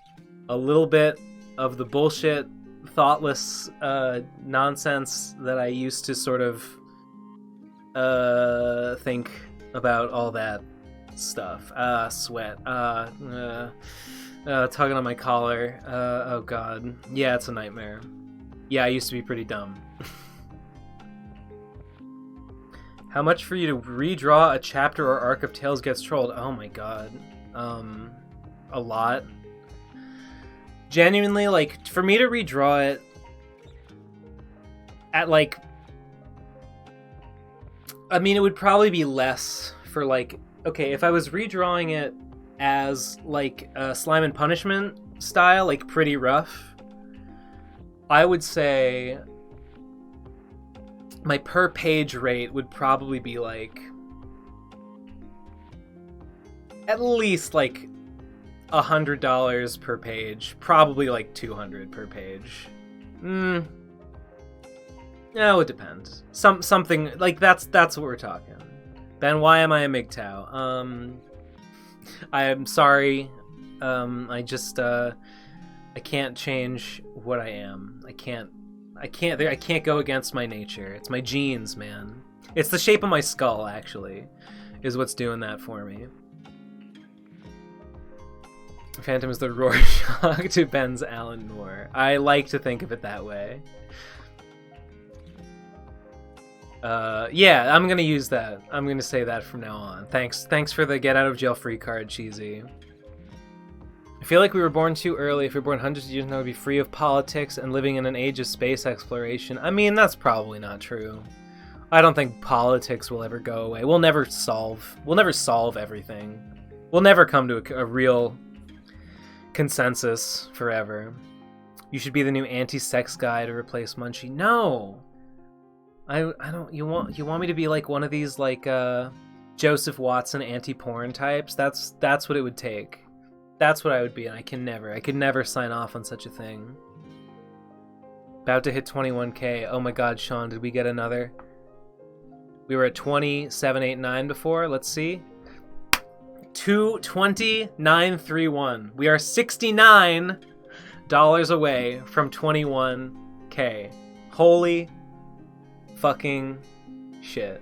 Speaker 1: a little bit of the bullshit, thoughtless nonsense that I used to sort of think about all that stuff. Sweat. Tugging on my collar. Oh god. Yeah, it's a nightmare. Yeah, I used to be pretty dumb. How much for you to redraw a chapter or arc of Tales Gets Trolled? Oh my god. A lot. Genuinely, like, for me to redraw it at, like... I mean, it would probably be less for, like... Okay, if I was redrawing it as, like, Slime and Punishment style, like, pretty rough, I would say my per page rate would probably be, like, at least, like, $100 per page. Probably, like, $200 per page. Yeah, it would depend. Something, like, that's what we're talking. Ben, why am I a MGTOW? I am sorry. I just I can't change what I am. I can't go against my nature. It's my genes, man. It's the shape of my skull, actually, is what's doing that for me. Phantom is the Rorschach to Ben's Alan Moore. I like to think of it that way. Yeah, I'm gonna use that. I'm gonna say that from now on. Thanks for the get out of jail free card, Cheesy. I feel like we were born too early. If we were born hundreds of years ago, we'd be free of politics and living in an age of space exploration. I mean, that's probably not true. I don't think politics will ever go away. We'll never solve everything. We'll never come to a real consensus forever. You should be the new anti-sex guy to replace Munchie. No. I don't. You want me to be like one of these like Joseph Watson anti-porn types? That's what it would take. That's what I would be, and I could never sign off on such a thing. About to hit 21K. Oh my god, Sean, did we get another? We were at 2789 before. Let's see. 22931. We are $69 away from 21K. Holy fucking shit.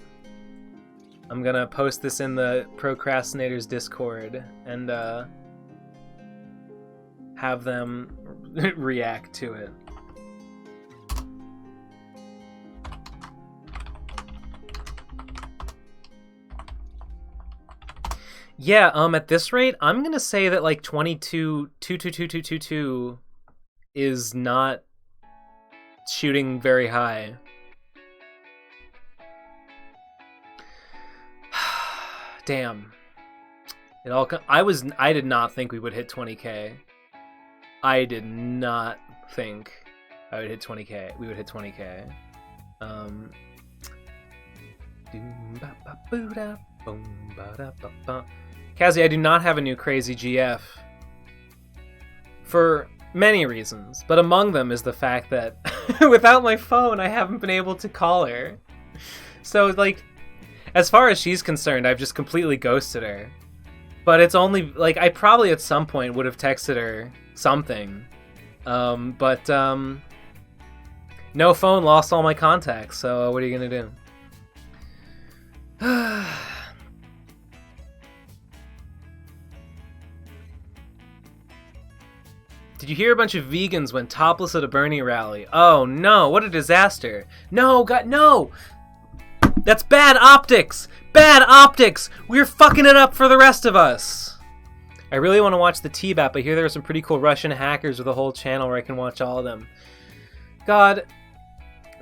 Speaker 1: I'm gonna post this in the Procrastinators Discord and have them react to it. Yeah, at this rate, I'm gonna say that like 22 is not shooting very high. Damn. I did not think we would hit 20K. I did not think I would hit 20K. We would hit 20K. Kazzy, I do not have a new crazy GF. For many reasons, but among them is the fact that without my phone, I haven't been able to call her. So, like, as far as she's concerned, I've just completely ghosted her. But it's only, like, I probably at some point would have texted her something. But no phone, lost all my contacts, so what are you gonna do? Did you hear a bunch of vegans went topless at a Bernie rally? Oh no, what a disaster. No, God, no! That's bad optics! Bad optics! We're fucking it up for the rest of us! I really want to watch the T-Bat, but I hear there are some pretty cool Russian hackers with a whole channel where I can watch all of them. God,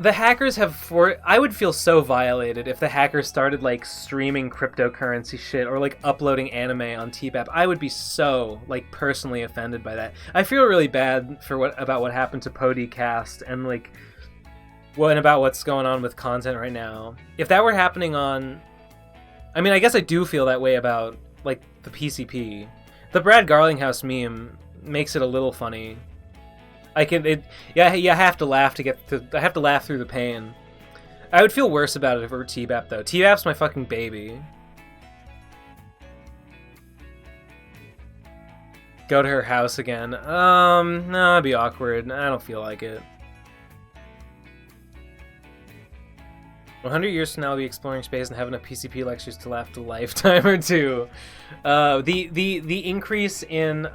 Speaker 1: the hackers I would feel so violated if the hackers started, like, streaming cryptocurrency shit or, like, uploading anime on T-Bap. I would be so, like, personally offended by that. I feel really bad about what happened to PodiCast and, like, about what's going on with content right now. If that were happening on... I mean, I guess I do feel that way about, like, the PCP. The Brad Garlinghouse meme makes it a little funny. You have to laugh I have to laugh through the pain. I would feel worse about it if it were T-Bap, though. T-Bap's my fucking baby. Go to her house again. No, it'd be awkward. I don't feel like it. 100 years from now, I'll be exploring space and have enough PCP lectures to last a lifetime or two. The increase in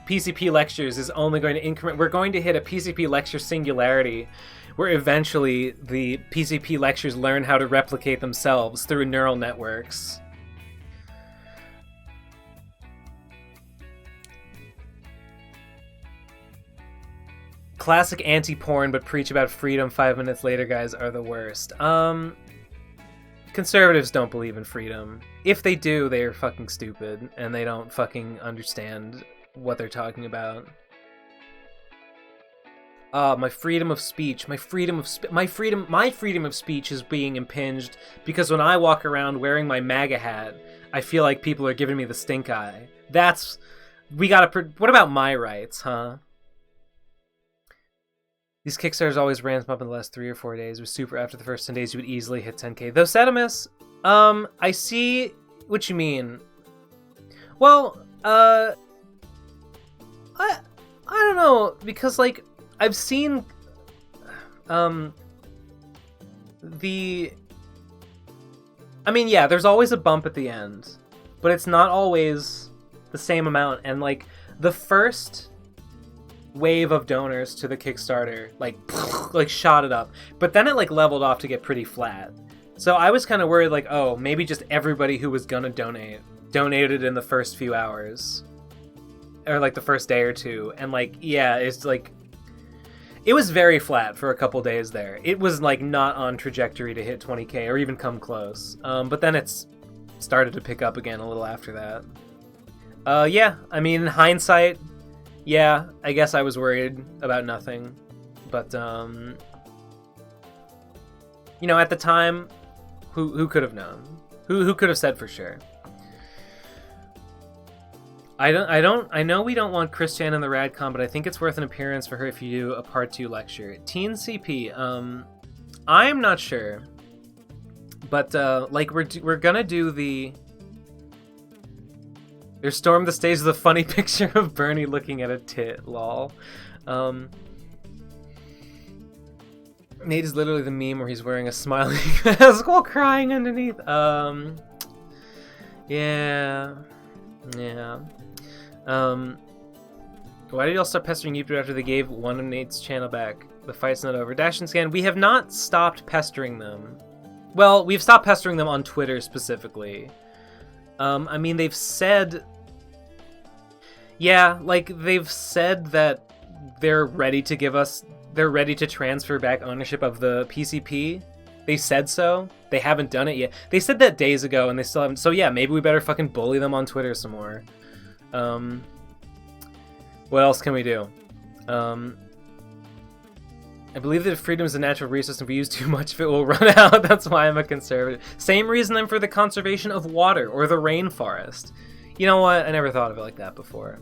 Speaker 1: PCP lectures is only going to increment. We're going to hit a PCP lecture singularity, where eventually the PCP lectures learn how to replicate themselves through neural networks. Classic anti-porn, but preach about freedom 5 minutes later guys are the worst. Conservatives don't believe in freedom. If they do, they are fucking stupid, and they don't fucking understand what they're talking about. My freedom of speech. My freedom of speech is being impinged because when I walk around wearing my MAGA hat, I feel like people are giving me the stink eye. What about my rights, huh? These Kickstarters always ramp up in the last 3 or 4 days. It was super after the first 10 days, you would easily hit 10K. Though, Sedimus, I see what you mean. Well, I don't know, because, like, I've seen, I mean, yeah, there's always a bump at the end, but it's not always the same amount, and, like, the first wave of donors to the Kickstarter, like shot it up, but then it, like, leveled off to get pretty flat. So I was kind of worried, like, oh, maybe just everybody who was gonna donated in the first few hours. Or, like, the first day or two. And, like, yeah, it's, like... It was very flat for a couple days there. It was like not on trajectory to hit 20K or even come close. But then it's started to pick up again a little after that. Yeah, I mean, in hindsight, yeah, I guess I was worried about nothing. But, you know, at the time, who could have known? Who could have said for sure? I know we don't want Chris Chan in the Radcon, but I think it's worth an appearance for her if you do a part 2 lecture. Teen CP, I'm not sure. But, like, we're gonna do the... There's Storm the stage with a funny picture of Bernie looking at a tit, lol. Nate is literally the meme where he's wearing a smiling mask while crying underneath. Yeah. Why did y'all stop pestering YouTube after they gave one of Nate's channel back? The fight's not over. Dash and Scan, we have not stopped pestering them. Well, we've stopped pestering them on Twitter specifically. I mean, they've said... Yeah, like, they've said that they're ready to give us... They're ready to transfer back ownership of the PCP. They said so. They haven't done it yet. They said that days ago, and they still haven't... So yeah, maybe we better fucking bully them on Twitter some more. What else can we do? I believe that freedom is a natural resource, and if we use too much of it, will run out. That's why I'm a conservative. Same reason I'm for the conservation of water, or the rainforest. You know what? I never thought of it like that before.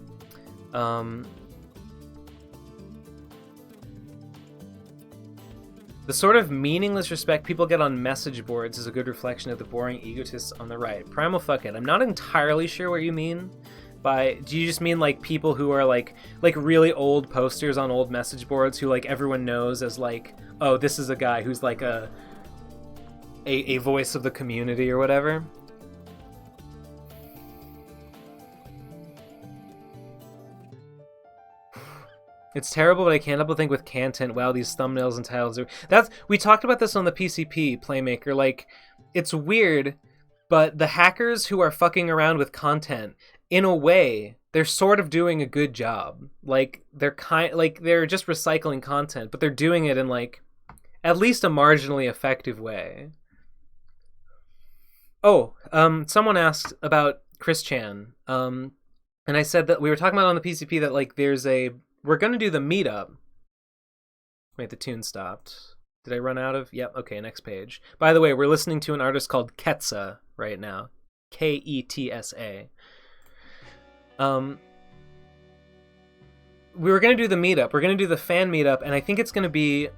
Speaker 1: The sort of meaningless respect people get on message boards is a good reflection of the boring egotists on the right. Primal fuck it. I'm not entirely sure what you mean by... Do you just mean like people who are like really old posters on old message boards who like everyone knows as like, oh, this is a guy who's like a voice of the community or whatever? It's terrible, but I can't help but think with content, wow, these thumbnails and titles are... We talked about this on the PCP, Playmaker. Like, it's weird, but the hackers who are fucking around with content, in a way, they're sort of doing a good job. Like, they're just recycling content, but they're doing it in, like, at least a marginally effective way. Oh, someone asked about Chris Chan. And I said that we were talking about on the PCP that, like, we're going to do the meetup. Wait, the tune stopped. Did I run out of... Yep, okay, next page. By the way, we're listening to an artist called Ketsa right now. Ketsa. We were going to do the meetup. We're going to do the fan meetup, and I think it's going to be...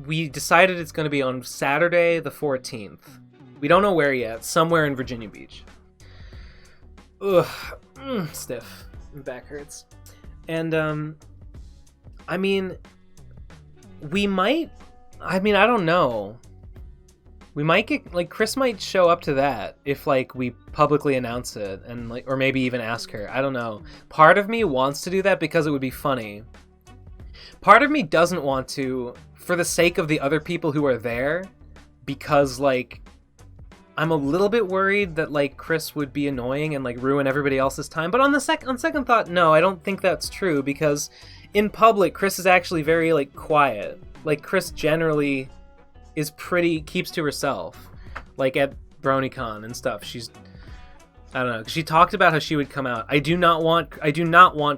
Speaker 1: We decided it's going to be on Saturday the 14th. We don't know where yet. Somewhere in Virginia Beach. Ugh. Stiff. My back hurts. And, I mean, we might... I mean, I don't know. We might get... Like, Chris might show up to that if, like, we publicly announce it. And, like, or maybe even ask her. I don't know. Part of me wants to do that because it would be funny. Part of me doesn't want to for the sake of the other people who are there. Because, like... I'm a little bit worried that, like, Chris would be annoying and, like, ruin everybody else's time. But on second thought, no, I don't think that's true. Because... in public, Chris is actually very, like, quiet. Like, Chris generally is keeps to herself. Like, at BronyCon and stuff. She's, I don't know. She talked about how she would come out. I do not want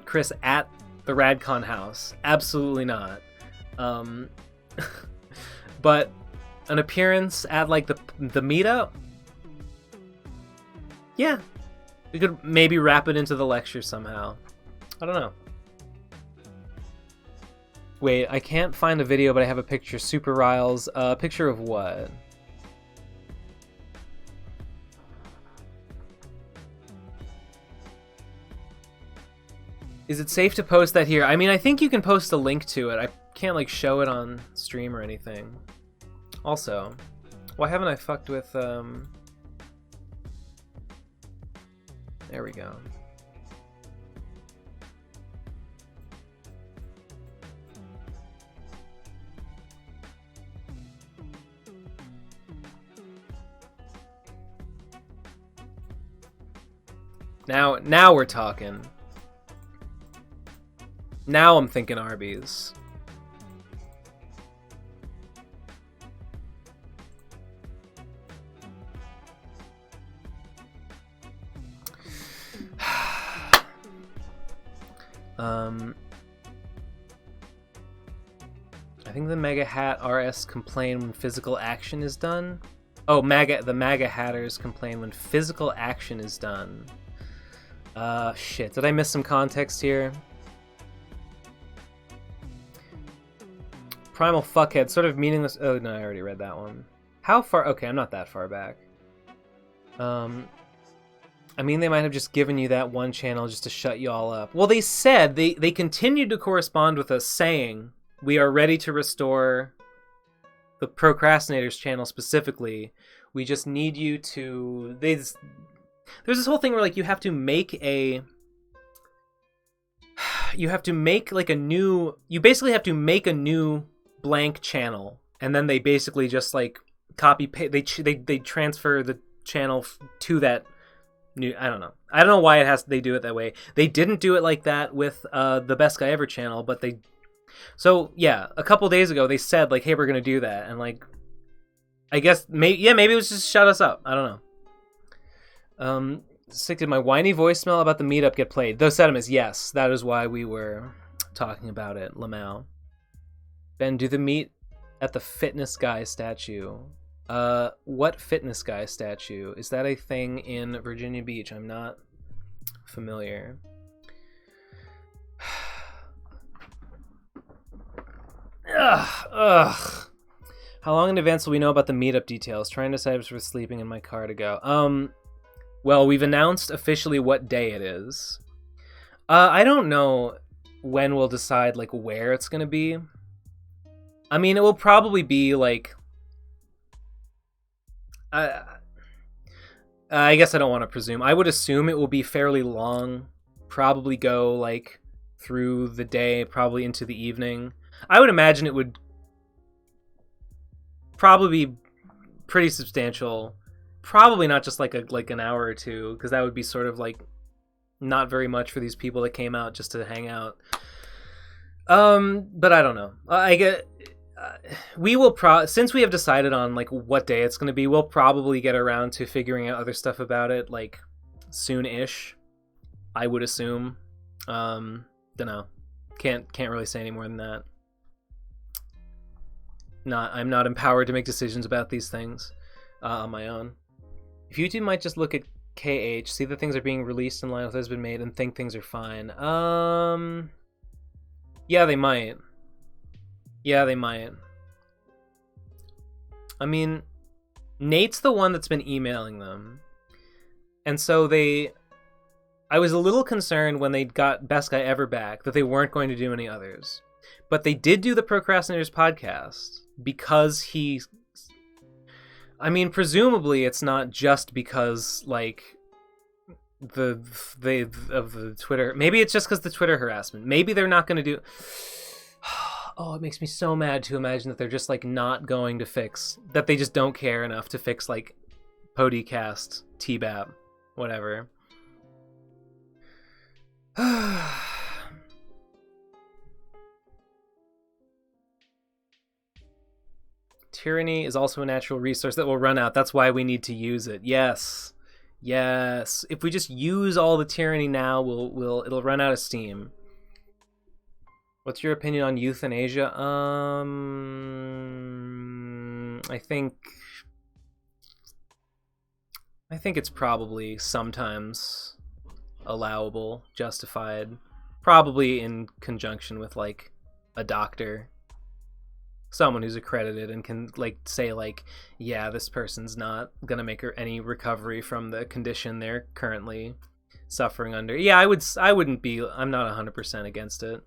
Speaker 1: Chris at the Radcon house. Absolutely not. But an appearance at, like, the meetup? Yeah. We could maybe wrap it into the lecture somehow. I don't know. Wait, I can't find a video, but I have a picture. Super Riles. A picture of what? Is it safe to post that here? I mean, I think you can post a link to it. I can't, like, show it on stream or anything. Also, why haven't I fucked with, There we go. Now we're talking. Now I'm thinking Arby's. I think the Mega Hat RS complain when physical action is done. Oh, the MAGA Hatters complain when physical action is done. Shit. Did I miss some context here? Primal Fuckhead, sort of meaningless. Oh, no, I already read that one. How far? Okay, I'm not that far back. I mean, they might have just given you that one channel just to shut you all up. Well, they said, they continued to correspond with us saying, we are ready to restore the Procrastinators channel specifically. We just need you to... There's this whole thing where, like, you have to make like a new... You basically have to make a new blank channel, and then they basically just, like, copy-paste... They transfer the channel to that new... I don't know why they do it that way. They didn't do it like that with the Best Guy Ever channel, but they... So, yeah, a couple days ago, they said, like, hey, we're going to do that. And, like, I guess, maybe it was just shut us up. I don't know. Sick, did my whiny voicemail about the meetup get played? Those sentiments, yes. That is why we were talking about it, Lamau. Ben, do the meet at the Fitness Guy statue. What Fitness Guy statue? Is that a thing in Virginia Beach? I'm not familiar. Ugh. How long in advance will we know about the meetup details? Trying to decide if we're sleeping in my car to go. Well, we've announced officially what day it is. I don't know when we'll decide, like, where it's gonna be. I mean, it will probably be, like... I guess I don't want to presume. I would assume it will be fairly long. Probably go, like, through the day, probably into the evening. I would imagine it would probably be pretty substantial. Probably not just like an hour or two, because that would be sort of like not very much for these people that came out just to hang out. But I don't know. I get we will since we have decided on like what day it's going to be, we'll probably get around to figuring out other stuff about it like soon-ish. I would assume. Don't know. Can't really say any more than that. I'm not empowered to make decisions about these things on my own. If YouTube might just look at KH, see that things are being released in line with what has been made, and think things are fine. Yeah, they might. Yeah, they might. I mean, Nate's the one that's been emailing them. And so I was a little concerned when they got Best Guy Ever back that they weren't going to do any others. But they did do the Procrastinators podcast because I mean, presumably it's not just because, like, of the Twitter. Maybe it's just because the Twitter harassment. Maybe they're not going to do... Oh, it makes me so mad to imagine that they're just, like, not going to fix... That they just don't care enough to fix, like, Podcast, TBAP, whatever. Tyranny is also a natural resource that will run out. That's why we need to use it. Yes. Yes. If we just use all the tyranny now, it'll run out of steam. What's your opinion on euthanasia? I think it's probably sometimes allowable, justified, probably in conjunction with like a doctor, someone who's accredited and can like say like, yeah, this person's not gonna make any recovery from the condition they're currently suffering under. Yeah, I'm not 100% against it.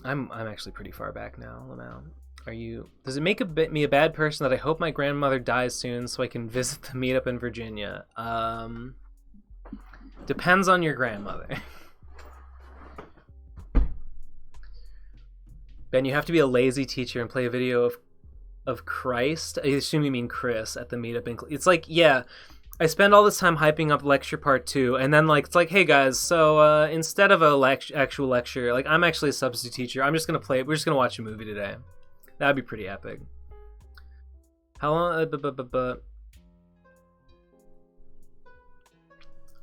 Speaker 1: I'm actually pretty far back now, Lamau. Does it make me a bad person that I hope my grandmother dies soon so I can visit the meetup in Virginia? Depends on your grandmother. Ben, you have to be a lazy teacher and play a video of Christ. I assume you mean Chris at the meetup. It's like, yeah, I spend all this time hyping up lecture part 2, and then like it's like, hey guys, so instead of a actual lecture, like I'm actually a substitute teacher. We're just gonna watch a movie today. That'd be pretty epic. How long?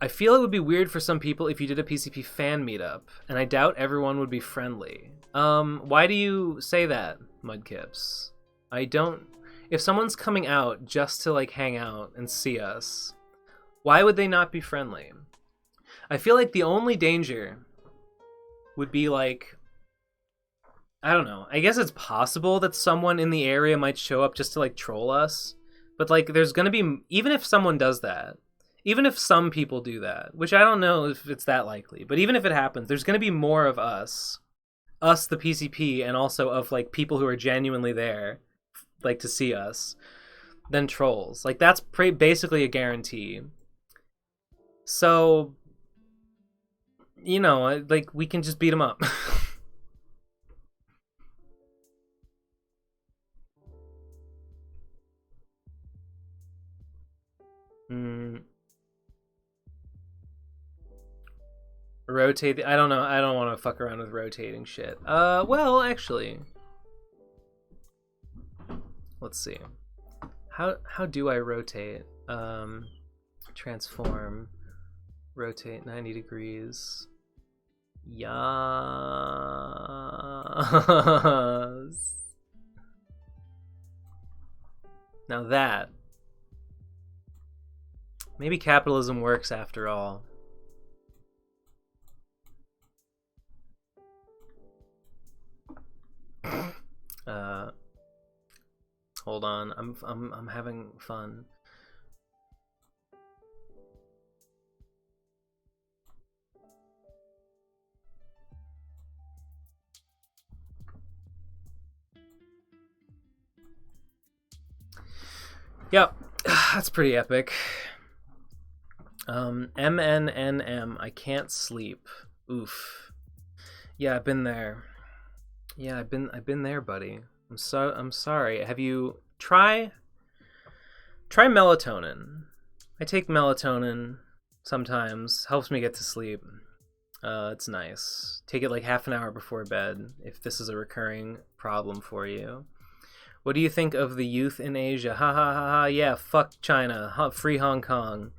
Speaker 1: I feel it would be weird for some people if you did a PCP fan meetup, and I doubt everyone would be friendly. Why do you say that, Mudkips? I don't... If someone's coming out just to, like, hang out and see us, why would they not be friendly? I feel like the only danger would be, like... I don't know. I guess it's possible that someone in the area might show up just to, like, troll us. But, like, there's gonna be... Even if someone does that, even if some people do that, which I don't know if it's that likely, but even if it happens, there's gonna be more of us, the PCP, and also of, like, people who are genuinely there, like, to see us, than trolls. Like, that's basically a guarantee. So, you know, like, we can just beat them up. Rotate. I don't know. I don't want to fuck around with rotating shit. Well, actually, let's see. How do I rotate? Transform. Rotate 90 degrees. Yes. Now that. Maybe capitalism works after all. Hold on. I'm having fun. Yep. That's pretty epic. MNNM. I can't sleep. Oof. Yeah, I've been there. Yeah, I've been there, buddy. I'm sorry. Have you try melatonin? I take melatonin sometimes. Helps me get to sleep. It's nice. Take it like half an hour before bed if this is a recurring problem for you. What do you think of the youth in Asia? Ha ha ha ha. Yeah, fuck China. Free Hong Kong.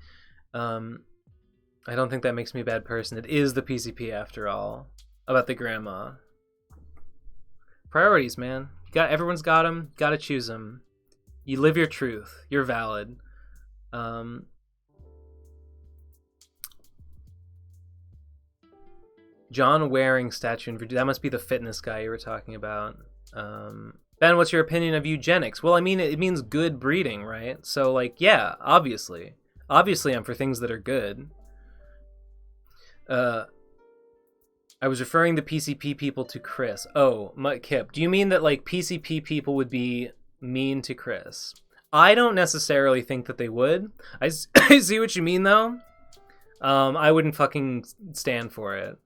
Speaker 1: I don't think that makes me a bad person. It is the PCP after all. About the grandma. Priorities, man. Everyone's got them. Gotta choose them. You live your truth. You're valid. John Waring statue in Virginia. That must be the fitness guy you were talking about. Ben, what's your opinion of eugenics? Well, I mean, it means good breeding, right? So, like, yeah, obviously. Obviously, I'm for things that are good. I was referring the PCP people to Chris. Oh, Kip, do you mean that, like, PCP people would be mean to Chris? I don't necessarily think that they would. I see what you mean, though. I wouldn't fucking stand for it.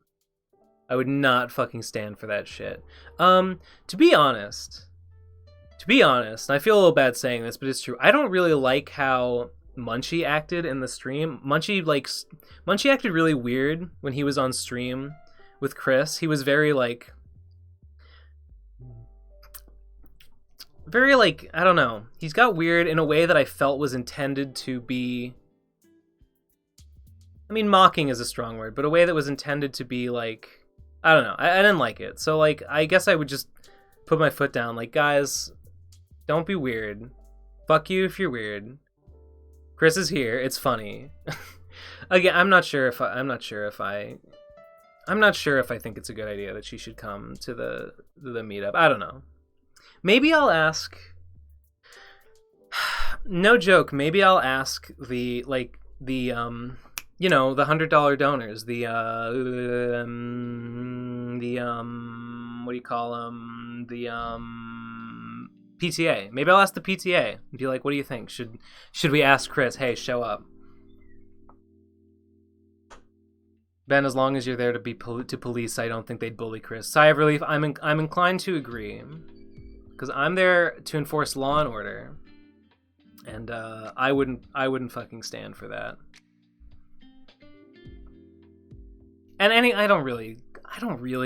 Speaker 1: I would not fucking stand for that shit. To be honest, I feel a little bad saying this, but it's true. I don't really like how Munchie acted in the stream. Munchie acted really weird when he was on stream with Chris. He was very like, I don't know. He's got weird in a way that I felt was intended to be, I mean, mocking is a strong word, but a way that was intended to be like, I don't know. I didn't like it. So, like, I guess I would just put my foot down. Like, guys, don't be weird. Fuck you if you're weird. Chris is here. It's funny. Again, I'm not sure if I think it's a good idea that she should come to the meetup. I don't know. Maybe I'll ask. No joke. Maybe I'll ask the you know, the $100 donors, the what do you call them? The PTA. Maybe I'll ask the PTA and be like, what do you think? Should we ask Chris, hey, show up? Ben, as long as you're there to police, I don't think they'd bully Chris. Sigh of relief. I'm inclined to agree, because I'm there to enforce law and order, and I wouldn't fucking stand for that. And I don't really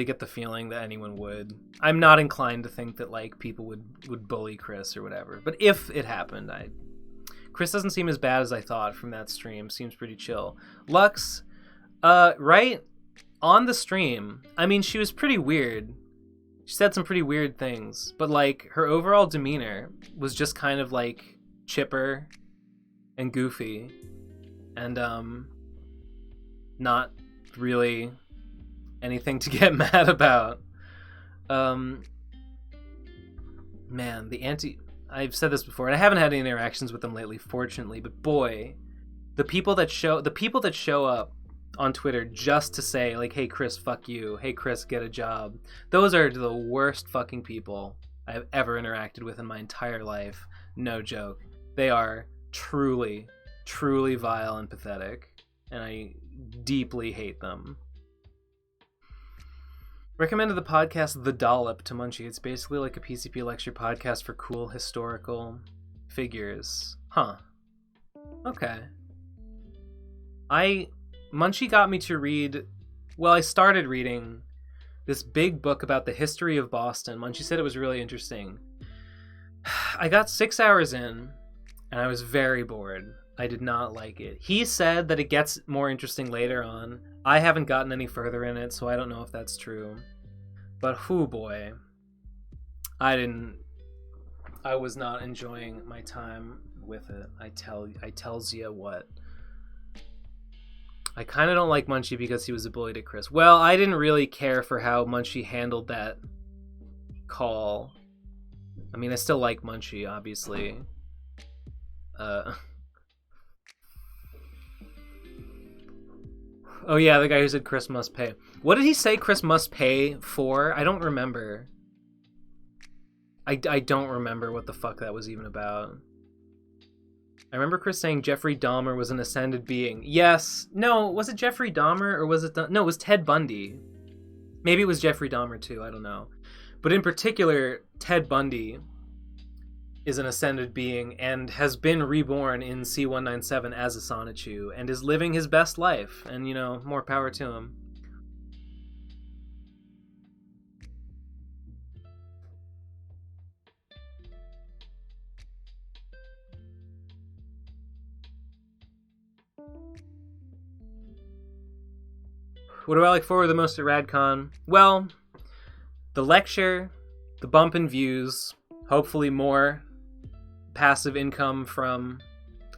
Speaker 1: get the feeling that anyone would. I'm not inclined to think that, like, people would bully Chris or whatever. But if it happened, Chris doesn't seem as bad as I thought from that stream. Seems pretty chill. Lux, right on the stream, I mean, she was pretty weird. She said some pretty weird things, but like her overall demeanor was just kind of like chipper and goofy and not really anything to get mad about. Man, I've said this before, and I haven't had any interactions with them lately, fortunately, but boy, the people that show up on Twitter just to say, like, hey, Chris, fuck you. Hey, Chris, get a job. Those are the worst fucking people I've ever interacted with in my entire life. No joke. They are truly, truly vile and pathetic, and I deeply hate them. Recommended the podcast The Dollop to Munchie. It's basically like a PCP lecture podcast for cool historical figures. Huh. Okay. Munchie got me to read... Well, I started reading this big book about the history of Boston. Munchie said it was really interesting. I got 6 hours in, and I was very bored. I did not like it. He said that it gets more interesting later on. I haven't gotten any further in it, so I don't know if that's true. But whoo boy, I was not enjoying my time with it. I tells ya what. I kind of don't like Munchie because he was a bully to Chris. Well, I didn't really care for how Munchie handled that call. I mean, I still like Munchie, obviously. Oh yeah, the guy who said Chris must pay. What did he say Chris must pay for? I don't remember. I don't remember what the fuck that was even about. I remember Chris saying Jeffrey Dahmer was an ascended being. Yes. No, was it Jeffrey Dahmer or was it... No, it was Ted Bundy. Maybe it was Jeffrey Dahmer too, I don't know. But in particular, Ted Bundy is an ascended being and has been reborn in C-197 as a Sonichu and is living his best life. And, you know, more power to him. What do I like forward the most at RadCon? Well, the lecture, the bump in views, hopefully more passive income from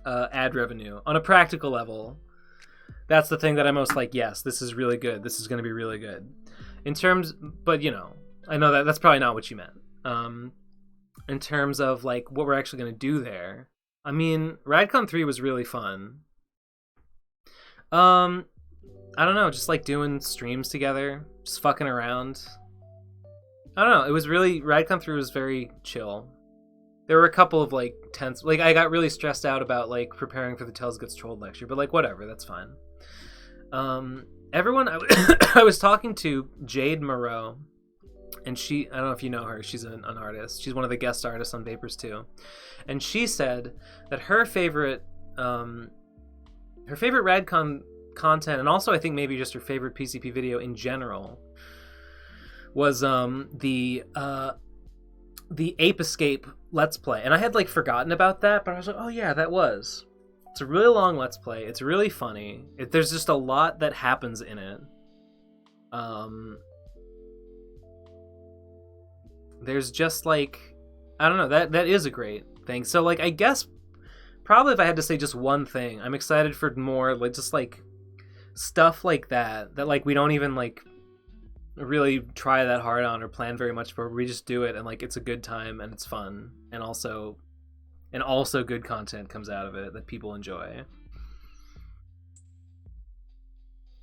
Speaker 1: ad revenue. On a practical level, that's the thing that I'm most like, yes, this is really good. This is going to be really good. In terms, but you know, I know that that's probably not what you meant. In terms of like what we're actually going to do there, I mean, RadCon 3 was really fun. I don't know, just like doing streams together, just fucking around. I don't know, it was really, RadCon 3 was very chill. There were a couple of like tense, like I got really stressed out about like preparing for the Tells Gets Trolled lecture, but like whatever, that's fine. Everyone, I was talking to Jade Moreau, and she, I don't know if you know her, she's an artist. She's one of the guest artists on Vapors too. And she said that her favorite RadCon content, and also I think maybe just her favorite PCP video in general, was the Ape Escape Let's Play. And I had like forgotten about that, but I was like, oh yeah, that was. It's a really long Let's Play. It's really funny. There's just a lot that happens in it. There's just like, I don't know, that is a great thing. So like, I guess probably if I had to say just one thing, I'm excited for more like just like stuff like that like we don't even like really try that hard on or plan very much for. We just do it and like it's a good time and it's fun, and also good content comes out of it that people enjoy.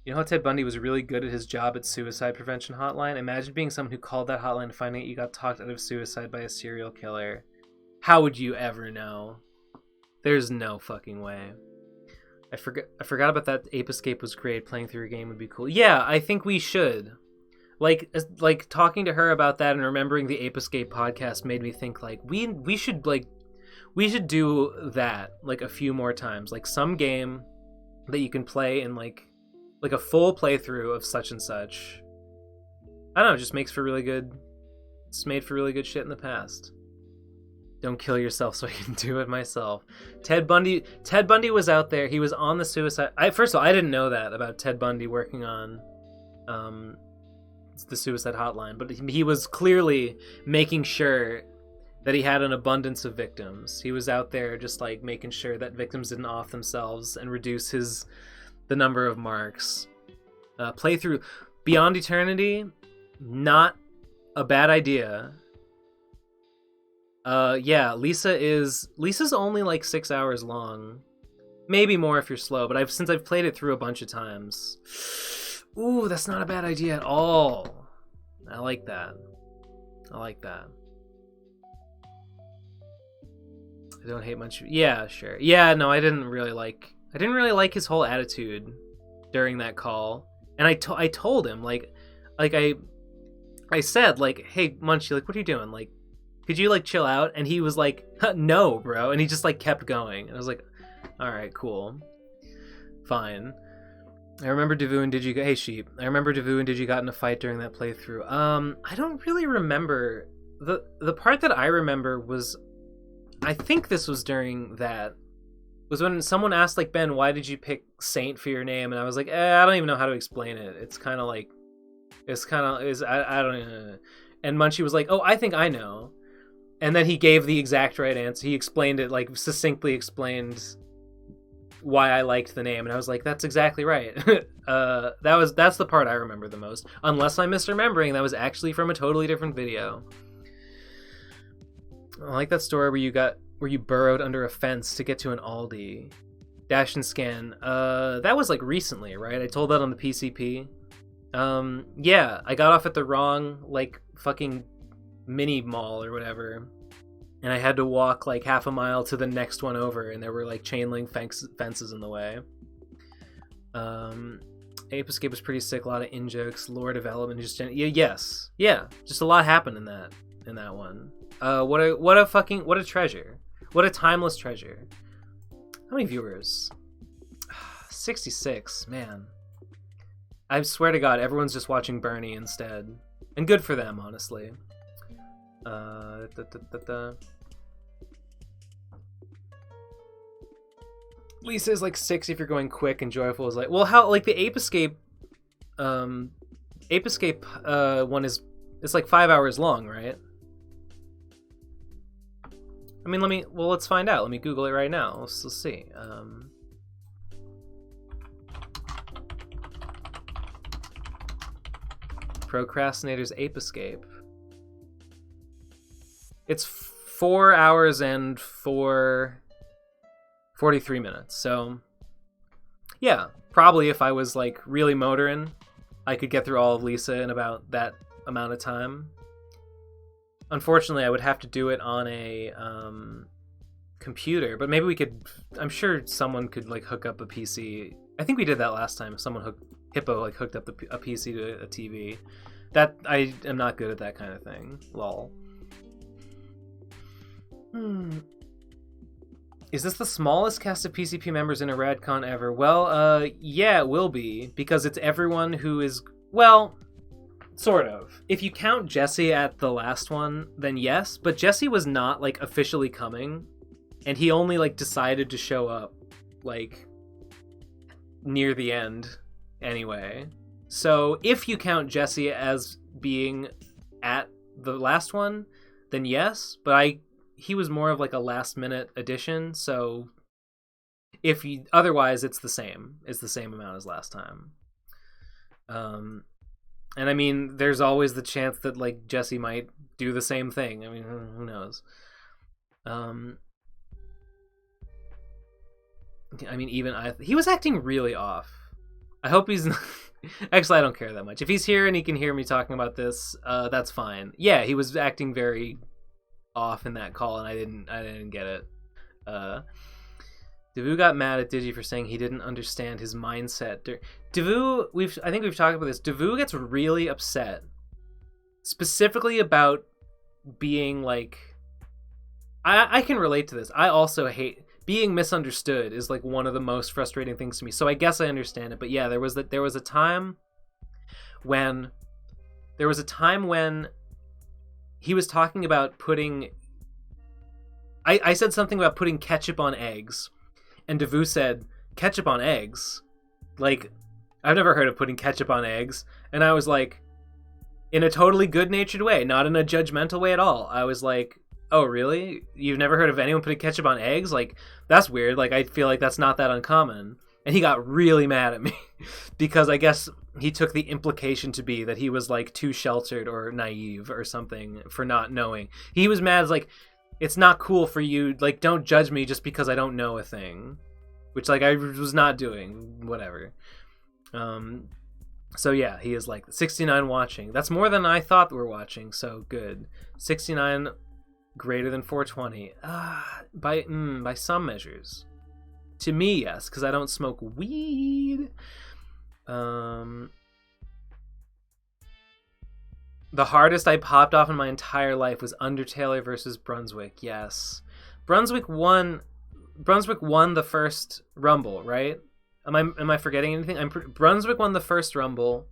Speaker 1: You know how Ted Bundy was really good at his job at suicide prevention hotline? Imagine being someone who called that hotline and finding out you got talked out of suicide by a serial killer. How would you ever know? There's no fucking way. I forgot about that. Ape Escape was great. Playing through a game would be cool. Yeah, I think we should. Like talking to her about that and remembering the Ape Escape podcast made me think like we should do that like a few more times. Like some game that you can play in like a full playthrough of such and such. I don't know, just makes for really good. It's made for really good shit in the past. Don't kill yourself so I can do it myself. Ted Bundy was out there. He was on the suicide. First of all, I didn't know that about Ted Bundy working on the suicide hotline, but he was clearly making sure that he had an abundance of victims. He was out there just like making sure that victims didn't off themselves and reduce the number of marks. Playthrough Beyond Eternity, not a bad idea. Yeah, Lisa's only like 6 hours long, maybe more if you're slow. But since I've played it through a bunch of times, ooh, that's not a bad idea at all. I like that. I don't hate much. Yeah, sure. Yeah, no, I didn't really like his whole attitude during that call. And I told him like I said like, hey Munchie, like what are you doing? Like, could you like chill out? And he was like, no, bro. And he just like kept going. And I was like, all right, cool, fine. I remember Davu and Digi. Hey Sheep. I remember Davu and Digi got in a fight during that playthrough. I don't really remember. The part that I remember was, I think this was during that, was when someone asked like, Ben, why did you pick Saint for your name? And I was like, I don't even know how to explain it. I don't know. And Munchie was like, oh, I think I know. And then he gave the exact right answer. He explained it, like succinctly explained why I liked the name. And I was like, that's exactly right. That's the part I remember the most. Unless I'm misremembering, that was actually from a totally different video. I like that story where you burrowed under a fence to get to an Aldi. Dash and scan. That was like recently, right? I told that on the PCP. Yeah, I got off at the wrong like fucking mini mall or whatever, and I had to walk like half a mile to the next one over, and there were like chain link fences in the way. Ape Escape was pretty sick. A lot of in jokes, lore development, just just a lot happened in that one. What a treasure. What a timeless treasure. How many viewers? 66, man. I swear to God, everyone's just watching Bernie instead. And good for them, honestly. Lisa is like 6 if you're going quick, and Joyful is like, well, how, like the Ape Escape one is, it's like 5 hours long, right? I mean, let's find out. Let me Google it right now. Let's see. Procrastinator's Ape Escape. It's 4 hours and 43 minutes. So, yeah, probably if I was like really motoring, I could get through all of Lisa in about that amount of time. Unfortunately, I would have to do it on a computer, but maybe we could. I'm sure someone could like hook up a PC. I think we did that last time. Hippo like hooked up a PC to a TV. That I am not good at that kind of thing. Lol. Is this the smallest cast of PCP members in a RadCon ever? Well, yeah, it will be, because it's everyone who is, well, sort of. If you count Jesse at the last one, then yes, but Jesse was not like officially coming, and he only like decided to show up like near the end anyway. So if you count Jesse as being at the last one, then yes, but he was more of like a last minute addition, so otherwise it's the same amount as last time. And I mean, there's always the chance that like Jesse might do the same thing. I mean, who knows? I mean, he was acting really off. I hope he's not... Actually, I don't care that much. If he's here and he can hear me talking about this, that's fine. Yeah, he was acting very off in that call, and I didn't get it. Davu got mad at Digi for saying he didn't understand his mindset. Davu, I think we've talked about this. Davu gets really upset, specifically about being like, I can relate to this. I also hate being misunderstood. Is like one of the most frustrating things to me. So I guess I understand it. But yeah, there was a time when he was talking about putting I said something about putting ketchup on eggs, and Devu said, ketchup on eggs? Like, I've never heard of putting ketchup on eggs. And I was like, in a totally good-natured way, not in a judgmental way at all. I was like, oh, really? You've never heard of anyone putting ketchup on eggs? Like, that's weird. Like, I feel like that's not that uncommon. And he got really mad at me because I guess he took the implication to be that he was, like, too sheltered or naive or something for not knowing. He was mad, like, it's not cool for you. Like, don't judge me just because I don't know a thing. Which, like, I was not doing. Whatever. So yeah, he is like 69 watching. That's more than I thought we were watching, so good. 69 greater than 420. By some measures. To me, yes, because I don't smoke weed. The hardest I popped off in my entire life was Undertale versus Brunswick. Yes. Brunswick won the first Rumble, right? Am I forgetting anything? Brunswick won the first Rumble,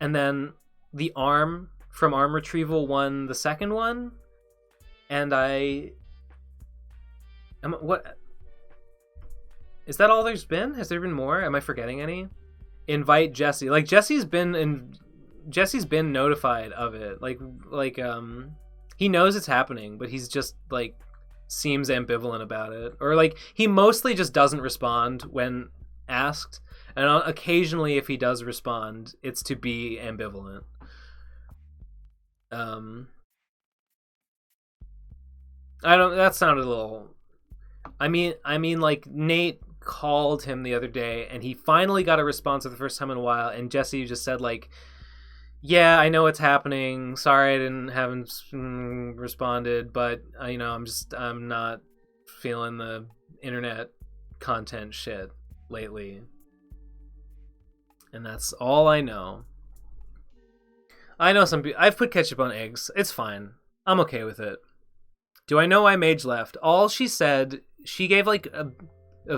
Speaker 1: and then the Arm from Arm Retrieval won the second one, and what? Is that all there's been? Has there been more? Am I forgetting any? Invite Jesse. Like, Jesse's been notified of it. Like he knows it's happening, but he's just like seems ambivalent about it, or like he mostly just doesn't respond when asked, and occasionally if he does respond, it's to be ambivalent. That sounded a little, I mean like Nate called him the other day and he finally got a response for the first time in a while, and Jesse just said like, yeah, I know it's happening, sorry I haven't responded, but I'm not feeling the internet content shit lately. And that's all I know. I know I've put ketchup on eggs. It's fine. I'm okay with it. Do I know why Mage left? All she said, she gave like a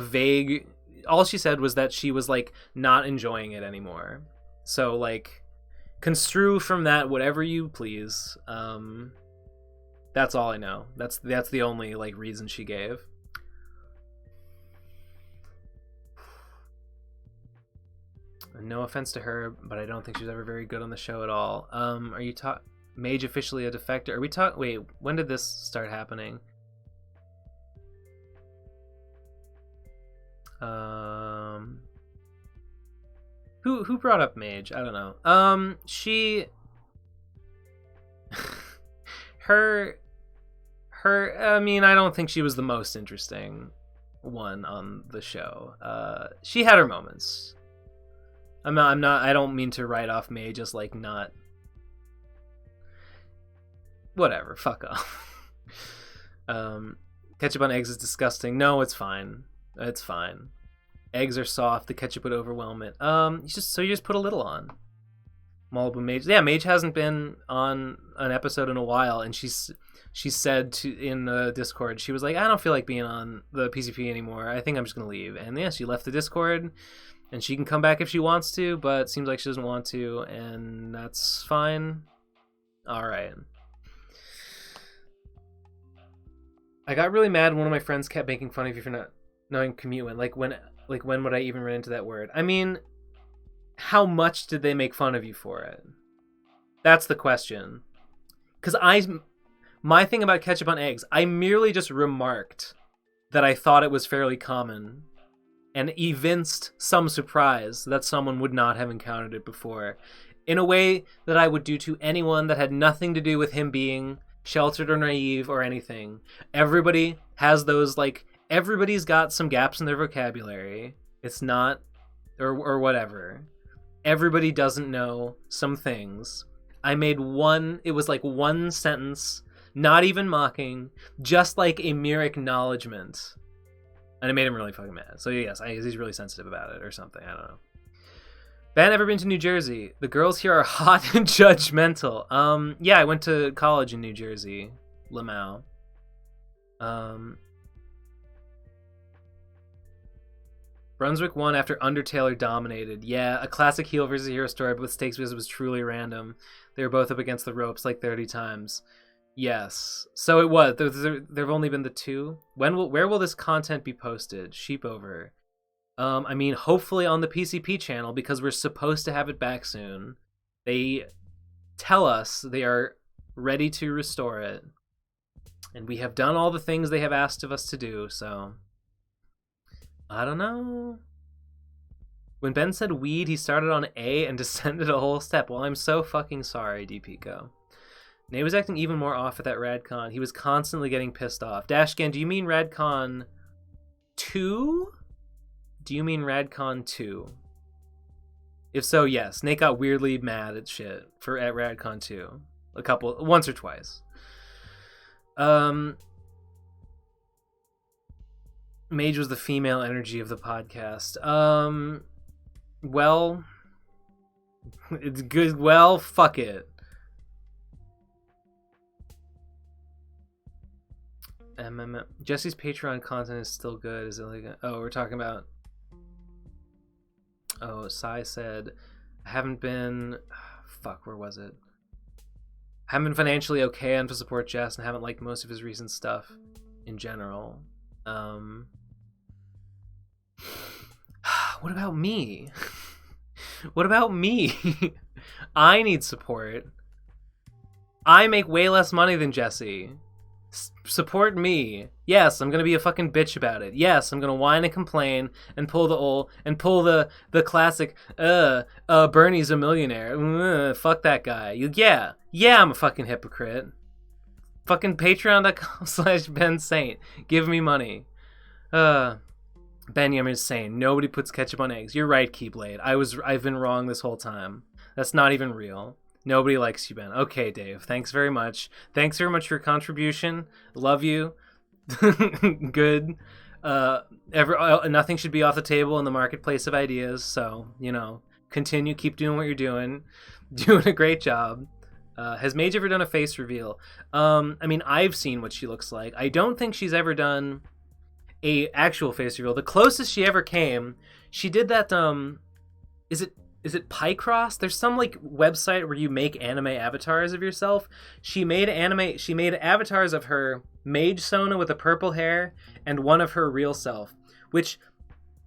Speaker 1: vague, all she said was that she was like not enjoying it anymore. So like construe from that whatever you please. That's all I know. That's the only like reason she gave. No offense to her, but I don't think she's ever very good on the show at all. Are you Mage officially a defector? Are we wait, when did this start happening? Who brought up Mage? I don't know. She her I mean, I don't think she was the most interesting one on the show. She had her moments. I don't mean to write off Mage as like not, whatever, fuck off. Ketchup on eggs is disgusting. No, it's fine. It's fine. Eggs are soft, the ketchup would overwhelm it. You just put a little on. Malibu Mage. Yeah, Mage hasn't been on an episode in a while, and she said in the Discord, she was like, I don't feel like being on the PCP anymore. I think I'm just gonna leave. And yeah, she left the Discord. And she can come back if she wants to, but it seems like she doesn't want to, and that's fine. All right. I got really mad when one of my friends kept making fun of you for not knowing commute. Like when would I even run into that word? I mean, how much did they make fun of you for it? That's the question. Because my thing about ketchup on eggs, I merely just remarked that I thought it was fairly common, and evinced some surprise that someone would not have encountered it before, in a way that I would do to anyone that had nothing to do with him being sheltered or naive or anything. Everybody has those, like, everybody's got some gaps in their vocabulary. It's not, or whatever. Everybody doesn't know some things. I made it was like one sentence, not even mocking, just like a mere acknowledgement. And it made him really fucking mad. So yes, he's really sensitive about it or something. I don't know. Ben, ever been to New Jersey? The girls here are hot and judgmental. Yeah, I went to college in New Jersey. Lamau. Brunswick won after Undertale dominated. Yeah, a classic heel versus hero story, but with stakes because it was truly random. They were both up against the ropes like 30 times. Yes. So it was. There've only been the two. Where will this content be posted? Sheepover. I mean, hopefully on the PCP channel, because we're supposed to have it back soon. They tell us they are ready to restore it, and we have done all the things they have asked of us to do. So I don't know. When Ben said weed, he started on A and descended a whole step. Well, I'm so fucking sorry, DPico. Nate was acting even more off at that RadCon. He was constantly getting pissed off. Dashgan, do you mean RadCon 2? Do you mean RadCon 2? If so, yes. Nate got weirdly mad at shit at RadCon 2. Once or twice. Mage was the female energy of the podcast. Well, it's good. Well, fuck it. Jesse's Patreon content is still good. Is it like we're talking about? Oh, Sai said, I haven't been. Fuck, where was it? I haven't been financially okay enough to support Jess, and haven't liked most of his recent stuff in general. What about me? What about me? I need support. I make way less money than Jesse. Support me. Yes, I'm gonna be a fucking bitch about it. Yes, I'm gonna whine and complain and pull the classic Bernie's a millionaire. Fuck that guy. Yeah, I'm a fucking hypocrite. Fucking patreon.com/Ben Saint. Give me money. Ben Yummer is saying nobody puts ketchup on eggs. You're right, Keyblade. I've been wrong this whole time. That's not even real. Nobody likes you, Ben. Okay, Dave. Thanks very much. Thanks very much for your contribution. Love you. Good. Nothing should be off the table in the marketplace of ideas. So, continue. Keep doing what you're doing. Doing a great job. Has Mage ever done a face reveal? I mean, I've seen what she looks like. I don't think she's ever done a actual face reveal. The closest she ever came, she did that. Is it Picross? There's some website where you make anime avatars of yourself. She made avatars of her Mage Sona with the purple hair and one of her real self, which,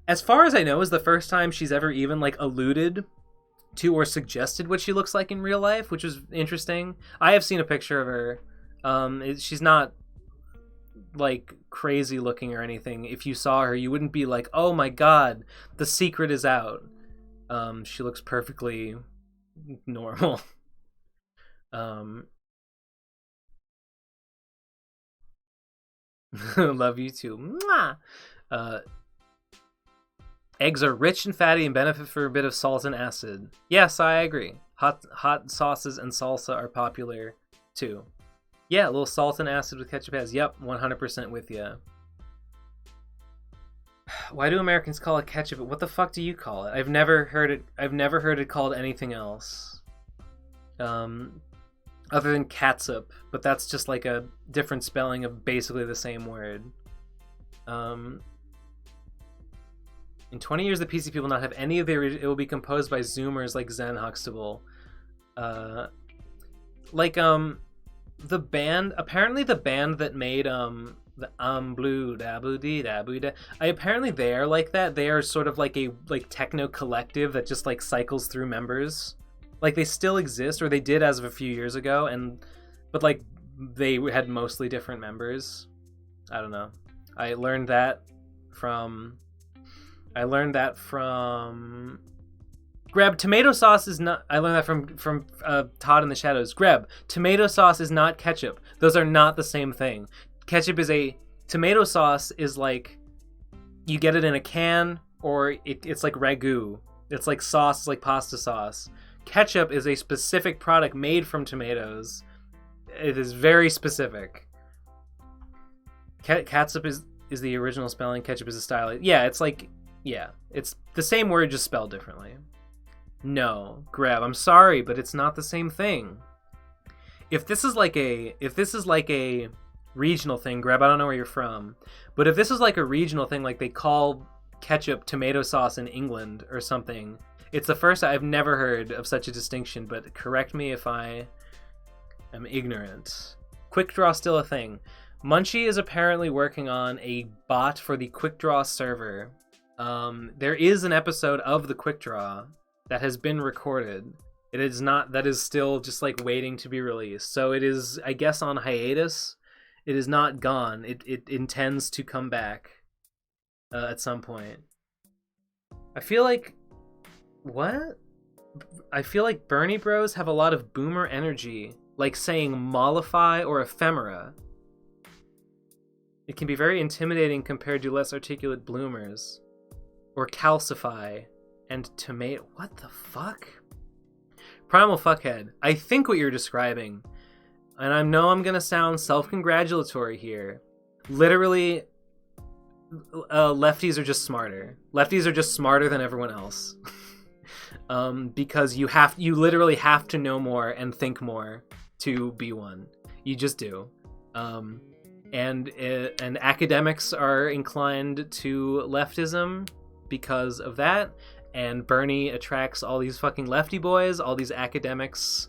Speaker 1: as far as I know, is the first time she's ever even alluded to or suggested what she looks like in real life, which was interesting. I have seen a picture of her. She's not crazy looking or anything. If you saw her, you wouldn't be like, oh my god, the secret is out. She looks perfectly normal. Love you too. Mwah! Eggs are rich and fatty and benefit for a bit of salt and acid. Yes, I agree. Hot sauces and salsa are popular too. Yeah, a little salt and acid with ketchup has. Yep, 100% with you. Why do Americans call it ketchup? What the fuck do you call it? I've never heard it called anything else. Other than catsup, but that's just a different spelling of basically the same word. In 20 years, the PC will not have any of the original. It will be composed by Zoomers like Zen Huxtable. The band, apparently the band that made the blue da boo dee da boo da. Apparently they are like that. They are sort of like a techno collective that just cycles through members. They still exist, or they did as of a few years ago, but they had mostly different members. I don't know. I learned that from Greb. Tomato sauce is not. I learned that from Todd in the Shadows. Greb, tomato sauce is not ketchup. Those are not the same thing. Ketchup is tomato sauce is you get it in a can, or it's like ragu. It's like sauce, it's like pasta sauce. Ketchup is a specific product made from tomatoes. It is very specific. Catsup is the original spelling. Ketchup is a style. Yeah, it's it's the same word, just spelled differently. No, Grab, I'm sorry, but it's not the same thing. If this is like a regional thing, Grab, I don't know where you're from, but if this is a regional thing, they call ketchup tomato sauce in England or something, it's the first. I've never heard of such a distinction, but correct me if I am ignorant. Quick Draw still a thing? Munchie is apparently working on a bot for the Quick Draw server. There is an episode of the Quick Draw that has been recorded. It is not, that is still just like waiting to be released. So it is, I guess, on hiatus. It is not gone. It intends to come back at some point. I feel like, what? I feel like Bernie Bros have a lot of boomer energy, like saying mollify or ephemera. It can be very intimidating compared to less articulate bloomers. Or calcify and tomato. What the fuck? Primal Fuckhead. I think what you're describing, and I know I'm gonna sound self-congratulatory here, literally, lefties are just smarter. Lefties are just smarter than everyone else. Because you literally have to know more and think more to be one. You just do. And academics are inclined to leftism because of that, and Bernie attracts all these fucking lefty boys. All these academics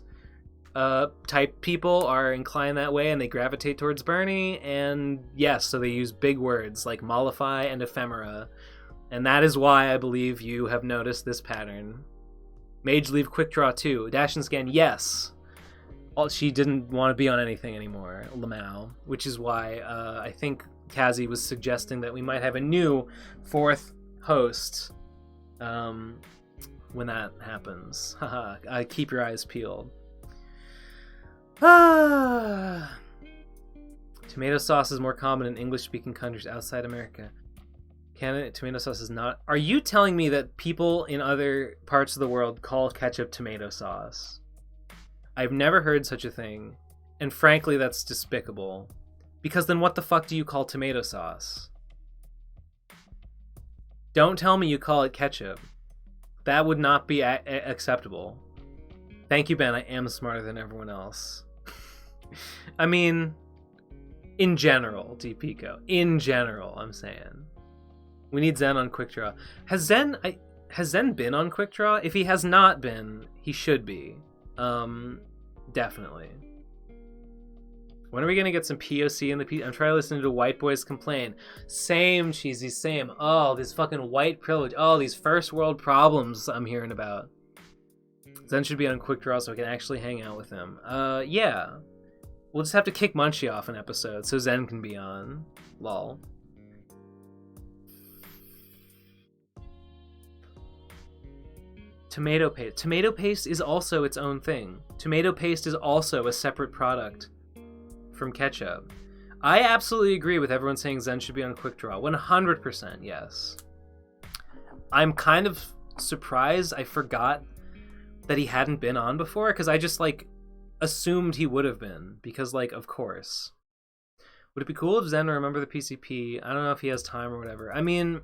Speaker 1: type people are inclined that way, and they gravitate towards Bernie. And yes, so they use big words like mollify and ephemera, and that is why I believe you have noticed this pattern. Mage leave Quick Draw too. Dash and Scan, yes. She didn't want to be on anything anymore, Lamau, which is why I think Kazi was suggesting that we might have a new fourth host when that happens. Haha, keep your eyes peeled. Tomato sauce is more common in English-speaking countries outside America. Canada, tomato sauce is not... Are you telling me that people in other parts of the world call ketchup tomato sauce? I've never heard such a thing, and frankly, that's despicable. Because then what the fuck do you call tomato sauce? Don't tell me you call it ketchup. That would not be acceptable. Thank you, Ben. I am smarter than everyone else. I mean, in general, DPico. In general, I'm saying. We need Zen on Quick Draw. Has Zen been on Quick Draw? If he has not been, he should be. Definitely. When are we gonna get some POC in the I'm trying to listen to white boys complain. Same, cheesy, same. Oh, this fucking white privilege. Oh, these first world problems I'm hearing about. Zen should be on Quick Draw so I can actually hang out with him. Yeah. We'll just have to kick Munchie off an episode so Zen can be on. Lol. Tomato paste. Tomato paste is also its own thing. Tomato paste is also a separate product from ketchup. I absolutely agree with everyone saying Zen should be on Quick Draw. 100%, yes. I'm kind of surprised I forgot that he hadn't been on before, because I just, like, assumed he would have been, because, like, of course. Would it be cool if Zen remember the PCP? I don't know if he has time or whatever. I mean...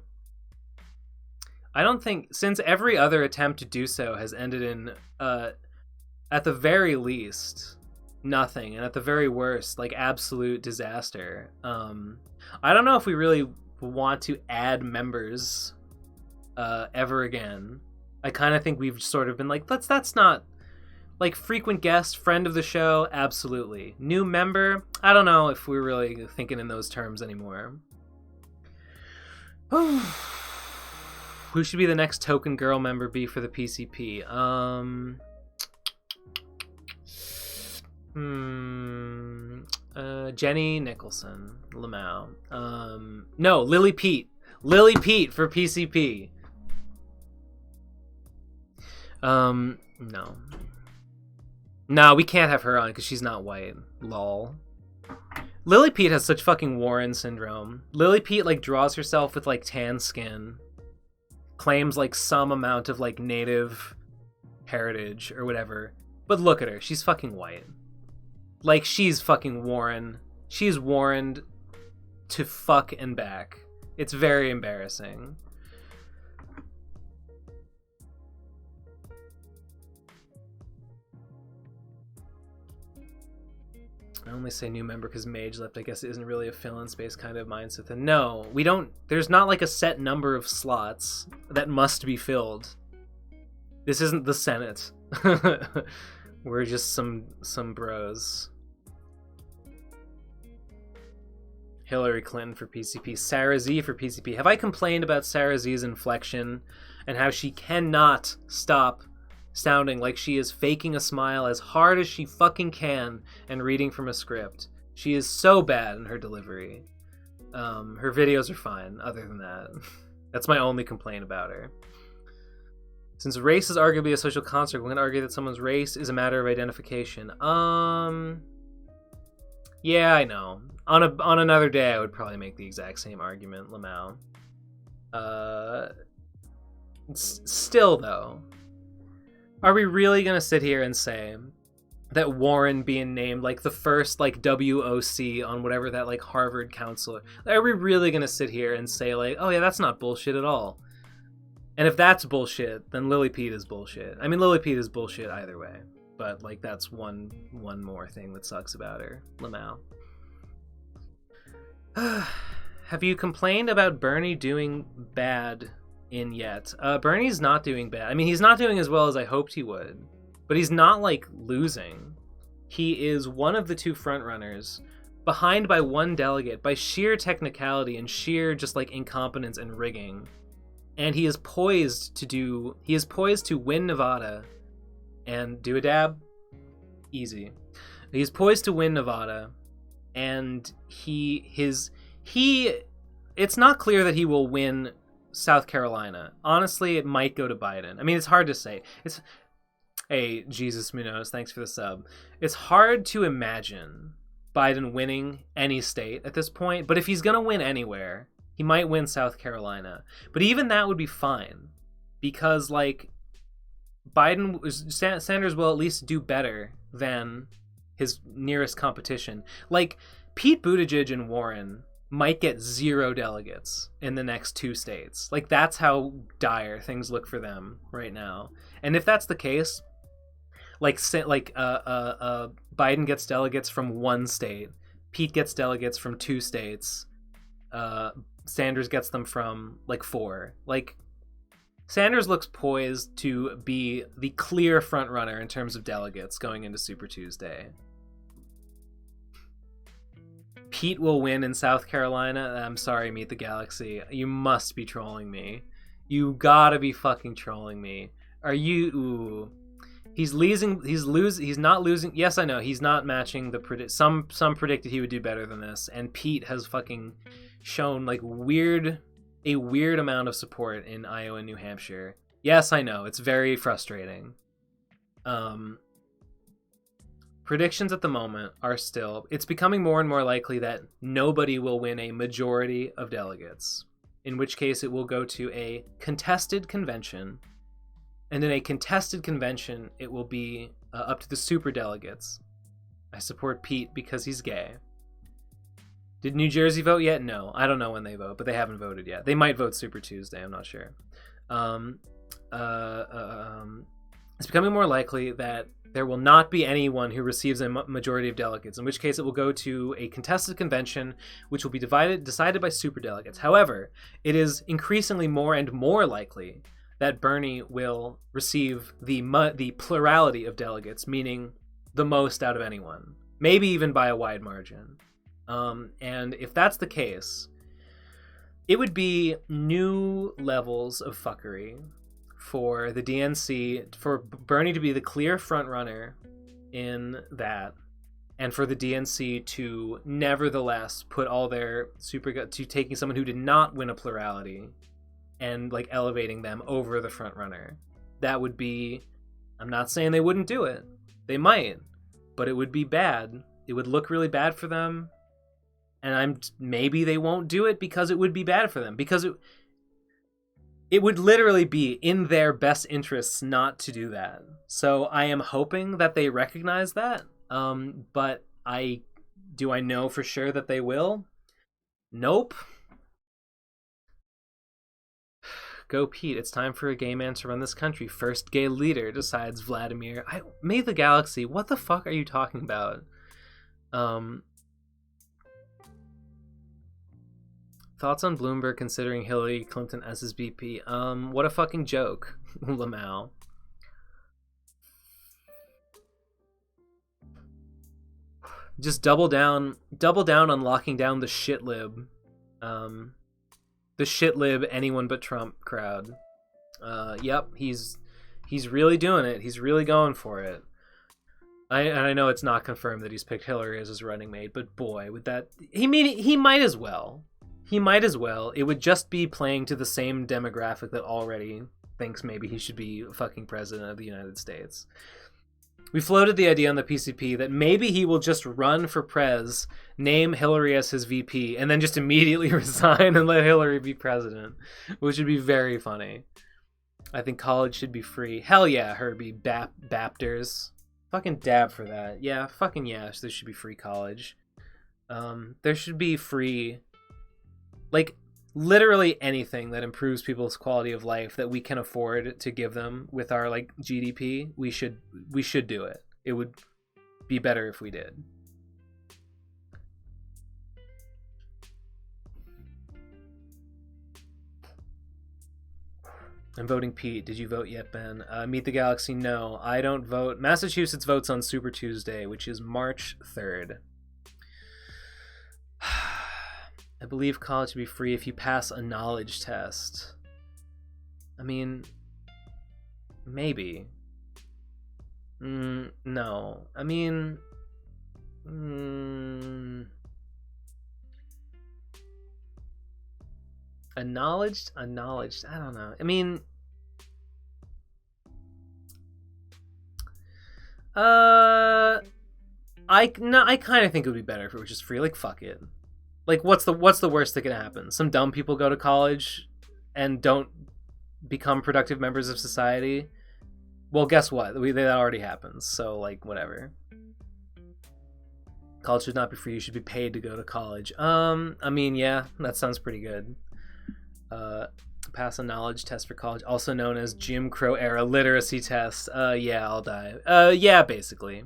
Speaker 1: I don't think, since every other attempt to do so has ended in, at the very least, nothing, and at the very worst, like, absolute disaster. I don't know if we really want to add members ever again. I kind of think we've sort of been like, that's not, like, frequent guest, friend of the show, absolutely. New member, I don't know if we're really thinking in those terms anymore. Who should be the next token girl member be for the PCP? Jenny Nicholson, Lamau. No, Lily Pete. Lily Pete for PCP. No. No, we can't have her on because she's not white. Lol. Lily Pete has such fucking Warren syndrome. Lily Pete, like, draws herself with, like, tan skin. Claims, like, some amount of, like, native heritage or whatever. But look at her. She's fucking white. Like, she's fucking Warren. She's warrened to fuck and back. It's very embarrassing. I only say new member because Mage left. I guess it isn't really a fill-in space kind of mindset. And no, we don't. There's not like a set number of slots that must be filled. This isn't the Senate. We're just some bros. Hillary Clinton for PCP. Sarah Z for PCP. Have I complained about Sarah Z's inflection and how she cannot stop sounding like she is faking a smile as hard as she fucking can and reading from a script? She is so bad in her delivery. Her videos are fine, other than that. That's my only complaint about her. Since race is arguably a social construct, we're going to argue that someone's race is a matter of identification. Yeah, I know. On another day, I would probably make the exact same argument, Lamau. Still, though, are we really going to sit here and say that Warren being named like the first like WOC on whatever that like Harvard counselor, are we really going to sit here and say like, oh yeah, that's not bullshit at all? And if that's bullshit, then Lily Pete is bullshit. I mean, Lily Pete is bullshit either way. But, like, that's one more thing that sucks about her. Lamau. Have you complained about Bernie doing bad in yet? Bernie's not doing bad. I mean, he's not doing as well as I hoped he would. But he's not, like, losing. He is one of the two frontrunners, behind by one delegate, by sheer technicality and sheer just, like, incompetence and rigging. And he is poised to win Nevada and do a dab. Easy. He's poised to win Nevada, and it's not clear that he will win South Carolina. Honestly, it might go to Biden. I mean, it's hard to say. Hey, Jesus Munoz, thanks for the sub. It's hard to imagine Biden winning any state at this point, but if he's gonna win anywhere, he might win South Carolina. But even that would be fine. Because, like, Sanders will at least do better than his nearest competition. Like, Pete Buttigieg and Warren might get 0 delegates in the next 2 states. Like, that's how dire things look for them right now. And if that's the case, Biden gets delegates from 1 state, Pete gets delegates from 2 states, Sanders gets them from, like, 4. Like, Sanders looks poised to be the clear front runner in terms of delegates going into Super Tuesday. Pete will win in South Carolina. I'm sorry, Meet the Galaxy. You must be trolling me. You gotta be fucking trolling me. Are you... Ooh. He's not losing. Yes, I know. He's not matching the some predicted he would do better than this, and Pete has fucking shown like a weird amount of support in Iowa and New Hampshire. Yes, I know. It's very frustrating. Predictions at the moment are still, it's becoming more and more likely that nobody will win a majority of delegates, in which case it will go to a contested convention. And in a contested convention, it will be up to the super delegates. I support Pete because he's gay. Did New Jersey vote yet? No. I don't know when they vote, but they haven't voted yet. They might vote Super Tuesday. I'm not sure. It's becoming more likely that there will not be anyone who receives a majority of delegates, in which case it will go to a contested convention, which will be decided by super delegates. However, it is increasingly more and more likely that Bernie will receive the plurality of delegates, meaning the most out of anyone, maybe even by a wide margin. And if that's the case, it would be new levels of fuckery for the DNC, for Bernie to be the clear front runner in that, and for the DNC to nevertheless put all their to taking someone who did not win a plurality and like elevating them over the front runner. That would be, I'm not saying they wouldn't do it. They might, but it would be bad. It would look really bad for them. And maybe they won't do it because it would be bad for them, because it would literally be in their best interests not to do that. So I am hoping that they recognize that. But do I know for sure that they will? Nope. Go Pete, it's time for a gay man to run this country. First gay leader, decides Vladimir. May the Galaxy, what the fuck are you talking about? Thoughts on Bloomberg considering Hillary Clinton as his VP? What a fucking joke, Lamau. Just double down on locking down the shit lib. The shit lib anyone but Trump crowd. Yep, he's really doing it. He's really going for it. I know it's not confirmed that he's picked Hillary as his running mate, but boy, with that, he might as well. He might as well. It would just be playing to the same demographic that already thinks maybe he should be fucking president of the United States. We floated the idea on the PCP that maybe he will just run for prez, name Hillary as his VP, and then just immediately resign and let Hillary be president, which would be very funny. I think college should be free. Hell yeah, Herbie. Bapters. Fucking dab for that. Yeah, fucking yes, there should be free college. There should be free... Like, literally anything that improves people's quality of life that we can afford to give them with our, like, GDP, we should do it. It would be better if we did. I'm voting Pete. Did you vote yet, Ben? Meet the Galaxy, no. I don't vote. Massachusetts votes on Super Tuesday, which is March 3rd. I believe college should be free if you pass a knowledge test. I mean, maybe. No. I mean... A knowledge, I don't know. I mean, I kind of think it would be better if it was just free. Like, fuck it. Like, what's the worst that can happen? Some dumb people go to college and don't become productive members of society. Well, guess what? That already happens. So, like, whatever. College should not be free. You should be paid to go to college. I mean, yeah, that sounds pretty good. Pass a knowledge test for college, also known as Jim Crow era literacy test. Yeah, I'll die. Yeah, basically.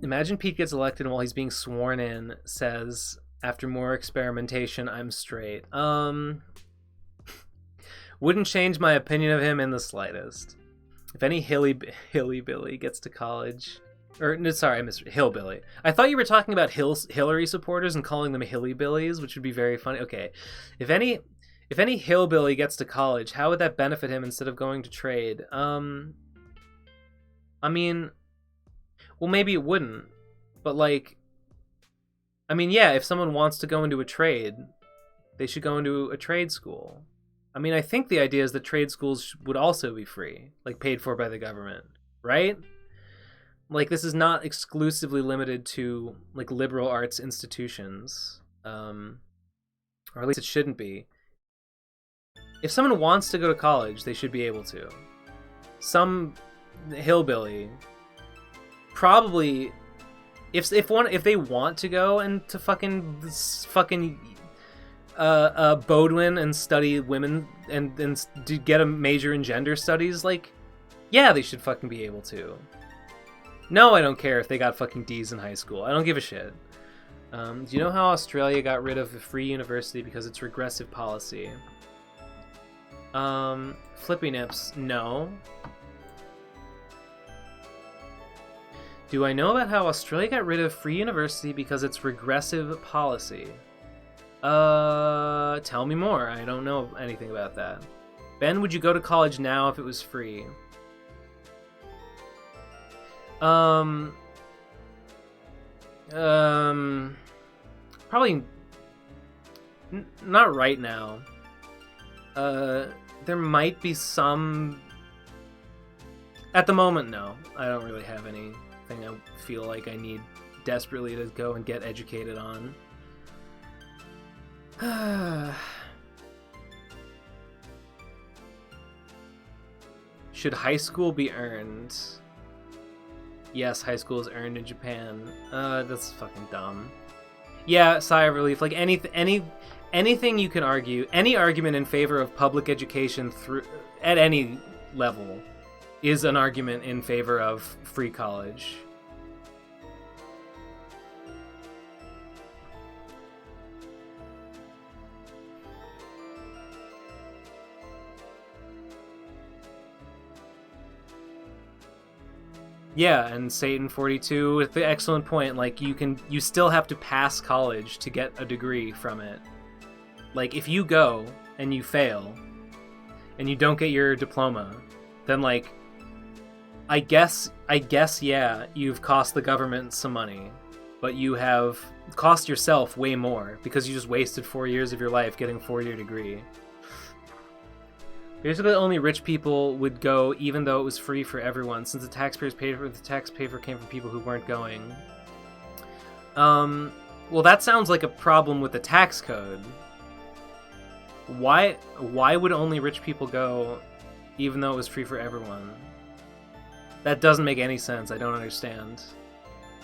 Speaker 1: Imagine Pete gets elected and while he's being sworn in says, after more experimentation, I'm straight. Wouldn't change my opinion of him in the slightest. If any Hilly-Billy gets to college... Or, no, sorry, I missed Hillbilly. I thought you were talking about Hillary supporters and calling them Hilly-Billies, which would be very funny. Okay, if any Hillbilly gets to college, how would that benefit him instead of going to trade? I mean, well, maybe it wouldn't. But, like, I mean, yeah, if someone wants to go into a trade, they should go into a trade school. I mean, I think the idea is that trade schools would also be free, like paid for by the government, right? Like, this is not exclusively limited to, like, liberal arts institutions. Or at least it shouldn't be. If someone wants to go to college, they should be able to. Some hillbilly probably... If they want to go and to fucking Bodwin and study women and to get a major in gender studies, like, yeah, they should fucking be able to. No, I don't care if they got fucking D's in high school. I don't give a shit. Do you know how Australia got rid of a free university because it's regressive policy? Flippy Nips, no. Do I know about how Australia got rid of free university because it's regressive policy? Tell me more. I don't know anything about that. Ben, would you go to college now if it was free? Probably not right now. There might be some... At the moment, no. I don't really have anything I feel like I need desperately to go and get educated on. Should high school be earned? Yes, high school is earned in Japan. That's fucking dumb. Yeah, sigh of relief. Like, anything you can argue, any argument in favor of public education at any level is an argument in favor of free college. Yeah, and Satan 42 with the excellent point. Like, you still have to pass college to get a degree from it. Like, if you go and you fail and you don't get your diploma, then like, I guess yeah, you've cost the government some money, but you have cost yourself way more because you just wasted 4 years of your life getting a 4-year degree. Basically, only rich people would go, even though it was free for everyone, since the taxpayers paid for it. The tax paper came from people who weren't going. Well, that sounds like a problem with the tax code. Why would only rich people go, even though it was free for everyone? That doesn't make any sense. I don't understand.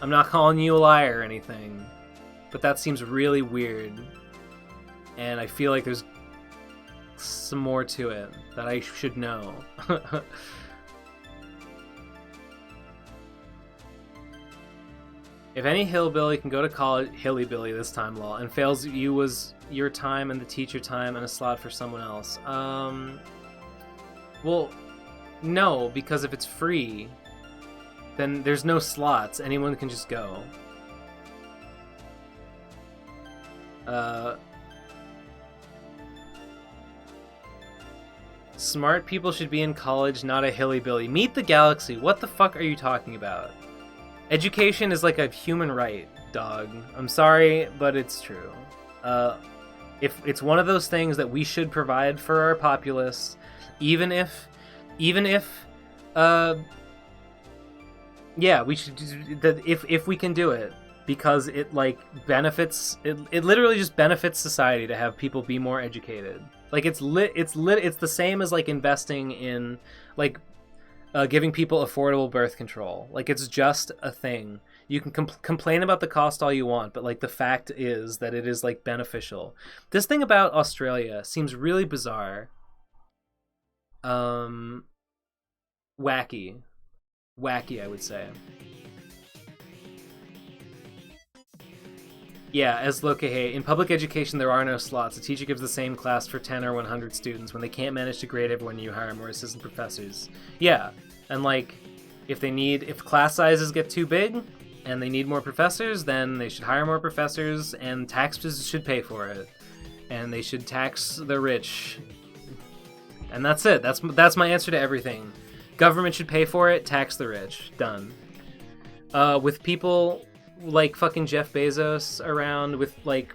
Speaker 1: I'm not calling you a liar or anything, but that seems really weird. And I feel like there's some more to it that I should know. If any hillbilly can go to college, hillybilly this time, lol, and fails, you was your time and the teacher time and a slot for someone else. Well, no, because if it's free, then there's no slots. Anyone can just go. Smart people should be in college, not a hillybilly. Meet the galaxy. What the fuck are you talking about? Education is like a human right, dog. I'm sorry, but it's true. If it's one of those things that we should provide for our populace, even if, yeah, we should that if we can do it, because it like benefits it literally just benefits society to have people be more educated. Like it's the same as like investing in like giving people affordable birth control. Like it's just a thing. You can complain about the cost all you want, but like the fact is that it is like beneficial. This thing about Australia seems really bizarre. Wacky, I would say. Yeah, as Lokahei, in public education there are no slots. A teacher gives the same class for 10 or 100 students. When they can't manage to grade everyone, you hire more assistant professors. Yeah, and like, if class sizes get too big and they need more professors, then they should hire more professors and taxes should pay for it. And they should tax the rich. And that's it. That's my answer to everything. Government should pay for it, tax the rich. Done. With people like fucking Jeff Bezos around with like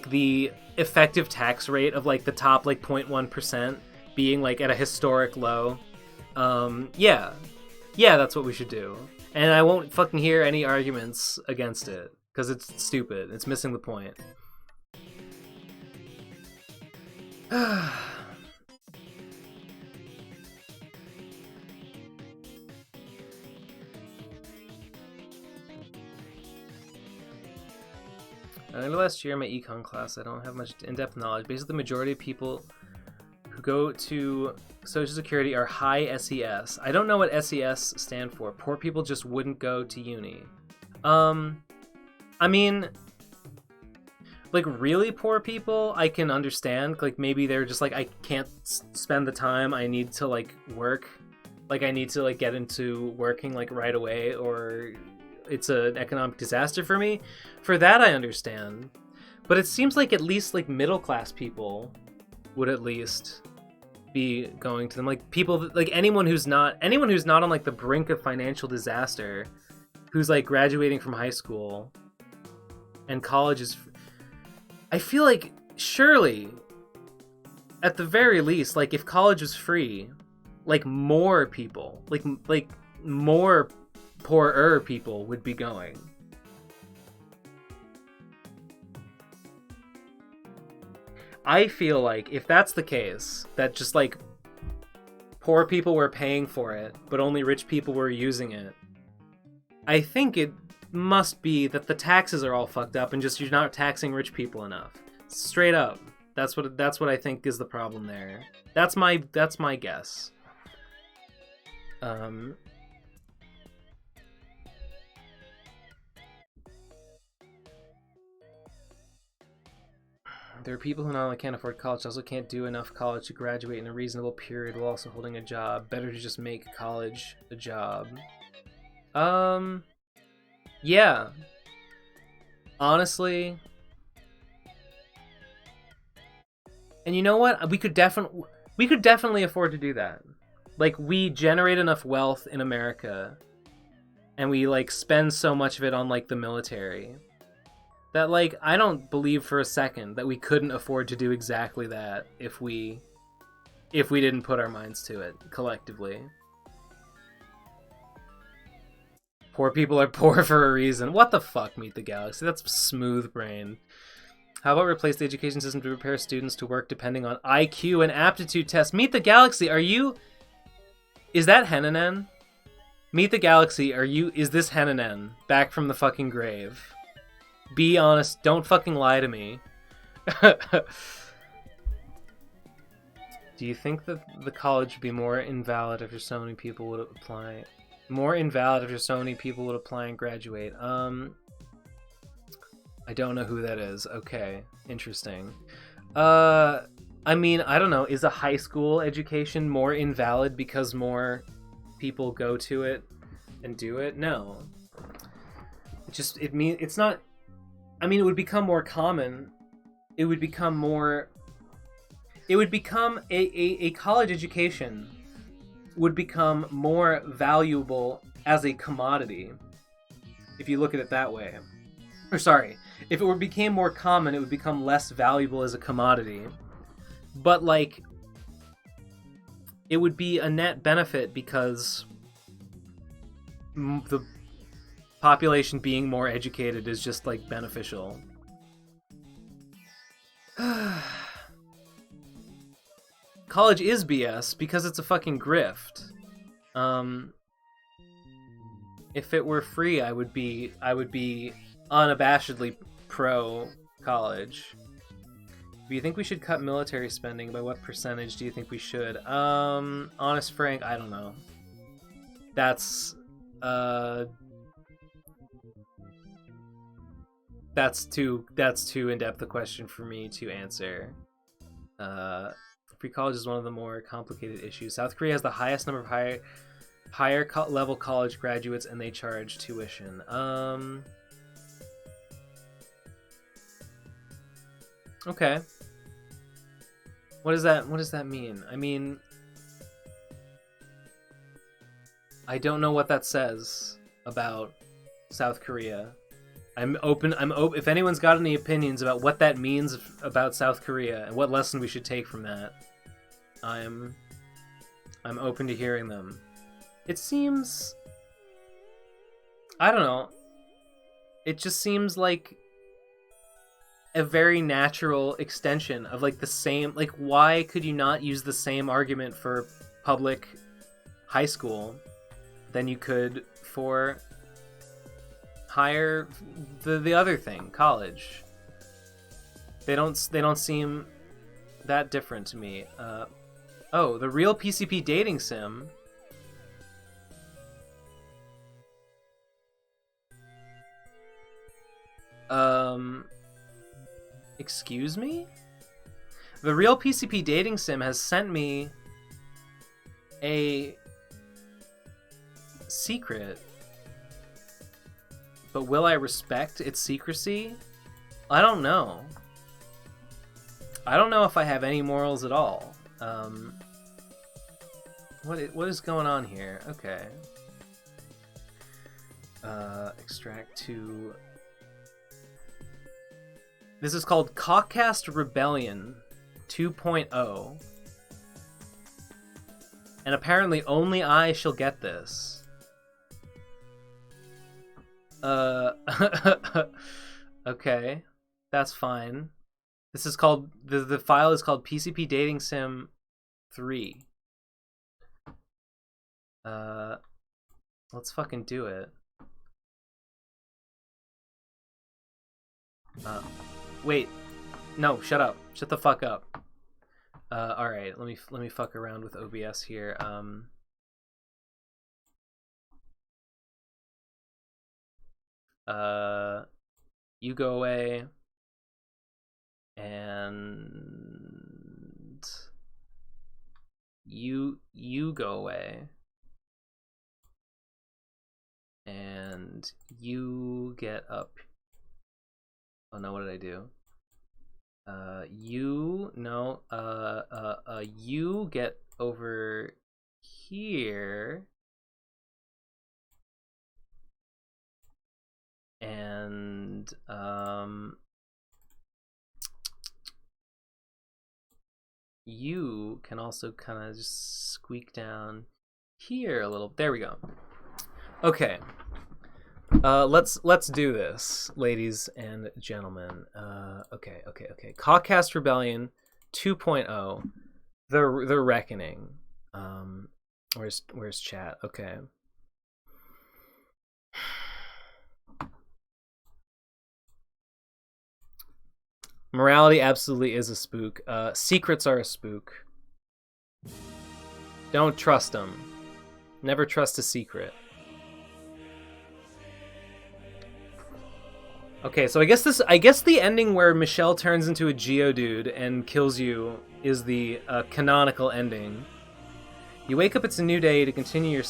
Speaker 1: the effective tax rate of like the top like 0.1% being like at a historic low. Yeah, that's what we should do. And I won't fucking hear any arguments against it because it's stupid. It's missing the point. Last year in my econ class, I don't have much in-depth knowledge. Basically, the majority of people who go to Social Security are high SES. I don't know what SES stand for. Poor people just wouldn't go to uni. I mean, like really poor people, I can understand. Like maybe they're just like, I can't spend the time. I need to like work. Like I need to like get into working like right away, or it's an economic disaster for me. For that, I understand. But it seems like at least like middle class people would at least be going to them. Like people, like anyone who's not on like the brink of financial disaster, who's like graduating from high school and college is. I feel like surely, at the very least, like if college was free, like more people, like more poorer people would be going. I feel like if that's the case, that just like poor people were paying for it, but only rich people were using it, I think it must be that the taxes are all fucked up and just you're not taxing rich people enough. Straight up. That's what I think is the problem there. That's my guess. There are people who not only can't afford college, also can't do enough college to graduate in a reasonable period while also holding a job. Better to just make college a job. Yeah. Honestly. And you know what? We could definitely afford to do that. Like, we generate enough wealth in America, and we, like, spend so much of it on, like, the military, that, like, I don't believe for a second that we couldn't afford to do exactly that if we didn't put our minds to it collectively. Poor people are poor for a reason. What the fuck, Meet the Galaxy? That's smooth brain. How about replace the education system to prepare students to work depending on IQ and aptitude tests? Meet the Galaxy, are you... Is that Henanen? Meet the Galaxy, is this Henanen back from the fucking grave? Be honest, don't fucking lie to me. Do you think that the college would be more invalid if so many people would apply? More invalid if so many people would apply and graduate. I don't know who that is. Okay, interesting. I mean, I don't know. Is a high school education more invalid because more people go to it and do it? No. It's not. I mean, it would become more common. It would become a college education would become more valuable as a commodity, if you look at it that way. Or sorry, if it became more common, it would become less valuable as a commodity. But, like, it would be a net benefit because the population being more educated is just, like, beneficial. College is BS because it's a fucking grift. If it were free, I would be unabashedly pro college. Do you think we should cut military spending? By what percentage do you think we should? Honest Frank, I don't know. That's too in-depth a question for me to answer. Free college is one of the more complicated issues. South Korea has the highest number of higher level college graduates, and they charge tuition. Okay. What does that mean? I mean, I don't know what that says about South Korea. I'm open. If anyone's got any opinions about what that means about South Korea and what lesson we should take from that, I'm open to hearing them. It seems, I don't know. It just seems like a very natural extension of, like, the same, like, why could you not use the same argument for public high school than you could for higher, the other thing, college? They don't seem that different to me. Oh, the real PCP dating sim. Excuse me? The real PCP dating sim has sent me a secret. But will I respect its secrecy? I don't know. I don't know if I have any morals at all. What is going on here? Okay. Extract to... This is called CAUCKCAST Rebellion 2.0. And apparently only I shall get this. Okay. That's fine. This is called... The file is called PCP Dating Sim 3. Let's fucking do it. Wait. No, shut up. Shut the fuck up. Alright, let me fuck around with OBS here. You go away. And and you go away, and you get up. Oh no, what did I do? You get over here, and you can also kind of just squeak down here a little. There we go. Okay. Let's do this, ladies and gentlemen. Okay. CAUCKCAST Rebellion 2.0, the Reckoning. Where's chat? Okay. Morality absolutely is a spook. Secrets are a spook. Don't trust them. Never trust a secret. Okay, so I guess the ending where Michelle turns into a Geodude and kills you is the canonical ending. You wake up, it's a new day to continue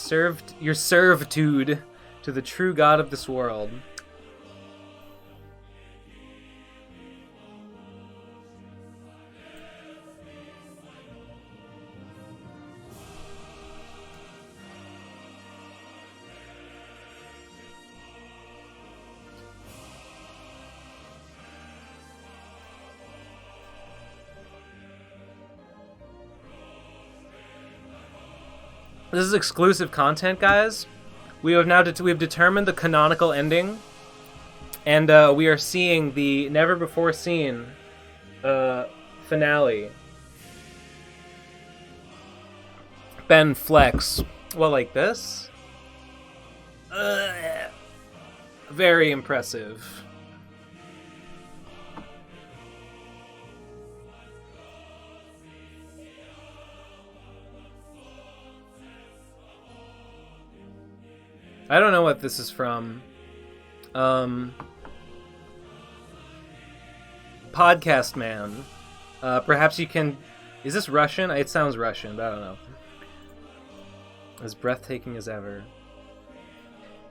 Speaker 1: your servitude to the true God of this world. This is exclusive content, guys. We have determined the canonical ending, and we are seeing the never before seen finale. Ben flex. Well, like this. Very impressive. I don't know what this is from. Podcast Man. Perhaps you can... Is this Russian? It sounds Russian, but I don't know. As breathtaking as ever.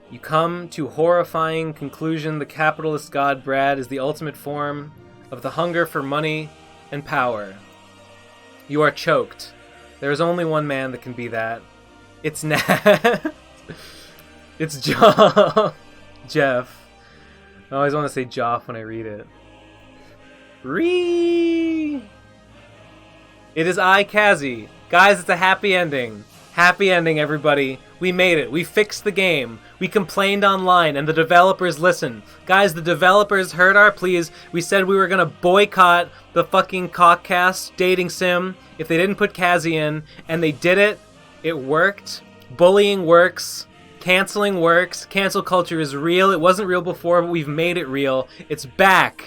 Speaker 1: You come to horrifying conclusion the capitalist god Brad is the ultimate form of the hunger for money and power. You are choked. There is only one man that can be that. It's Nat. It's Jeff. I always want to say Joff when I read it. It is I, Kazi. Guys, it's a happy ending. Happy ending, everybody. We made it. We fixed the game. We complained online, and the developers listened. Guys, the developers heard our pleas. We said we were going to boycott the fucking CAUCKCAST dating sim if they didn't put Kazi in, and they did it. It worked. Bullying works. Canceling works. Cancel culture is real. It wasn't real before, but we've made it real. It's back.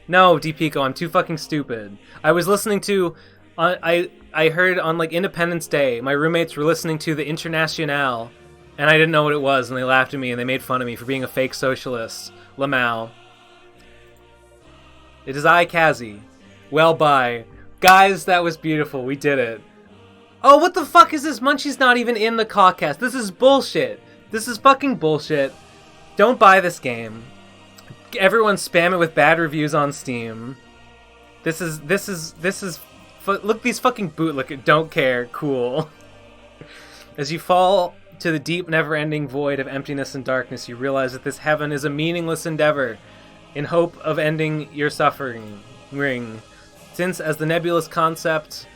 Speaker 1: No, DPico, I'm too fucking stupid. I was listening to... I heard on, like, Independence Day, my roommates were listening to the Internationale, and I didn't know what it was, and they laughed at me, and they made fun of me for being a fake socialist. Lamau. It is I, Kazi. Well, bye. Guys, that was beautiful. We did it. Oh, what the fuck is this? Munchie's not even in the CAUCKCAST. This is bullshit. This is fucking bullshit. Don't buy this game. Everyone spam it with bad reviews on Steam. This is look, these fucking bootlickers don't care. Cool. As you fall to the deep, never-ending void of emptiness and darkness, you realize that this heaven is a meaningless endeavor in hope of ending your suffering. Since, as the nebulous concept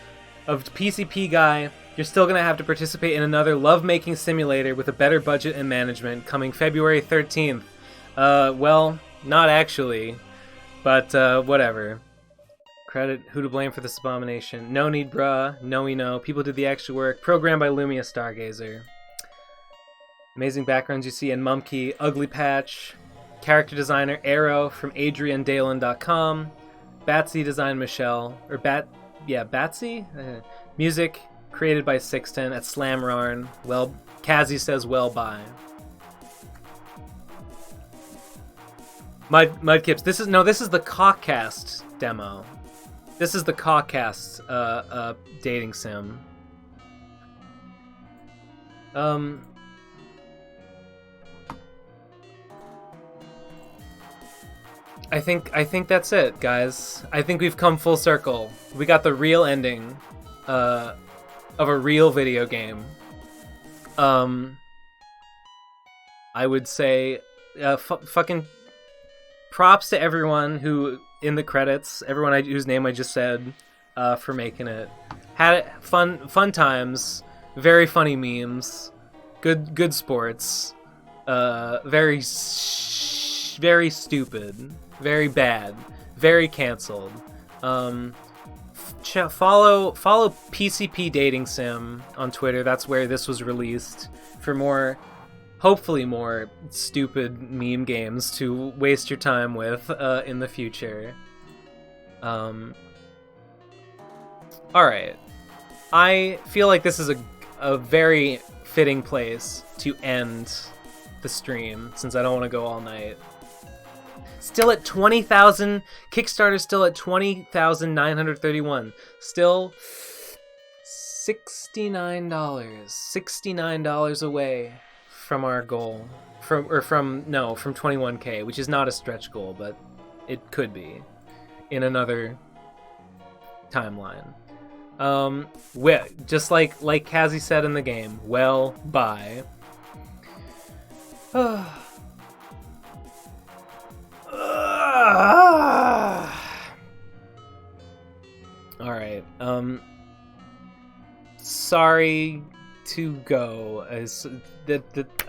Speaker 1: of PCP guy, you're still going to have to participate in another love-making simulator with a better budget and management coming February 13th. Well, not actually, but whatever. Credit who to blame for this abomination. No need, bruh. No, we know. People did the extra work. Programmed by Lumia Stargazer. Amazing backgrounds you see in Mumkey, Ugly Patch. Character designer Arrow from AdrianDalen.com. Batsy designed Michelle. Batsy? Music created by Sixten at Slamrarn. Well, Kazi says well bye. Mudkips. This is the CAUCKCAST demo. This is the CAUCKCAST dating sim. I think that's it, guys. I think we've come full circle. We got the real ending of a real video game. I would say fucking props to everyone who in the credits, everyone whose name I just said, for making it. Had it fun times, very funny memes, good sports, very stupid, very bad, very canceled. Follow PCP Dating Sim on Twitter. That's where this was released, for more, hopefully more stupid meme games to waste your time with in the future. Alright. I feel like this is a very fitting place to end the stream, since I don't want to go all night. Still at 20,000. Kickstarter's still at 20,931. Still $69. $69 away from our goal. From 21K, which is not a stretch goal, but it could be in another timeline. Just like Kazi said in the game, well, bye. Alright, sorry to go.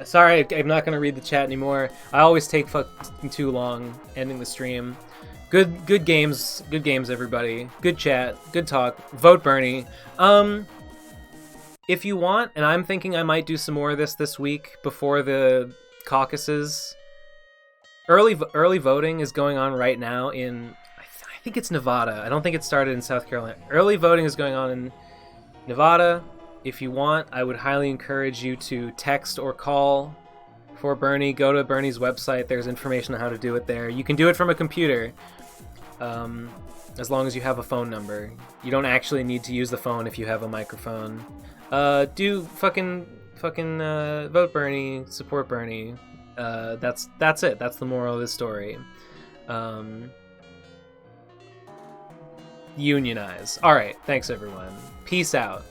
Speaker 1: Sorry, I'm not gonna read the chat anymore. I always take fucking too long ending the stream. Good games, everybody. Good chat, good talk. Vote Bernie. If you want, and I'm thinking I might do some more of this week before the caucuses. Early voting is going on right now in, I think it's Nevada. I don't think it started in South Carolina. Early voting is going on in Nevada. If you want, I would highly encourage you to text or call for Bernie. Go to Bernie's website. There's information on how to do it there. You can do it from a computer, as long as you have a phone number. You don't actually need to use the phone if you have a microphone. Do fucking vote Bernie, support Bernie. That's it. That's the moral of the story. Unionize. All right. Thanks, everyone. Peace out.